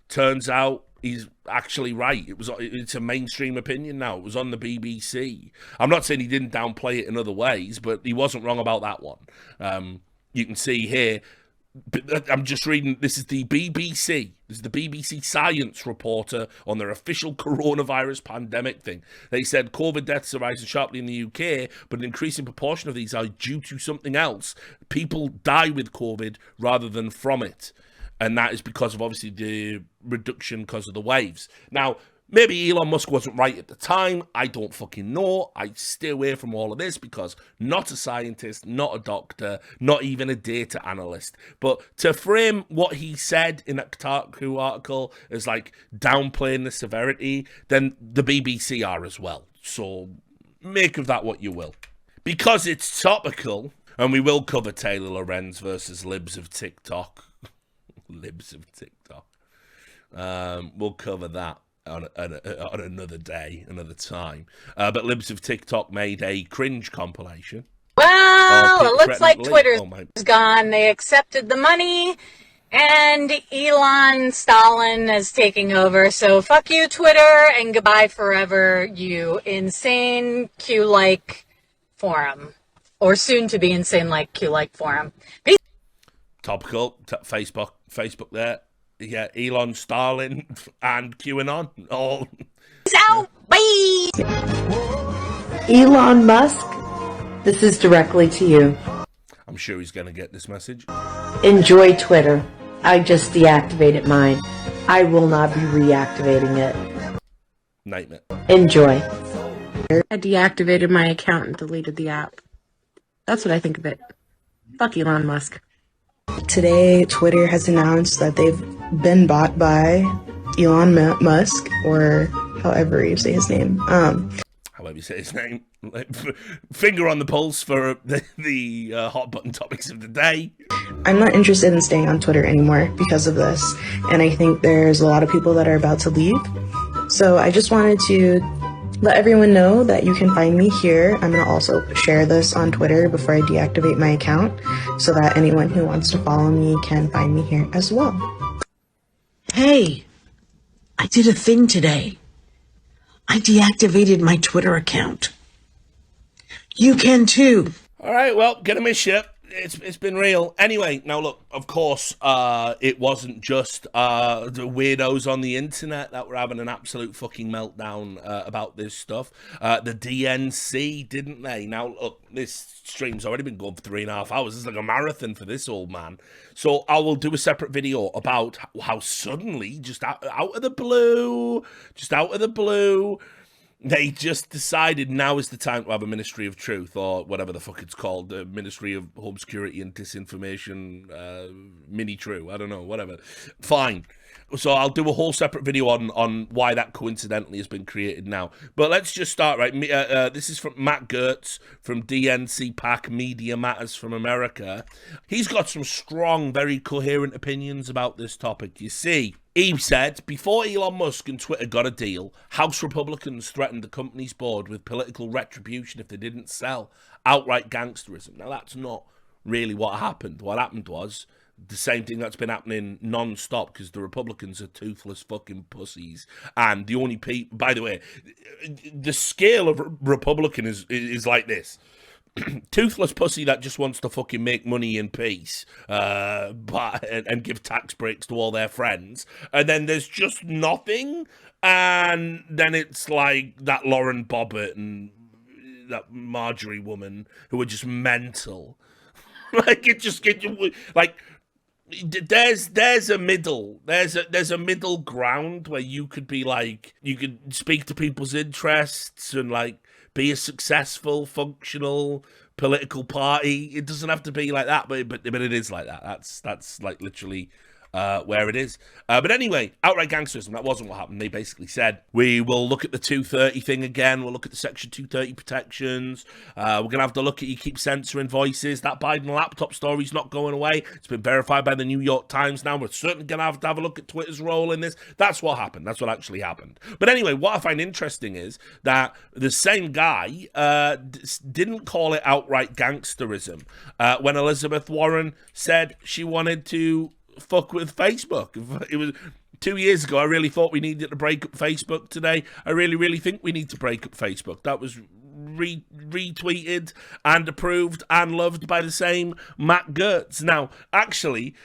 S1: turns out he's actually right. It's a mainstream opinion now. It was on the BBC. I'm not saying he didn't downplay it in other ways, but he wasn't wrong about that one. You can see here, I'm just reading, this is the BBC. This is the BBC science reporter on their official coronavirus pandemic thing. They said COVID deaths are rising sharply in the UK, but an increasing proportion of these are due to something else. People die with COVID rather than from it. And that is because of, obviously, the reduction because of the waves. Now, maybe Elon Musk wasn't right at the time. I don't fucking know. I stay away from all of this because not a scientist, not a doctor, not even a data analyst. But to frame what he said in that Kotaku article as like downplaying the severity, then the BBC are as well. So make of that what you will. Because it's topical, and we will cover Taylor Lorenz versus Libs of TikTok. Libs of TikTok. We'll cover that on another day, another time. But Libs of TikTok made a cringe compilation.
S17: Well, it looks like Twitter's gone. They accepted the money, and Elon Stalin is taking over. So fuck you, Twitter, and goodbye forever, you insane Q-like forum. Or soon to be insane like Q-like forum. Peace.
S1: Topical. Facebook there. Yeah, Elon, Stalin, and QAnon. All.
S17: Peace out. Bye.
S18: Elon Musk, this is directly to you.
S1: I'm sure he's going to get this message.
S18: Enjoy Twitter. I just deactivated mine. I will not be reactivating it.
S1: Nightmare.
S18: Enjoy.
S19: I deactivated my account and deleted the app. That's what I think of it. Fuck Elon Musk.
S20: Today, Twitter has announced that they've been bought by Elon Musk, or however you say his name.
S1: However you say his name. Finger on the pulse for the hot button topics of the day.
S20: I'm not interested in staying on Twitter anymore because of this, and I think there's a lot of people that are about to leave. So I just wanted to let everyone know that you can find me here. I'm going to also share this on Twitter before I deactivate my account so that anyone who wants to follow me can find me here as well.
S21: Hey, I did a thing today. I deactivated my Twitter account. You can too.
S1: All right, well, get a miss you. It's been real. Anyway, now look, of course, it wasn't just the weirdos on the internet that were having an absolute fucking meltdown about this stuff. The DNC, didn't they? Now, look, this stream's already been going for 3.5 hours. It's like a marathon for this old man. So I will do a separate video about how suddenly, just out of the blue, they just decided now is the time to have a Ministry of Truth, or whatever the fuck it's called, the Ministry of Home Security and Disinformation, mini-true, I don't know, whatever. Fine. So I'll do a whole separate video on why that coincidentally has been created now. But let's just start, right? This is from Matt Gertz from DNC PAC Media Matters from America. He's got some strong, very coherent opinions about this topic. You see, he said, before Elon Musk and Twitter got a deal, House Republicans threatened the company's board with political retribution if they didn't sell, outright gangsterism. Now, that's not really what happened. What happened was the same thing that's been happening non-stop, because the Republicans are toothless fucking pussies. And the only people, by the way, the scale of Republican is like this. Toothless pussy that just wants to fucking make money in peace, and give tax breaks to all their friends. And then there's just nothing. And then it's like that Lauren Bobbitt and that Marjorie woman who are just mental. Like, it just gets you, like, there's a middle ground where you could be like, you could speak to people's interests and like be a successful, functional political party. It doesn't have to be like that, but it is like that. That's like literally where it is. But anyway, outright gangsterism, that wasn't what happened. They basically said, we will look at the 230 thing again. We'll look at the Section 230 protections. We're going to have to look at you keep censoring voices. That Biden laptop story's not going away. It's been verified by the New York Times now. We're certainly going to have a look at Twitter's role in this. That's what happened. That's what actually happened. But anyway, what I find interesting is that the same guy didn't call it outright gangsterism when Elizabeth Warren said she wanted to fuck with Facebook. It was 2 years ago. I really thought we needed to break up Facebook. Today, I really think we need to break up Facebook. That was retweeted and approved and loved by the same Matt Gertz. Now, actually,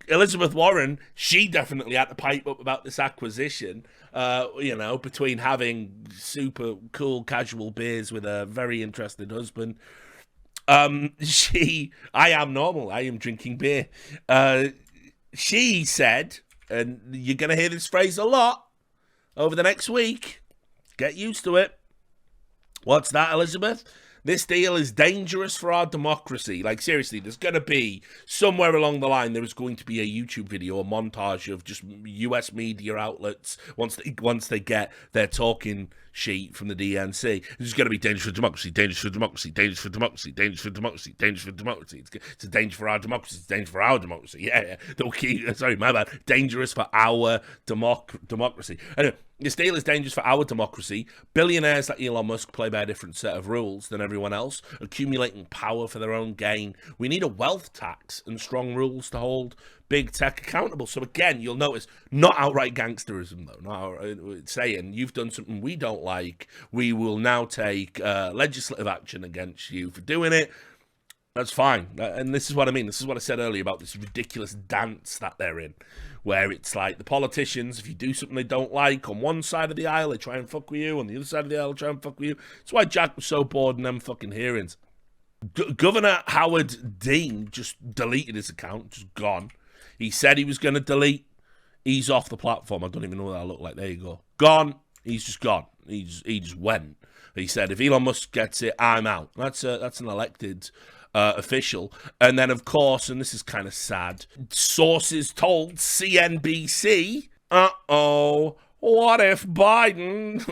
S1: Elizabeth Warren, she definitely had to pipe up about this acquisition, between having super cool casual beers with a very interested husband. I am normal. I am drinking beer. She said, and you're going to hear this phrase a lot over the next week. Get used to it. What's that, Elizabeth? This deal is dangerous for our democracy. Like, seriously, there's going to be, somewhere along the line, there is going to be a YouTube video, a montage of just US media outlets, once they get their talking sheet from the DNC. This is going to be dangerous for democracy, dangerous for democracy, dangerous for democracy, dangerous for democracy, dangerous for democracy. It's a danger for our democracy. It's a danger for our democracy. Yeah. Sorry, my bad. Dangerous for our democracy. Anyway, this deal is dangerous for our democracy. Billionaires like Elon Musk play by a different set of rules than everyone else, accumulating power for their own gain. We need a wealth tax and strong rules to hold big tech accountable. So again, you'll notice, not outright gangsterism though, not outright saying you've done something we don't like, we will now take legislative action against you for doing it. That's fine. And this is what I mean. This is what I said earlier about this ridiculous dance that they're in, where it's like the politicians, if you do something they don't like, on one side of the aisle, they try and fuck with you. On the other side of the aisle, they try and fuck with you. That's why Jack was so bored in them fucking hearings. Governor Howard Dean just deleted his account, just gone. He said he was going to delete. He's off the platform. I don't even know what that looked like. There you go. Gone. He's just gone. He just went. He said, if Elon Musk gets it, I'm out. That's an elected official. And then, of course, and this is kind of sad, sources told CNBC, what if Biden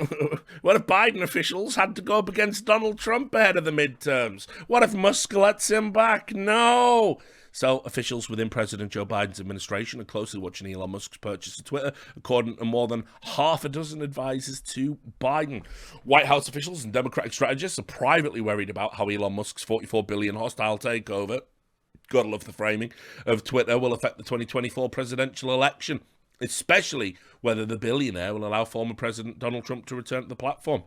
S1: officials had to go up against Donald Trump ahead of the midterms? What if Musk lets him back? No. So officials within President Joe Biden's administration are closely watching Elon Musk's purchase of Twitter, according to more than half a dozen advisors to Biden. White House officials and Democratic strategists are privately worried about how Elon Musk's $44 billion hostile takeover, gotta love the framing, of Twitter will affect the 2024 presidential election, especially whether the billionaire will allow former President Donald Trump to return to the platform.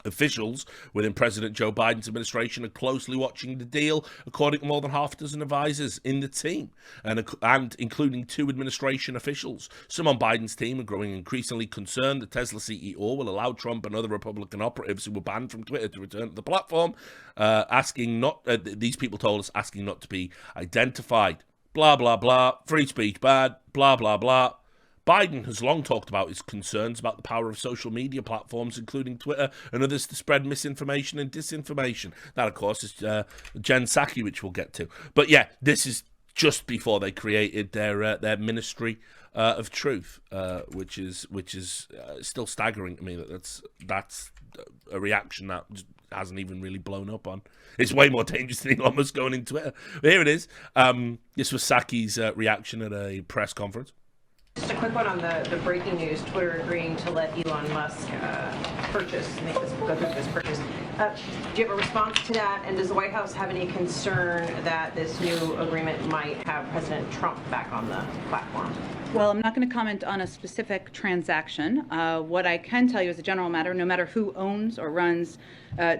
S1: Officials within President Joe Biden's administration are closely watching the deal, according to more than half a dozen advisors in the team, and including 2 administration officials. Some on Biden's team are growing increasingly concerned that Tesla CEO will allow Trump and other Republican operatives who were banned from Twitter to return to the platform, these people told us, asking not to be identified. Blah, blah, blah. Free speech bad. Blah, blah, blah. Biden has long talked about his concerns about the power of social media platforms, including Twitter and others, to spread misinformation and disinformation. That, of course, is Jen Psaki, which we'll get to. But yeah, this is just before they created their Ministry of Truth, which is still staggering to me that's a reaction that hasn't even really blown up on. It's way more dangerous than Elon Musk going in Twitter. But here it is. This was Psaki's reaction at a press conference.
S3: Just a quick one on the breaking news, Twitter agreeing to let Elon Musk go through this purchase. Do you have a response to that? And does the White House have any concern that this new agreement might have President Trump back on the platform?
S22: Well, I'm not going to comment on a specific transaction. What I can tell you as a general matter, no matter who owns or runs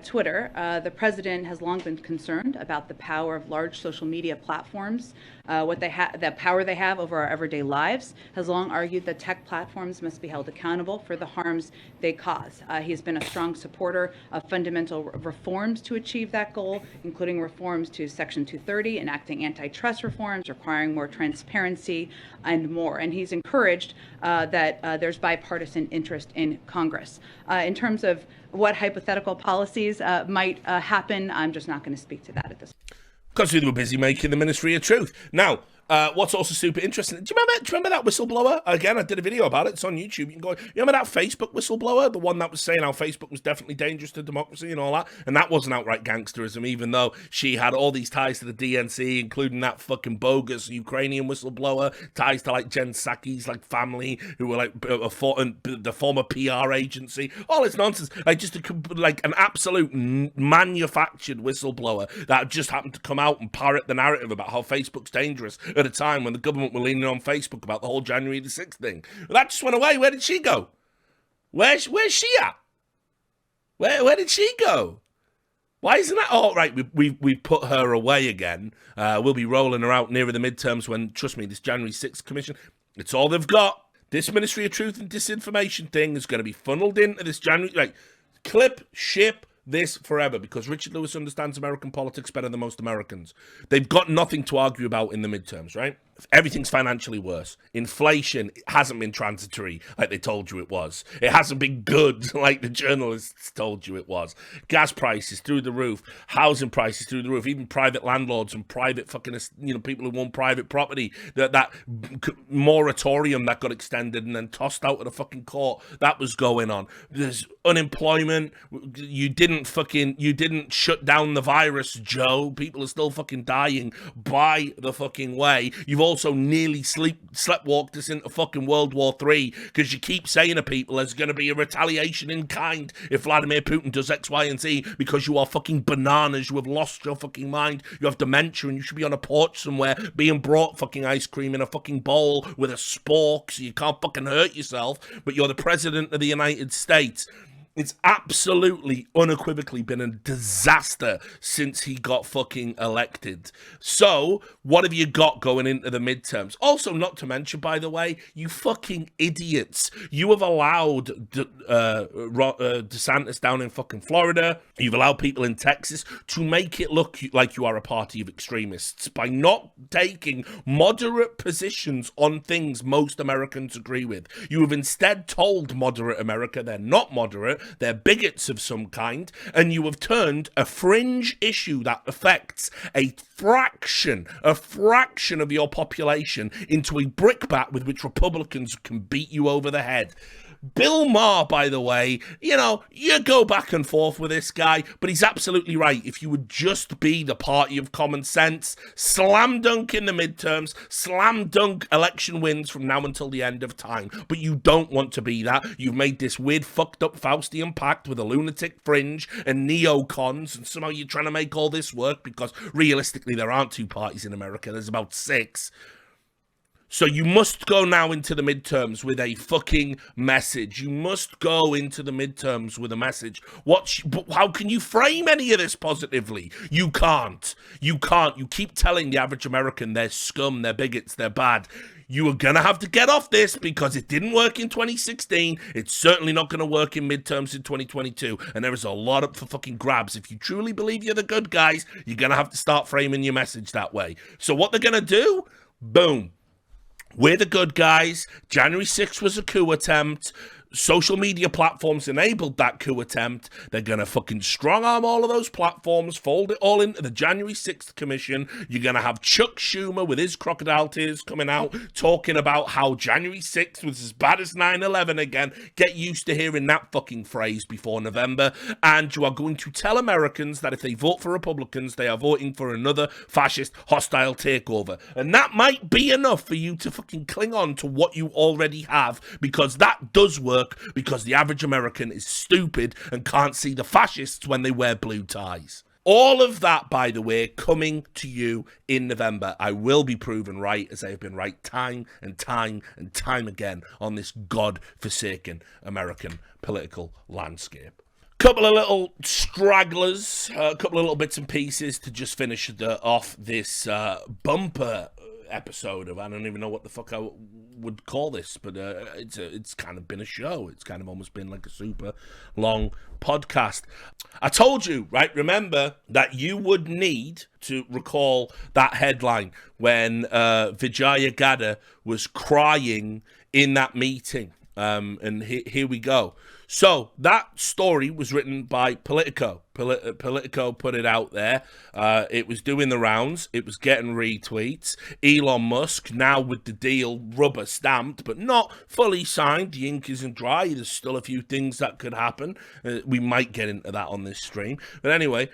S22: Twitter, the president has long been concerned about the power of large social media platforms, the power they have over our everyday lives, has long argued that tech platforms must be held accountable for the harms they cause. He has been a strong supporter of fundamental reforms to achieve that goal, including reforms to Section 230, enacting antitrust reforms, requiring more transparency, and more. And he's encouraged that there's bipartisan interest in Congress. In terms of what hypothetical policies might happen, I'm just not going to speak to that at this point.
S1: Because we were busy making the Ministry of Truth. Now, What's also super interesting, do you remember that whistleblower? Again, I did a video about it. It's on YouTube. You can go. You remember that Facebook whistleblower? The one that was saying how Facebook was definitely dangerous to democracy and all that? And that wasn't outright gangsterism, even though she had all these ties to the DNC, including that fucking bogus Ukrainian whistleblower, ties to like Jen Psaki's like family, who were like the former PR agency. All this nonsense. Like just like an absolute manufactured whistleblower that just happened to come out and parrot the narrative about how Facebook's dangerous at a time when the government were leaning on Facebook about the whole January the 6th thing. Well, that just went away. Where did she go? Where's she at? Where did she go? Why isn't that? Oh, right, we've put her away again. We'll be rolling her out nearer the midterms when, trust me, this January 6th commission, it's all they've got. This Ministry of Truth and Disinformation thing is going to be funneled into this January. Like, clip, ship this forever, because Richard Lewis understands American politics better than most Americans. They've got nothing to argue about in the midterms, right? Everything's financially worse. Inflation hasn't been transitory like they told you it was. It hasn't been good like the journalists told you it was. Gas prices through the roof. Housing prices through the roof. Even private landlords and private fucking, people who own private property. That moratorium that got extended and then tossed out of the fucking court. That was going on. There's unemployment. You didn't shut down the virus, Joe. People are still fucking dying by the fucking way. You've also nearly sleptwalked us into fucking World War III because you keep saying to people there's going to be a retaliation in kind if Vladimir Putin does X, Y, and Z because you are fucking bananas. You have lost your fucking mind. You have dementia and you should be on a porch somewhere being brought fucking ice cream in a fucking bowl with a spork so you can't fucking hurt yourself, but you're the president of the United States. It's absolutely, unequivocally been a disaster since he got fucking elected. So, what have you got going into the midterms? Also, not to mention, by the way, you fucking idiots. You have allowed DeSantis down in fucking Florida. You've allowed people in Texas to make it look like you are a party of extremists by not taking moderate positions on things most Americans agree with. You have instead told moderate America they're not moderate. They're bigots of some kind, and you have turned a fringe issue that affects a fraction of your population into a brickbat with which Republicans can beat you over the head. Bill Maher, by the way, you go back and forth with this guy, but he's absolutely right. If you would just be the party of common sense, slam dunk in the midterms, slam dunk election wins from now until the end of time. But you don't want to be that. You've made this weird, fucked up Faustian pact with a lunatic fringe and neocons, and somehow you're trying to make all this work because realistically there aren't two parties in America. There's about 6. So you must go now into the midterms with a fucking message. You must go into the midterms with a message. How can you frame any of this positively? You can't. You keep telling the average American they're scum, they're bigots, they're bad. You are going to have to get off this because it didn't work in 2016. It's certainly not going to work in midterms in 2022. And there is a lot up for fucking grabs. If you truly believe you're the good guys, you're going to have to start framing your message that way. So what they're going to do? Boom. We're the good guys. January 6th was a coup attempt. Social media platforms enabled that coup attempt. They're going to fucking strong-arm all of those platforms, fold it all into the January 6th commission. You're going to have Chuck Schumer with his crocodile tears coming out, talking about how January 6th was as bad as 9/11 again. Get used to hearing that fucking phrase before November. And you are going to tell Americans that if they vote for Republicans, they are voting for another fascist, hostile takeover. And that might be enough for you to fucking cling on to what you already have, because that does work. Because the average American is stupid and can't see the fascists when they wear blue ties. All of that, by the way, coming to you in November. I will be proven right, as I have been right time and time and time again on this god-forsaken American political landscape. Couple of little stragglers, a couple of little bits and pieces to just finish off this bumper episode of, I don't even know what the fuck I would call this, but it's kind of been a show. It's kind of almost been like a super long podcast. I told you, right, remember that you would need to recall that headline when Vijaya Gadde was crying in that meeting And here we go. So that story was written by Politico. Politico put it out there. It was doing the rounds. It was getting retweets. Elon Musk, now with the deal rubber stamped, but not fully signed. The ink isn't dry. There's still a few things that could happen. We might get into that on this stream. But anyway,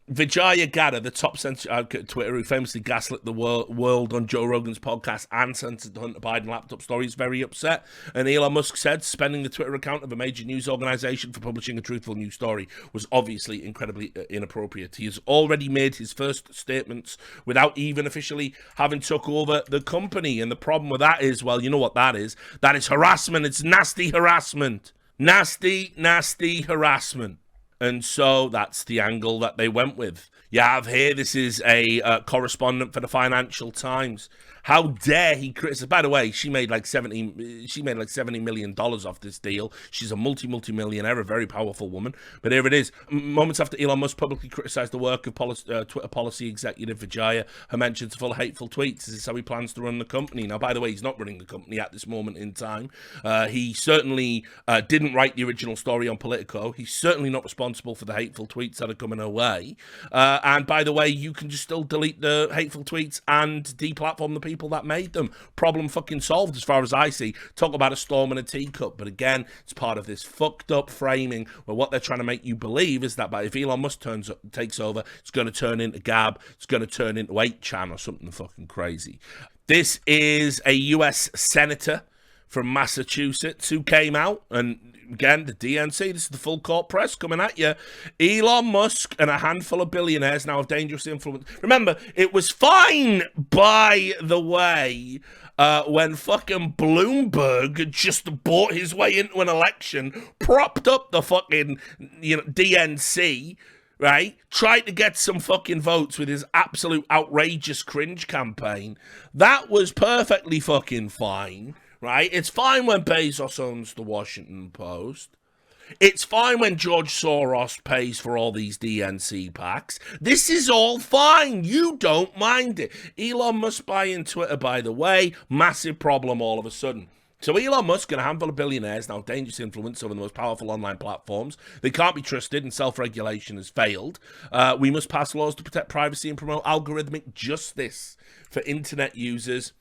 S1: Vijaya Gadde, the top censorship advocate of Twitter, who famously gaslit the world on Joe Rogan's podcast and censored the Hunter Biden laptop story, is very upset. And Elon Musk said suspending the Twitter account of a major news organization for publishing a truthful news story was obviously incredibly inappropriate. He has already made his first statements without even officially having took over the company. And the problem with that is, well, you know what that is? That is harassment. It's nasty harassment. Nasty, nasty harassment. And so that's the angle that they went with. You have here, this is a correspondent for the Financial Times. How dare he criticize? By the way, she made like $70 million off this deal. She's a multi-millionaire, a very powerful woman. But here it is. Moments after Elon Musk publicly criticized the work of Twitter policy executive Vijaya, her mentions full of hateful tweets. This is how he plans to run the company. Now, by the way, he's not running the company at this moment in time. He certainly didn't write the original story on Politico. He's certainly not responsible for the hateful tweets that are coming her way. And by the way, you can just still delete the hateful tweets and deplatform the people that made them. Problem fucking solved as far as I see. Talk about a storm in a teacup. But again, it's part of this fucked up framing where what they're trying to make you believe is that if Elon Musk takes over, it's going to turn into Gab, it's going to turn into 8chan or something fucking crazy. This is a US senator from Massachusetts who came out, and again, the DNC, this is the full court press coming at you. Elon Musk and a handful of billionaires now have dangerous influence. Remember, it was fine, by the way, when fucking Bloomberg just bought his way into an election, propped up the fucking, DNC, right? Tried to get some fucking votes with his absolute outrageous cringe campaign. That was perfectly fucking fine. Right? It's fine when Bezos owns the Washington Post. It's fine when George Soros pays for all these DNC PACs. This is all fine. You don't mind it. Elon Musk buying Twitter, by the way, massive problem all of a sudden. So Elon Musk and a handful of billionaires now dangerous influence over the most powerful online platforms. They can't be trusted and self-regulation has failed. We must pass laws to protect privacy and promote algorithmic justice for internet users,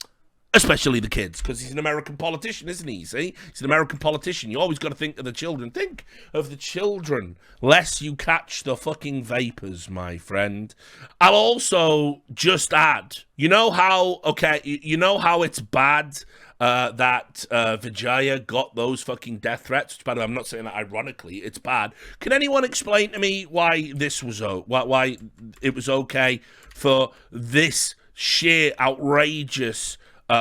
S1: especially the kids, because he's an American politician, isn't he? See? He's an American politician. You always got to think of the children. Think of the children, lest you catch the fucking vapors, my friend. I'll also just add, you know how it's bad that Vijaya got those fucking death threats? By the way, I'm not saying that ironically. It's bad. Can anyone explain to me why this was why it was okay for this sheer outrageous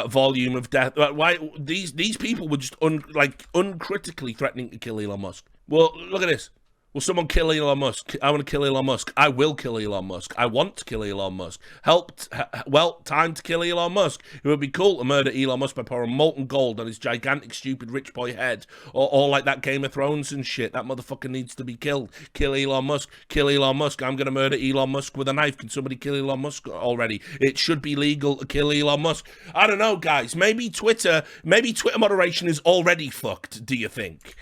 S1: volume of death? Why these people were just uncritically threatening to kill Elon Musk? Well, look at this. Will someone kill Elon Musk? I want to kill Elon Musk. I will kill Elon Musk. I want to kill Elon Musk. Time to kill Elon Musk. It would be cool to murder Elon Musk by pouring molten gold on his gigantic, stupid, rich boy head. Or like that Game of Thrones and shit. That motherfucker needs to be killed. Kill Elon Musk. Kill Elon Musk. I'm going to murder Elon Musk with a knife. Can somebody kill Elon Musk already? It should be legal to kill Elon Musk. I don't know, guys. Maybe Twitter moderation is already fucked, do you think?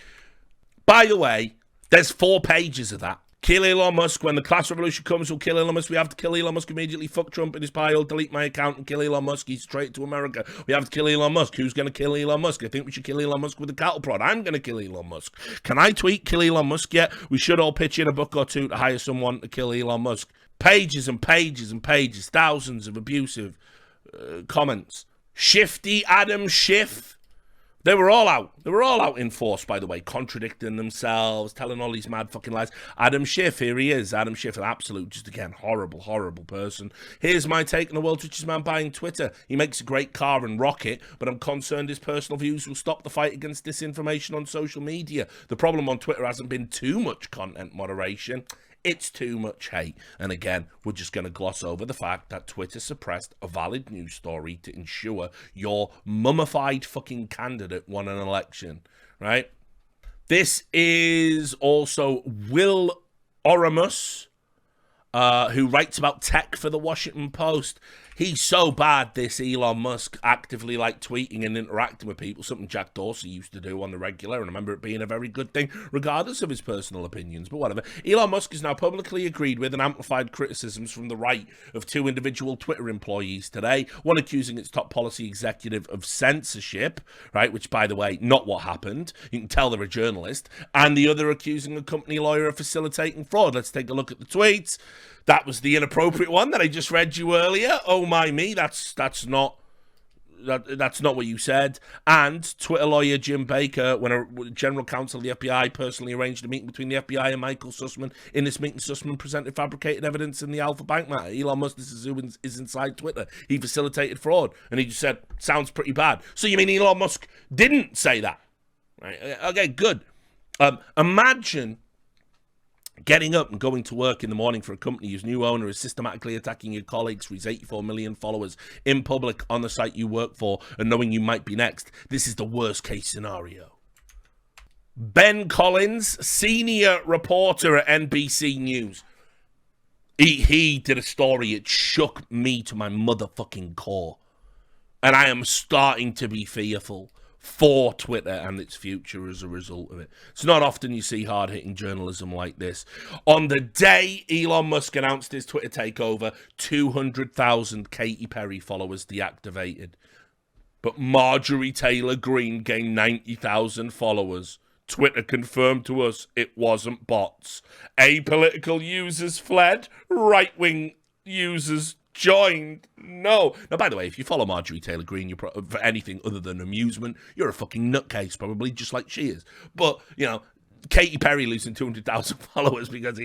S1: By the way, there's 4 pages of that. Kill Elon Musk. When the class revolution comes, we'll kill Elon Musk. We have to kill Elon Musk immediately. Fuck Trump in his pile. Delete my account and kill Elon Musk. He's straight to America. We have to kill Elon Musk. Who's going to kill Elon Musk? I think we should kill Elon Musk with a cattle prod. I'm going to kill Elon Musk. Can I tweet kill Elon Musk yet? We should all pitch in a buck or two to hire someone to kill Elon Musk. Pages and pages and pages. Thousands of abusive comments. Shifty Adam Schiff. They were all out. They were all out in force, by the way, contradicting themselves, telling all these mad fucking lies. Adam Schiff, here he is. Adam Schiff, an absolute, just again, horrible, horrible person. Here's my take on the world's richest man buying Twitter. He makes a great car and rocket, but I'm concerned his personal views will stop the fight against disinformation on social media. The problem on Twitter hasn't been too much content moderation. It's too much hate. And again, we're just going to gloss over the fact that Twitter suppressed a valid news story to ensure your mummified fucking candidate won an election, right? This is also Will Oramus. who writes about tech for the Washington Post. He's so bad, this Elon Musk, actively like tweeting and interacting with people, something Jack Dorsey used to do on the regular, and I remember it being a very good thing, regardless of his personal opinions, but whatever. Elon Musk has now publicly agreed with and amplified criticisms from the right of 2 individual Twitter employees today, one accusing its top policy executive of censorship, right, which, by the way, not what happened. You can tell they're a journalist, and the other accusing a company lawyer of facilitating fraud. Let's take a look at the tweets. That was the inappropriate one that I just read you earlier. Oh my me, that's not what you said. And Twitter lawyer Jim Baker, when a general counsel of the FBI personally arranged a meeting between the FBI and Michael Sussman. In this meeting, Sussman presented fabricated evidence in the Alpha Bank matter. Elon Musk, this is who is inside Twitter. He facilitated fraud. And he just said, sounds pretty bad. So you mean Elon Musk didn't say that? Right? Okay, good. Imagine getting up and going to work in the morning for a company whose new owner is systematically attacking your colleagues for his 84 million followers in public on the site you work for and knowing you might be next. This is the worst case scenario. Ben Collins, senior reporter at NBC News. He did a story. It shook me to my motherfucking core. And I am starting to be fearful for Twitter and its future as a result of it. It's not often you see hard-hitting journalism like this. On the day Elon Musk announced his Twitter takeover, 200,000 Katy Perry followers deactivated. But Marjorie Taylor Greene gained 90,000 followers. Twitter confirmed to us it wasn't bots. Apolitical users fled, right-wing users joined. No. Now, by the way, if you follow Marjorie Taylor Greene, you're for anything other than amusement, you're a fucking nutcase, probably, just like she is. But, you know, Katy Perry losing 200,000 followers because,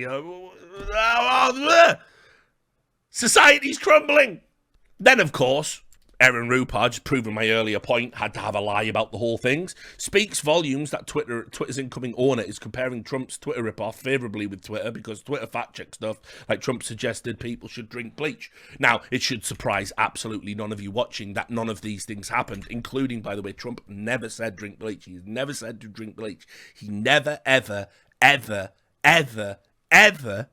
S1: society's crumbling. Then, of course, Erin Rupar, just proving my earlier point, had to have a lie about the whole thing. Speaks volumes that Twitter's incoming owner is comparing Trump's Twitter ripoff favorably with Twitter because Twitter fact-check stuff like Trump suggested people should drink bleach. Now, it should surprise absolutely none of you watching that none of these things happened, including, by the way, Trump never said drink bleach. He's never said to drink bleach. He never, ever, ever, ever, ever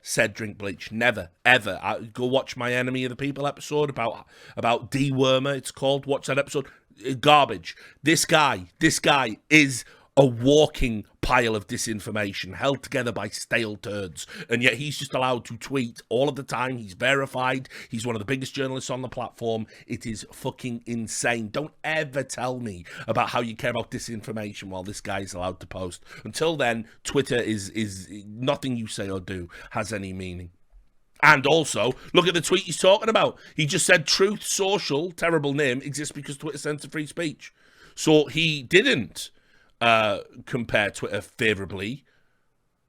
S1: said drink bleach. Never, ever. Go watch my Enemy of the People episode about dewormer, it's called. Watch that episode. Garbage. This guy is a walking pile of disinformation held together by stale turds, and yet he's just allowed to tweet all of the time. He's verified. He's one of the biggest journalists on the platform. It is fucking insane. Don't ever tell me about how you care about disinformation while this guy is allowed to post. Until then, Twitter is nothing you say or do has any meaning. And also, look at the tweet he's talking about. He just said Truth Social, terrible name, exists because Twitter censors free speech. So he didn't compare Twitter favorably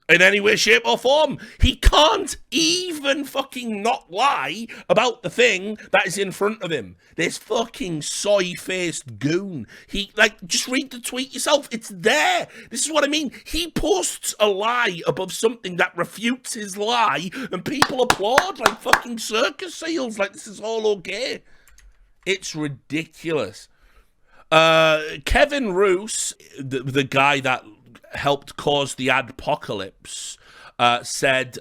S1: in any way, shape, or form. He can't even fucking not lie about the thing that is in front of him. This fucking soy-faced goon. Just read the tweet yourself. It's there. This is what I mean. He posts a lie above something that refutes his lie, and people applaud like fucking circus seals. Like, this is all okay. It's ridiculous. Kevin Roos, the guy that helped cause the adpocalypse, said,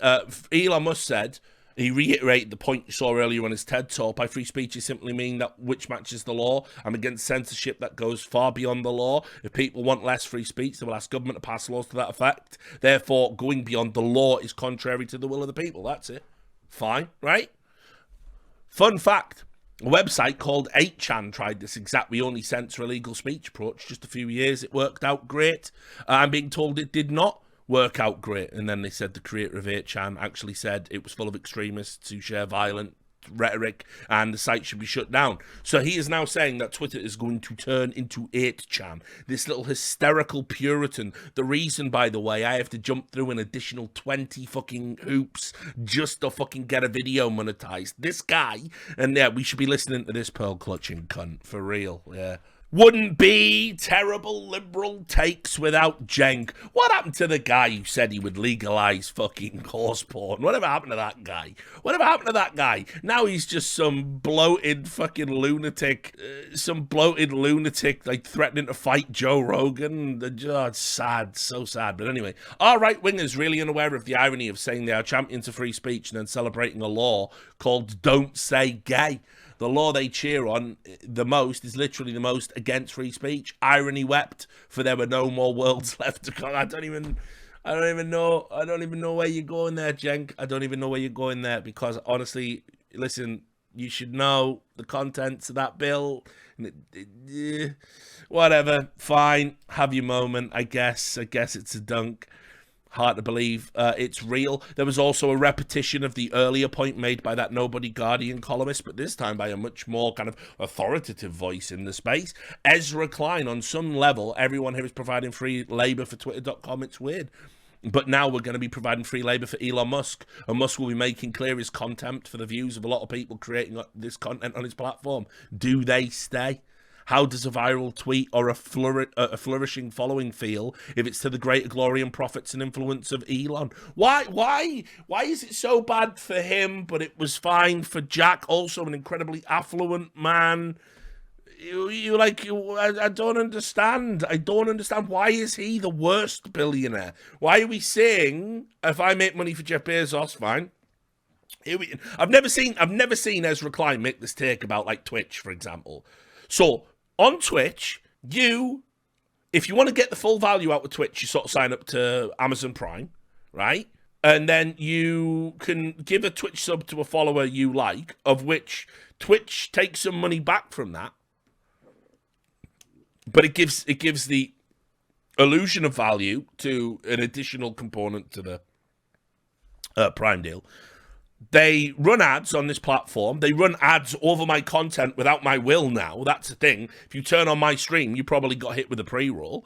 S1: Elon Musk said, he reiterated the point you saw earlier on his TED Talk, by free speech is simply mean that which matches the law. I'm against censorship that goes far beyond the law. If people want less free speech, they will ask government to pass laws to that effect. Therefore, going beyond the law is contrary to the will of the people. That's it. Fine, right? Fun fact. A website called 8chan tried this exact we only censor illegal speech approach just a few years. It worked out great. I'm being told it did not work out great. And then they said the creator of 8chan actually said it was full of extremists who share violent rhetoric and the site should be shut down. So he is now saying that Twitter is going to turn into 8chan, this little hysterical Puritan. The reason, by the way, I have to jump through an additional 20 fucking hoops just to fucking get a video monetized. This guy, and yeah, we should be listening to this pearl clutching cunt for real. Yeah. wouldn't be terrible liberal takes without Cenk. What happened to the guy who said he would legalize fucking horse porn? Whatever happened to that guy? Whatever happened to that guy? Now he's just some bloated fucking lunatic, like threatening to fight Joe Rogan. Oh, it's sad, so sad. But anyway, our right-wingers really unaware of the irony of saying they are champions of free speech and then celebrating a law called Don't Say Gay. The law they cheer on the most is literally the most against free speech. Irony wept, for there were no more worlds left to come. I don't even know where you're going there, Cenk. I don't even know where you're going there, because honestly, listen, you should know the contents of that bill. Whatever, fine, have your moment. I guess it's a dunk. Hard to believe it's real. There was also a repetition of the earlier point made by that Nobody Guardian columnist, but this time by a much more kind of authoritative voice in the space. Ezra Klein, on some level, everyone here is providing free labor for Twitter.com. It's weird. But now we're going to be providing free labor for Elon Musk, and Musk will be making clear his contempt for the views of a lot of people creating this content on his platform. Do they stay? How does a viral tweet or a flourishing following feel if it's to the greater glory and profits and influence of Elon? Why is it so bad for him, but it was fine for Jack, also an incredibly affluent man? I don't understand. I don't understand. Why is he the worst billionaire? Why are we saying, if I make money for Jeff Bezos, fine. I've never seen Ezra Klein make this take about like Twitch, for example. So on Twitch, if you want to get the full value out of Twitch, you sort of sign up to Amazon Prime, right? And then you can give a Twitch sub to a follower you like, of which Twitch takes some money back from that. But it gives the illusion of value to an additional component to the Prime deal. They run ads on this platform. They run ads over my content without my will now. That's the thing. If you turn on my stream, you probably got hit with a pre-roll.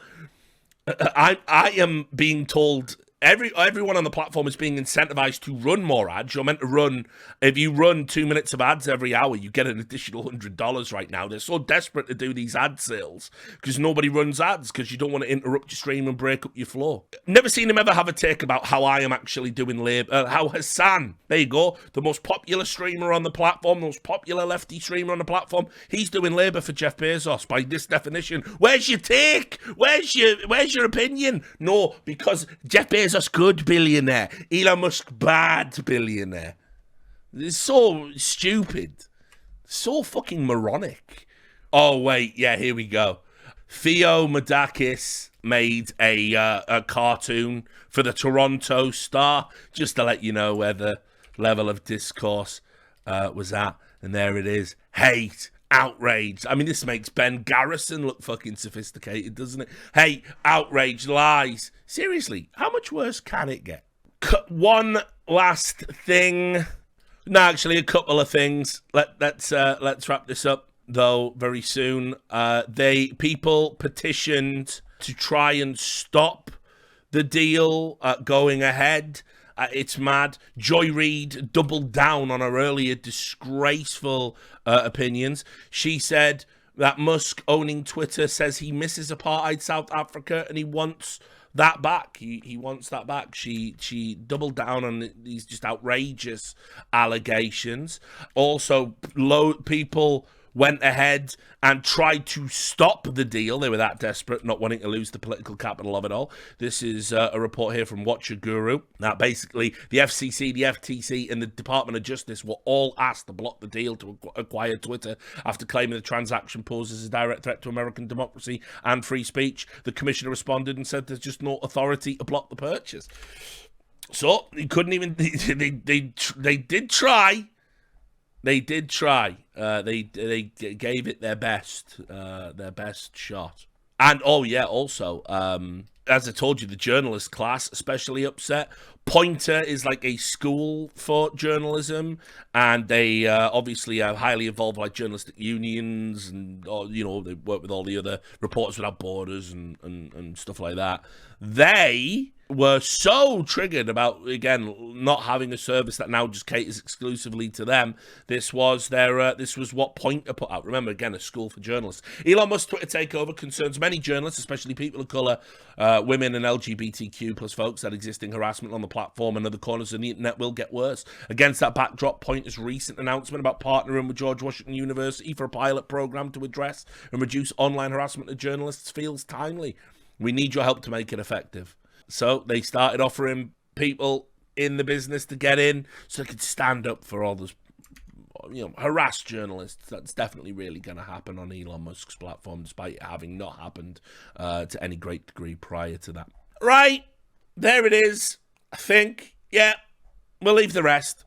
S1: I am being told... Everyone on the platform is being incentivized to run more ads. You're meant to run, if you run 2 minutes of ads every hour, you get an additional $100 right now. They're so desperate to do these ad sales because nobody runs ads, because you don't want to interrupt your stream and break up your flow. Never seen him ever have a take about how I am actually doing labor. How Hassan, there you go, the most popular streamer on the platform, the most popular lefty streamer on the platform, he's doing labor for Jeff Bezos by this definition. Where's your take? Where's your opinion? No, because Jeff Bezos, good billionaire. Elon Musk, bad billionaire. It's so stupid. So fucking moronic. Oh, wait. Yeah, here we go. Theo Madakis made a cartoon for the Toronto Star, just to let you know where the level of discourse was at. And there it is. Hate. Outrage. I mean, this makes Ben Garrison look fucking sophisticated, doesn't it? Hey, outrage, lies. Seriously, how much worse can it get? One last thing. No, actually, a couple of things. Let's wrap this up, though, very soon. People petitioned to try and stop the deal going ahead. It's mad. Joy Reid doubled down on her earlier disgraceful opinions. She said that Musk owning Twitter says he misses apartheid South Africa and he wants that back. He wants that back. She doubled down on these just outrageous allegations. Also, people went ahead and tried to stop the deal. They were that desperate, not wanting to lose the political capital of it all. This is a report here from Watcher Guru. Now, basically, the FCC, the FTC, and the Department of Justice were all asked to block the deal to acquire Twitter after claiming the transaction poses a direct threat to American democracy and free speech. The commissioner responded and said there's just no authority to block the purchase. So, they couldn't even... They did try. They did try. They gave it their best shot. And, oh, yeah, also, as I told you, the journalist class, especially upset. Poynter is like a school for journalism, and they obviously are highly involved like journalistic unions, and they work with all the other Reporters Without Borders and stuff like that. They were so triggered about, again, not having a service that now just caters exclusively to them. This was what Poynter put out. Remember, again, a school for journalists. Elon Musk's Twitter takeover concerns many journalists, especially people of color, women and LGBTQ plus folks, that existing harassment on the platform and other corners of the internet will get worse. Against that backdrop, Poynter's recent announcement about partnering with George Washington University for a pilot program to address and reduce online harassment of journalists feels timely. We need your help to make it effective. So they started offering people in the business to get in so they could stand up for all those, harass journalists. That's definitely really going to happen on Elon Musk's platform, despite it having not happened to any great degree prior to that. Right, there it is. I think, yeah, we'll leave the rest.